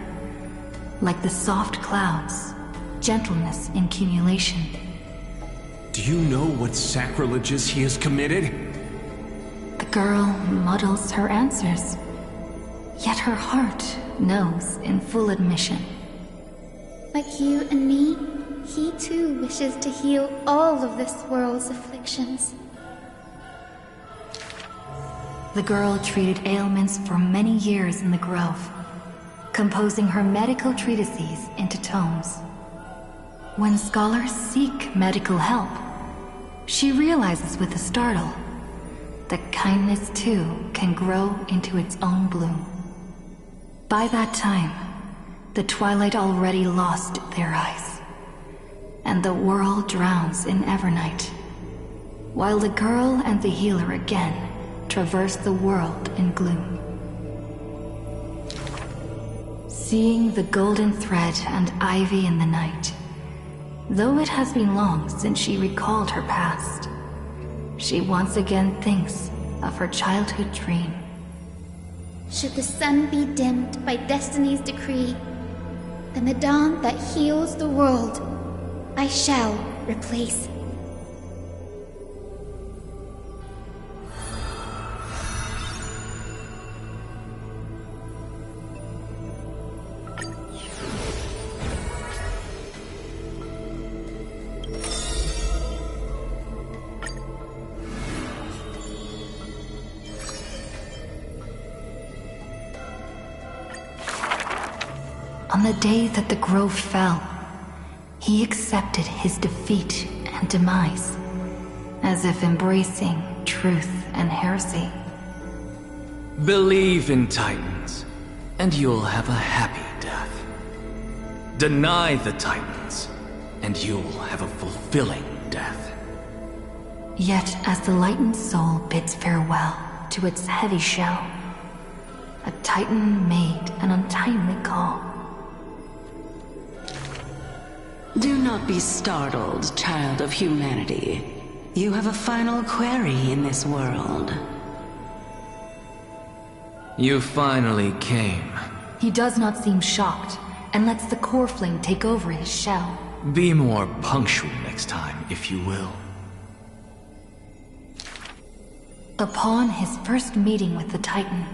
like the soft clouds, gentleness in cumulation. Do you know what sacrileges he has committed? The girl muddles her answers, yet her heart knows in full admission. Like you and me, he too wishes to heal all of this world's afflictions. The girl treated ailments for many years in the Grove, composing her medical treatises into tomes. When scholars seek medical help, she realizes with a startle that kindness too can grow into its own bloom. By that time, the twilight already lost their eyes, and the world drowns in evernight, while the girl and the healer again traverse the world in gloom. Seeing the golden thread and ivy in the night, though it has been long since she recalled her past, she once again thinks of her childhood dream. Should the sun be dimmed by destiny's decree, then the dawn that heals the world I shall replace. On the day that the grove fell, he accepted his defeat and demise, as if embracing truth and heresy. Believe in Titans, and you'll have a happy death. Deny the Titans, and you'll have a fulfilling death. Yet as the lightened soul bids farewell to its heavy shell, a Titan made an untimely call. Do not be startled, child of humanity. You have a final query in this world. You finally came. He does not seem shocked, and lets the core flame take over his shell. Be more punctual next time, if you will. Upon his first meeting with the Titan,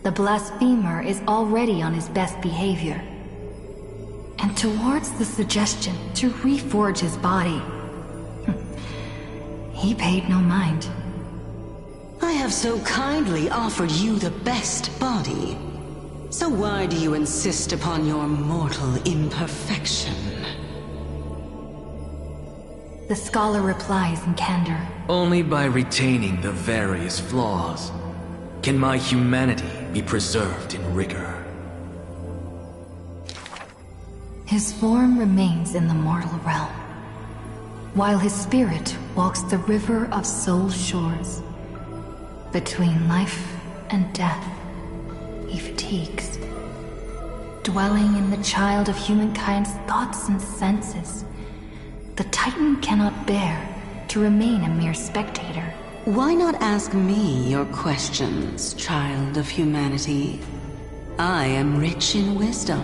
the blasphemer is already on his best behavior. And towards the suggestion to reforge his body, he paid no mind. I have so kindly offered you the best body. So why do you insist upon your mortal imperfection? The scholar replies in candor. Only by retaining the various flaws can my humanity be preserved in rigor. His form remains in the mortal realm, while his spirit walks the river of soul shores. Between life and death, he fatigues, dwelling in the child of humankind's thoughts and senses. The Titan cannot bear to remain a mere spectator. Why not ask me your questions, child of humanity? I am rich in wisdom,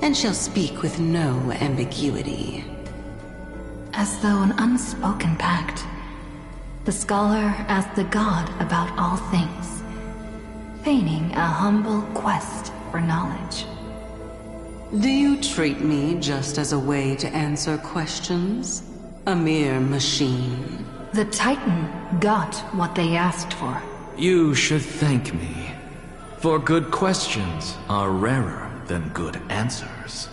and shall speak with no ambiguity. As though an unspoken pact, the scholar asked the god about all things, feigning a humble quest for knowledge. Do you treat me just as a way to answer questions? A mere machine? The Titan got what they asked for. You should thank me, for good questions are rarer than good answers.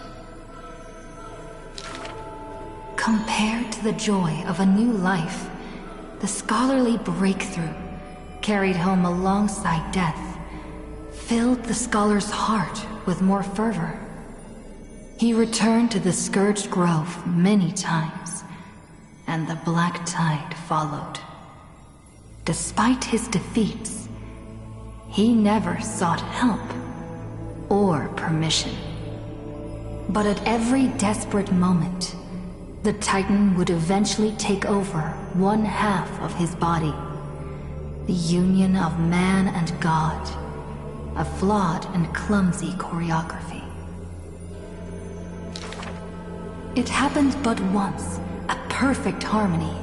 Compared to the joy of a new life, the scholarly breakthrough, carried home alongside death, filled the scholar's heart with more fervor. He returned to the Scourged Grove many times, and the black tide followed. Despite his defeats, he never sought help or permission. But at every desperate moment, the Titan would eventually take over one half of his body. The union of man and God, a flawed and clumsy choreography. It happened but once, a perfect harmony.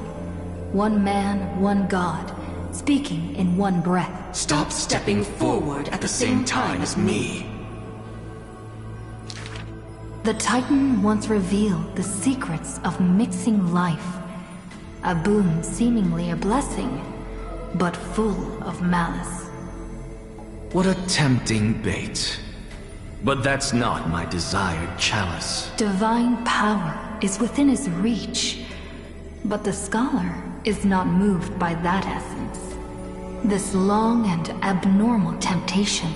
One man, one God, speaking in one breath. Stop stepping forward at the same time as me. The Titan once revealed the secrets of mixing life, a boon seemingly a blessing, but full of malice. What a tempting bait. But that's not my desired chalice. Divine power is within his reach, but the scholar is not moved by that essence. This long and abnormal temptation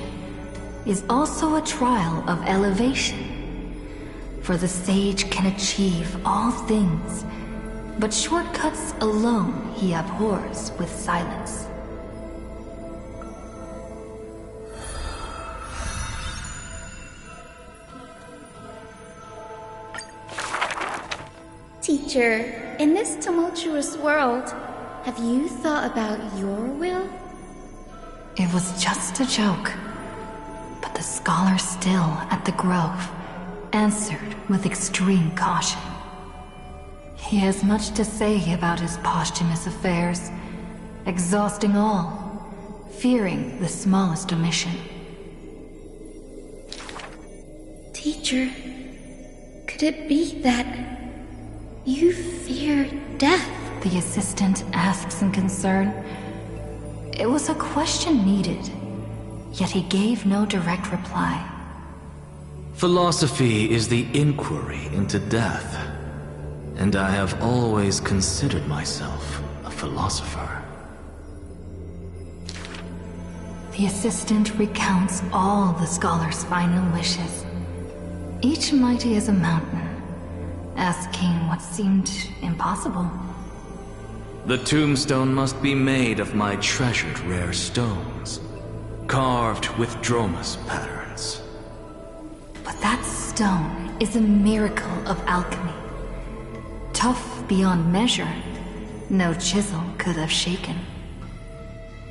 is also a trial of elevation. For the sage can achieve all things, but shortcuts alone he abhors with silence. Teacher, in this tumultuous world, have you thought about your will? It was just a joke, but the scholar still at the grove answered with extreme caution. He has much to say about his posthumous affairs, exhausting all, fearing the smallest omission. Teacher, could it be that you fear death? The assistant asks in concern. It was a question needed, yet he gave no direct reply. Philosophy is the inquiry into death, and I have always considered myself a philosopher. The assistant recounts all the scholar's final wishes, each mighty as a mountain, asking what seemed impossible. The tombstone must be made of my treasured rare stones, carved with Dromus patterns. But that stone is a miracle of alchemy. Tough beyond measure, no chisel could have shaken.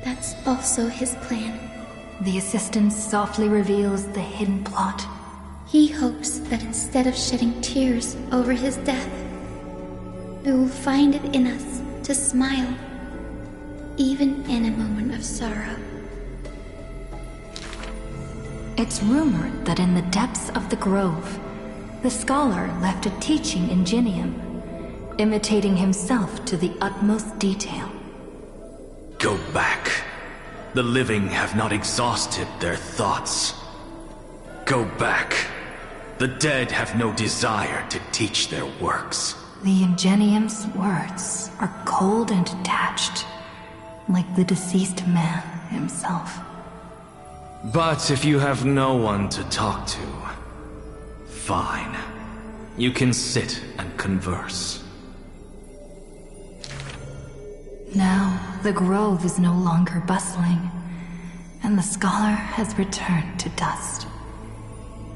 That's also his plan. The assistant softly reveals the hidden plot. He hopes that instead of shedding tears over his death, we will find it in us to smile, even in a moment of sorrow. It's rumored that in the depths of the grove, the scholar left a teaching ingenium, imitating himself to the utmost detail. Go back. The living have not exhausted their thoughts. Go back. The dead have no desire to teach their works. The ingenium's words are cold and detached, like the deceased man himself. But if you have no one to talk to, fine. You can sit and converse. Now, the grove is no longer bustling, and the scholar has returned to dust.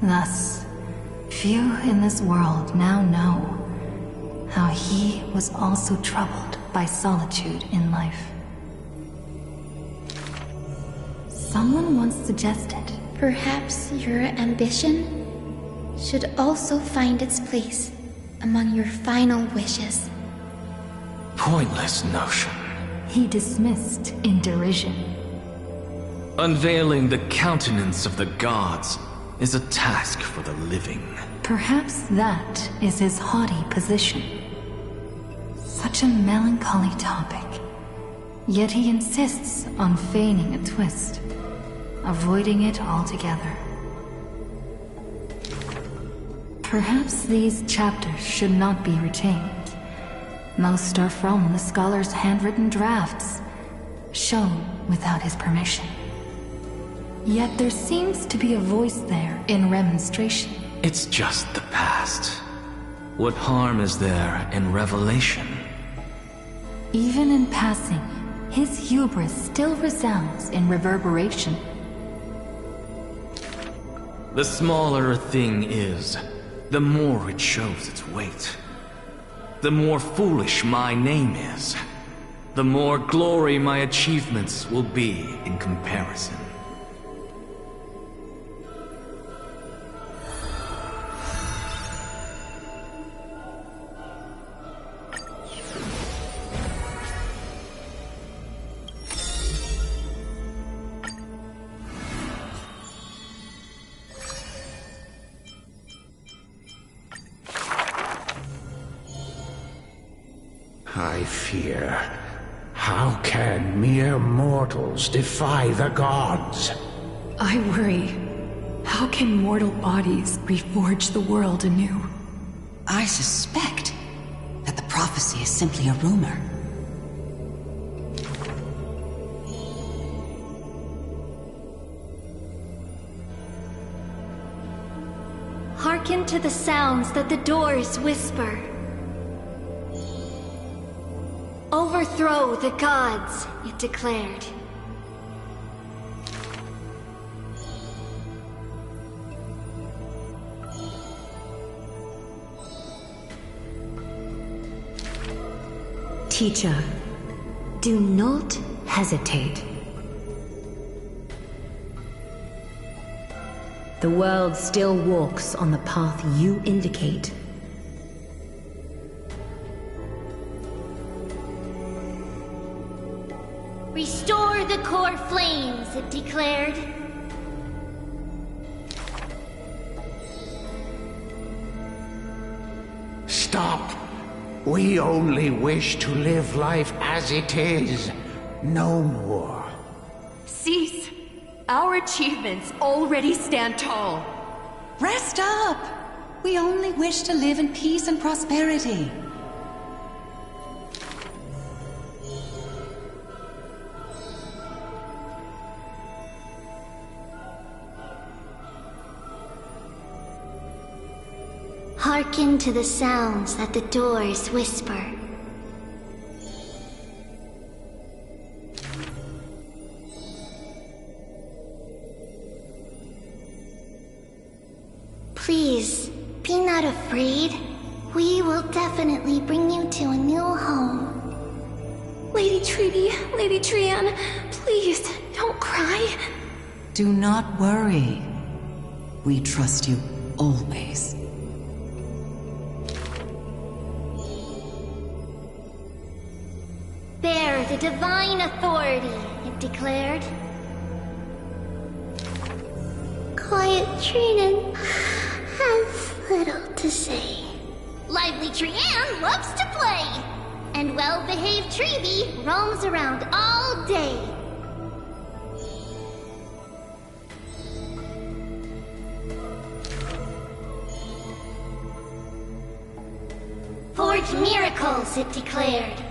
Thus, few in this world now know how he was also troubled by solitude in life. Someone once suggested, perhaps your ambition should also find its place among your final wishes. Pointless notion. He dismissed in derision. Unveiling the countenance of the gods is a task for the living. Perhaps that is his haughty position. Such a melancholy topic, yet he insists on feigning a twist, avoiding it altogether. Perhaps these chapters should not be retained. Most are from the scholar's handwritten drafts, shown without his permission. Yet there seems to be a voice there in remonstration. It's just the past. What harm is there in revelation? Even in passing, his hubris still resounds in reverberation. The smaller a thing is, the more it shows its weight. The more foolish my name is, the more glory my achievements will be in comparison. I fear. How can mere mortals defy the gods? I worry. How can mortal bodies reforge the world anew? I suspect that the prophecy is simply a rumor. Hearken to the sounds that the doors whisper. Overthrow the gods, it declared. Teacher, do not hesitate. The world still walks on the path you indicate. Restore the core flames, it declared. Stop! We only wish to live life as it is. No more. Cease! Our achievements already stand tall. Rest up! We only wish to live in peace and prosperity. Hearken to the sounds that the doors whisper. Please, be not afraid. We will definitely bring you to a new home. Lady Treaty, Lady Trian, please, don't cry. Do not worry. We trust you always. Bear the divine authority, it declared. Quiet Trian has little to say. Lively Trian loves to play, and well-behaved Treevy roams around all day. Forge miracles, it declared.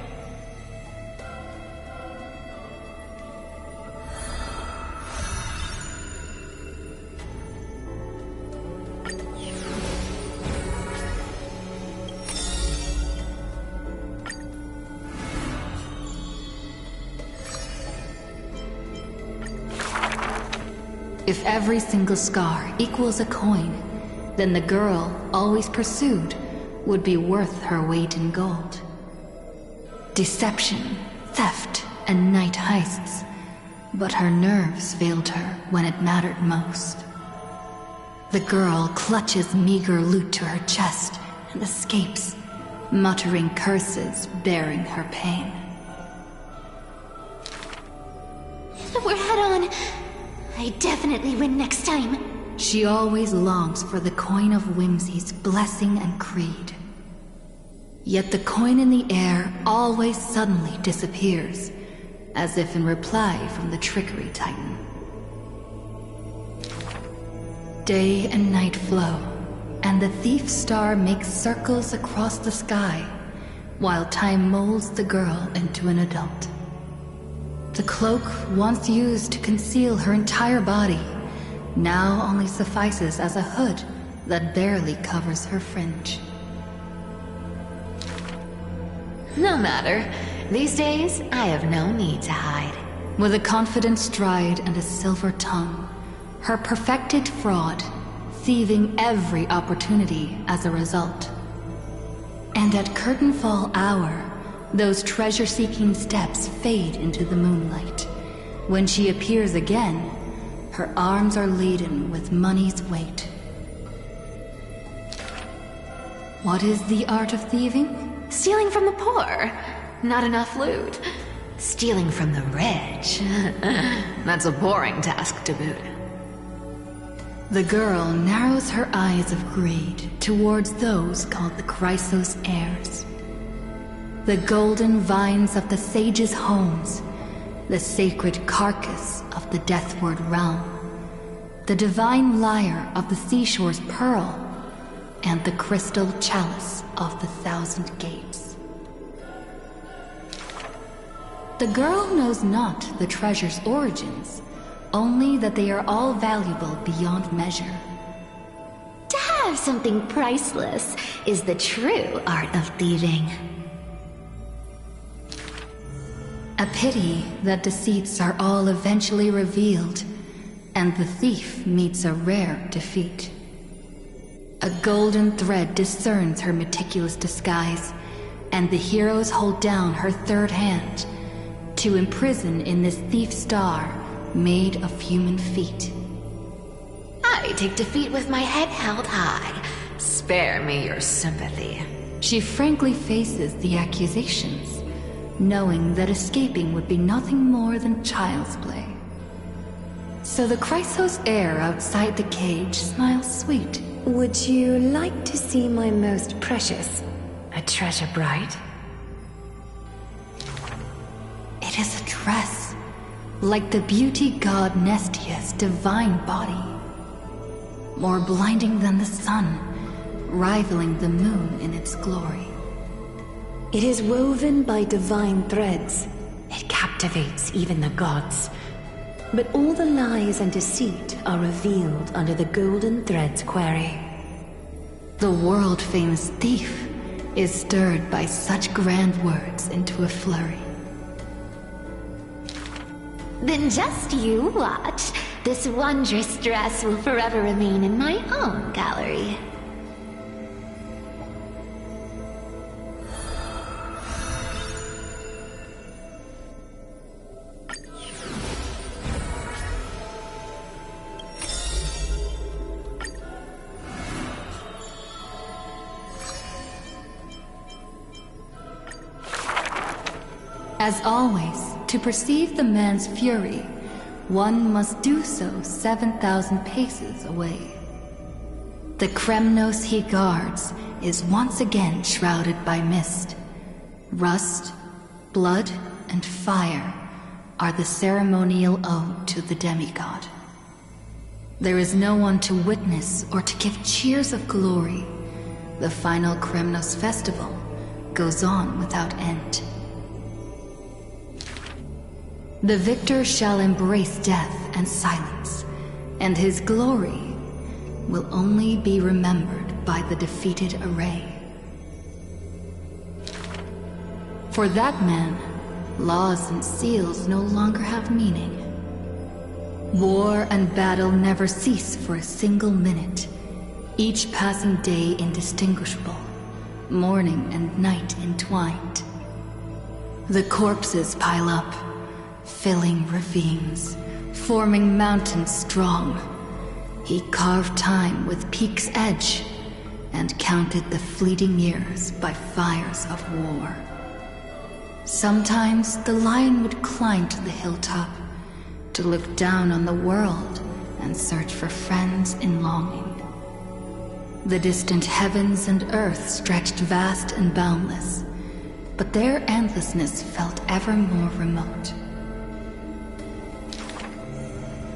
If every single scar equals a coin, then the girl, always pursued, would be worth her weight in gold. Deception, theft, and night heists, but her nerves failed her when it mattered most. The girl clutches meager loot to her chest and escapes, muttering curses bearing her pain. We're head on. I definitely win next time. She always longs for the coin of Whimsy's blessing and creed. Yet the coin in the air always suddenly disappears, as if in reply from the Trickery Titan. Day and night flow, and the thief star makes circles across the sky, while time molds the girl into an adult. The cloak once used to conceal her entire body now only suffices as a hood that barely covers her fringe. No matter. These days, I have no need to hide. With a confident stride and a silver tongue, her perfected fraud, thieving every opportunity as a result. And at curtainfall hour, those treasure-seeking steps fade into the moonlight. When she appears again, her arms are laden with money's weight. What is the art of thieving? Stealing from the poor. Not enough loot. Stealing from the rich. That's a boring task to boot. The girl narrows her eyes of greed towards those called the Chrysos heirs. The golden vines of the sages' homes, the sacred carcass of the deathward realm, the divine lyre of the seashore's pearl, and the crystal chalice of the 1,000 gates. The girl knows not the treasure's origins, only that they are all valuable beyond measure. To have something priceless is the true art of thieving. A pity that deceits are all eventually revealed, and the thief meets a rare defeat. A golden thread discerns her meticulous disguise, and the heroes hold down her third hand to imprison in this thief star made of human feet. I take defeat with my head held high. Spare me your sympathy. She frankly faces the accusations, knowing that escaping would be nothing more than child's play. So the Chrysos heir outside the cage smiles sweet. Would you like to see my most precious? A treasure bride? It is a dress, like the beauty god Nestia's divine body. More blinding than the sun, rivaling the moon in its glory. It is woven by divine threads. It captivates even the gods. But all the lies and deceit are revealed under the golden thread's query. The world-famous thief is stirred by such grand words into a flurry. Then just you watch. This wondrous dress will forever remain in my own gallery. As always, to perceive the man's fury, one must do so 7,000 paces away. The Kremnos he guards is once again shrouded by mist. Rust, blood, and fire are the ceremonial ode to the demigod. There is no one to witness or to give cheers of glory. The final Kremnos festival goes on without end. The victor shall embrace death and silence, and his glory will only be remembered by the defeated array. For that man, laws and seals no longer have meaning. War and battle never cease for a single minute, each passing day indistinguishable, morning and night entwined. The corpses pile up, filling ravines, forming mountains strong. He carved time with peak's edge and counted the fleeting years by fires of war. Sometimes the lion would climb to the hilltop to look down on the world and search for friends in longing. The distant heavens and earth stretched vast and boundless, but their endlessness felt ever more remote.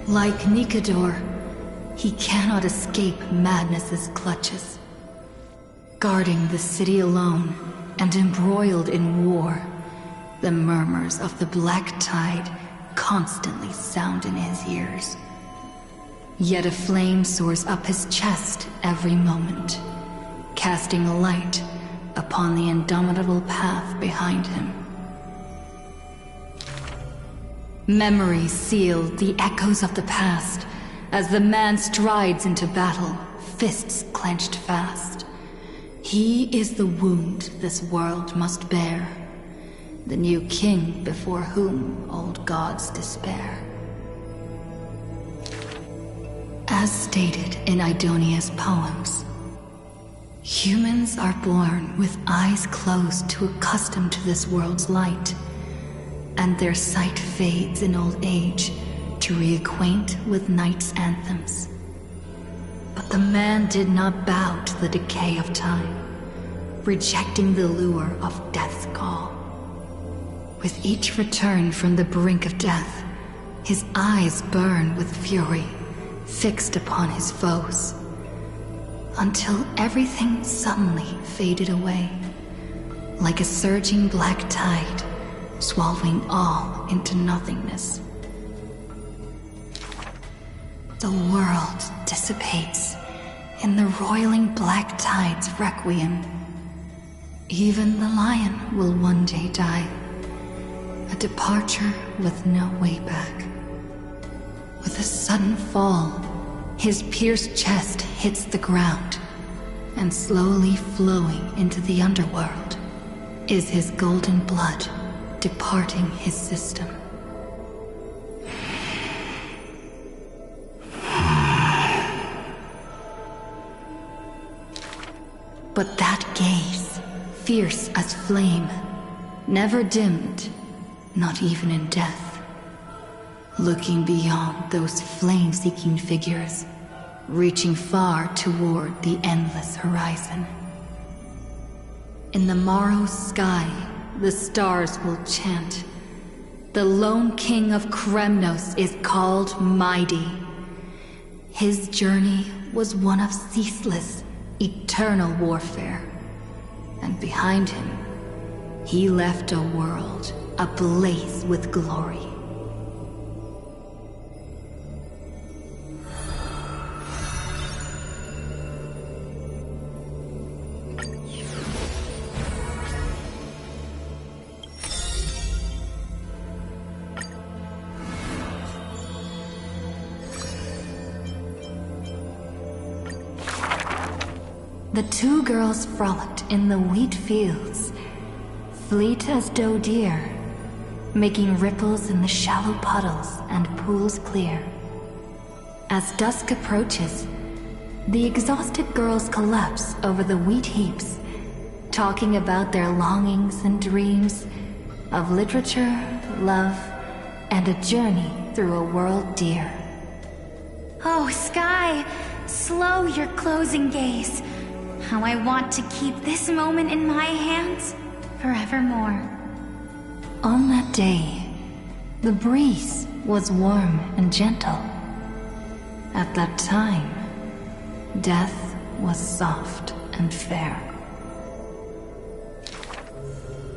Like Nikador, he cannot escape madness's clutches. Guarding the city alone and embroiled in war, the murmurs of the black tide constantly sound in his ears. Yet a flame soars up his chest every moment, casting a light upon the indomitable path behind him. Memories seal the echoes of the past as the man strides into battle, fists clenched fast. He is the wound this world must bear, the new king before whom old gods despair. As stated in Idonia's poems, humans are born with eyes closed to accustom to this world's light, and their sight fades in old age to reacquaint with night's anthems. But the man did not bow to the decay of time, rejecting the lure of death's call. With each return from the brink of death, his eyes burn with fury, fixed upon his foes, until everything suddenly faded away, like a surging black tide, swallowing all into nothingness. The world dissipates in the roiling black tide's requiem. Even the lion will one day die, a departure with no way back. With a sudden fall, his pierced chest hits the ground, and slowly flowing into the underworld is his golden blood departing his system. But that gaze, fierce as flame, never dimmed, not even in death. Looking beyond those flame-seeking figures, reaching far toward the endless horizon. In the morrow's sky, the stars will chant. The lone king of Kremnos is called Mighty. His journey was one of ceaseless, eternal warfare. And behind him, he left a world ablaze with glory. The two girls frolicked in the wheat fields, fleet as doe deer, making ripples in the shallow puddles and pools clear. As dusk approaches, the exhausted girls collapse over the wheat heaps, talking about their longings and dreams, of literature, love, and a journey through a world dear. Oh, Sky, slow your closing gaze. How I want to keep this moment in my hands forevermore. On that day, the breeze was warm and gentle. At that time, death was soft and fair.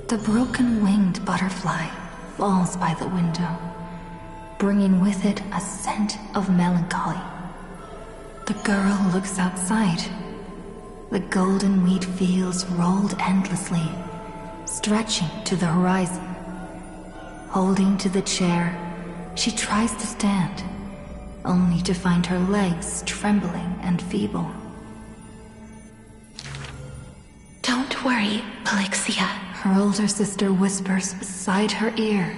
The broken-winged butterfly falls by the window, bringing with it a scent of melancholy. The girl looks outside. The golden wheat fields rolled endlessly, stretching to the horizon. Holding to the chair, she tries to stand, only to find her legs trembling and feeble. Don't worry, Pelixia. Her older sister whispers beside her ear,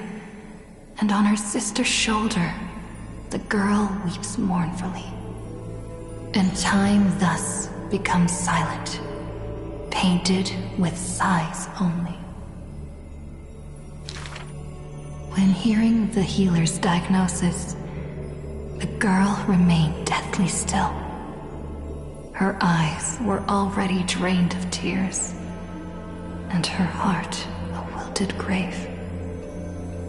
and on her sister's shoulder, the girl weeps mournfully. And time thus becomes silent, painted with sighs only. When hearing the healer's diagnosis, the girl remained deathly still. Her eyes were already drained of tears, and her heart a wilted grave.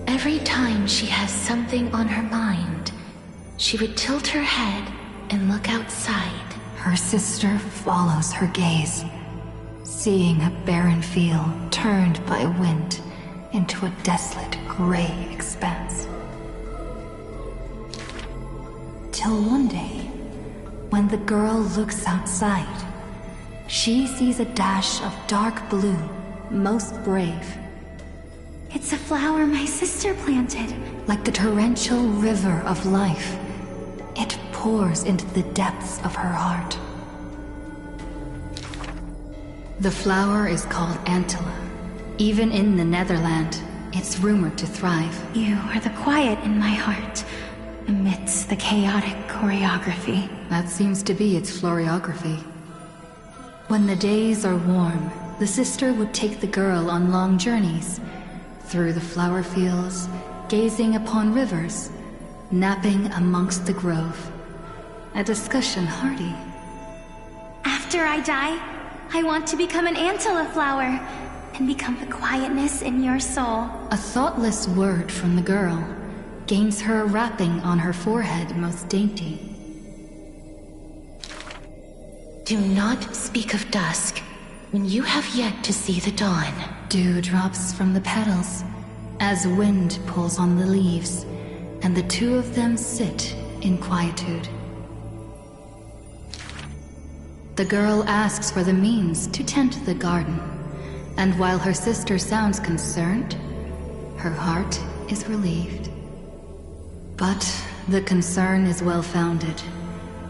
Every time she has something on her mind, she would tilt her head and look outside. Her sister follows her gaze, seeing a barren field turned by wind into a desolate gray expanse. Till one day, when the girl looks outside, she sees a dash of dark blue, most brave. It's a flower my sister planted. Like the torrential river of life, it pours into the depths of her heart. The flower is called Antilla. Even in the Netherland, it's rumored to thrive. You are the quiet in my heart, amidst the chaotic choreography. That seems to be its floriography. When the days are warm, the sister would take the girl on long journeys, through the flower fields, gazing upon rivers, napping amongst the grove. A discussion hardy. After I die, I want to become an Antilla flower and become the quietness in your soul. A thoughtless word from the girl gains her a wrapping on her forehead most dainty. Do not speak of dusk when you have yet to see the dawn. Dew drops from the petals as wind pulls on the leaves, and the two of them sit in quietude. The girl asks for the means to tend the garden, and while her sister sounds concerned, her heart is relieved. But the concern is well-founded.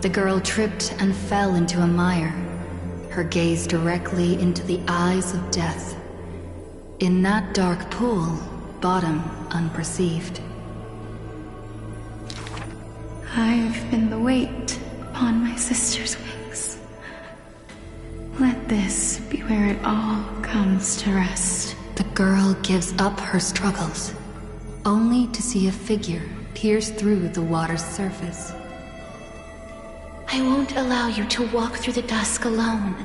The girl tripped and fell into a mire, her gaze directly into the eyes of death. In that dark pool, bottom unperceived. I've been the weight upon my sister's wings. Let this be where it all comes to rest. The girl gives up her struggles, only to see a figure pierce through the water's surface. I won't allow you to walk through the dusk alone,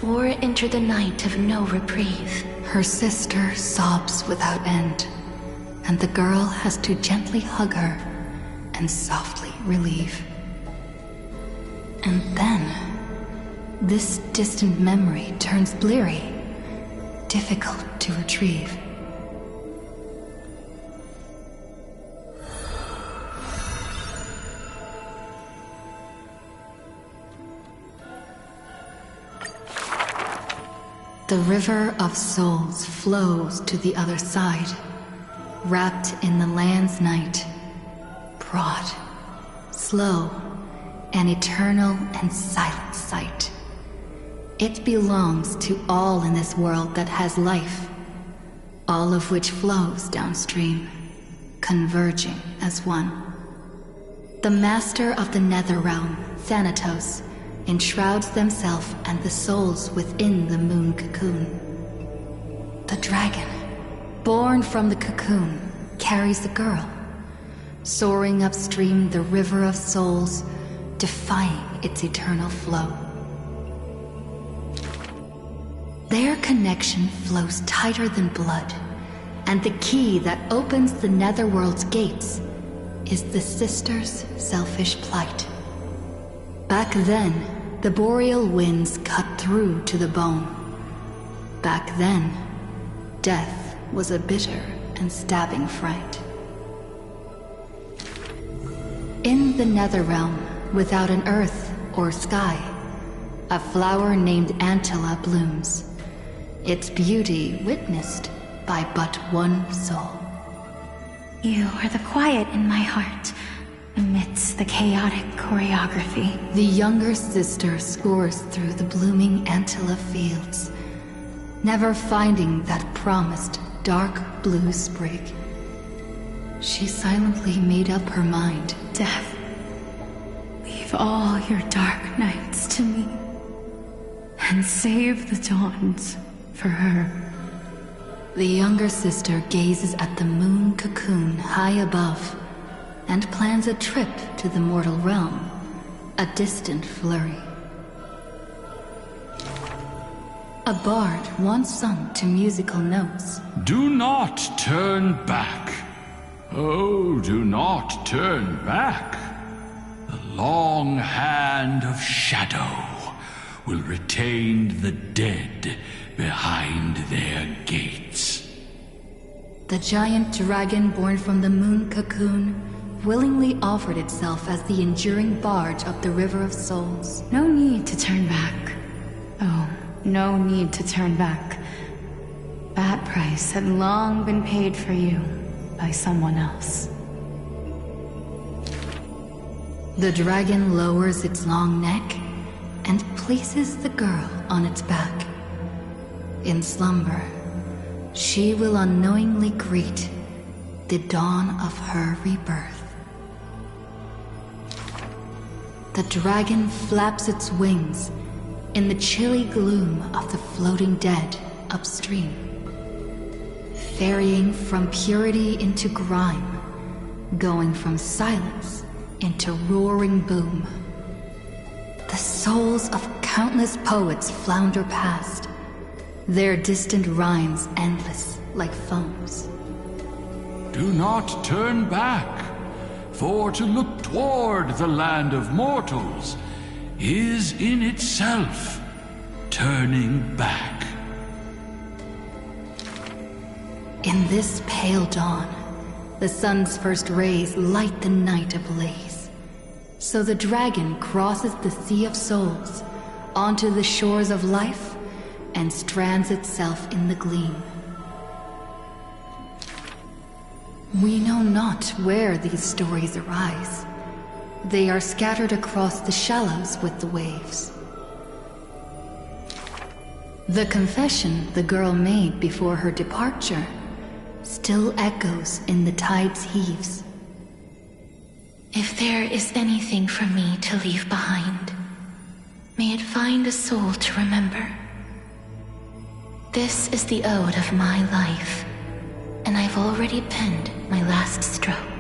or enter the night of no reprieve. Her sister sobs without end, and the girl has to gently hug her and softly relieve. And then, this distant memory turns bleary, difficult to retrieve. The river of souls flows to the other side, wrapped in the land's night, broad, slow, an eternal and silent sight. It belongs to all in this world that has life, all of which flows downstream, converging as one. The master of the nether realm, Thanatos, enshrouds themselves and the souls within the moon cocoon. The dragon, born from the cocoon, carries the girl, soaring upstream the river of souls, defying its eternal flow. Their connection flows tighter than blood, and the key that opens the netherworld's gates is the sisters' selfish plight. Back then, the boreal winds cut through to the bone. Back then, death was a bitter and stabbing fright. In the Netherrealm, without an earth or sky, a flower named Antilla blooms, its beauty witnessed by but one soul. You are the quiet in my heart, amidst the chaotic choreography. The younger sister scores through the blooming Antilla fields, never finding that promised dark blue sprig. She silently made up her mind. Death, leave all your dark nights to me, and save the dawns for her. The younger sister gazes at the moon cocoon high above and plans a trip to the mortal realm, a distant flurry. A bard once sung to musical notes. Do not turn back. Oh, do not turn back. The long hand of shadow will retain the dead behind their gates. The giant dragon born from the moon cocoon willingly offered itself as the enduring barge up the river of souls. No need to turn back. Oh, no need to turn back. That price had long been paid for you by someone else. The dragon lowers its long neck and places the girl on its back. In slumber, she will unknowingly greet the dawn of her rebirth. The dragon flaps its wings in the chilly gloom of the floating dead upstream, ferrying from purity into grime, going from silence into roaring boom. The souls of countless poets flounder past, their distant rhymes endless like foams. Do not turn back, for to look toward the land of mortals is in itself turning back. In this pale dawn, the sun's first rays light the night ablaze. So the dragon crosses the sea of souls onto the shores of life and strands itself in the gleam. We know not where these stories arise. They are scattered across the shallows with the waves. The confession the girl made before her departure still echoes in the tide's heaves. If there is anything for me to leave behind, may it find a soul to remember. This is the ode of my life, and I've already penned my last stroke.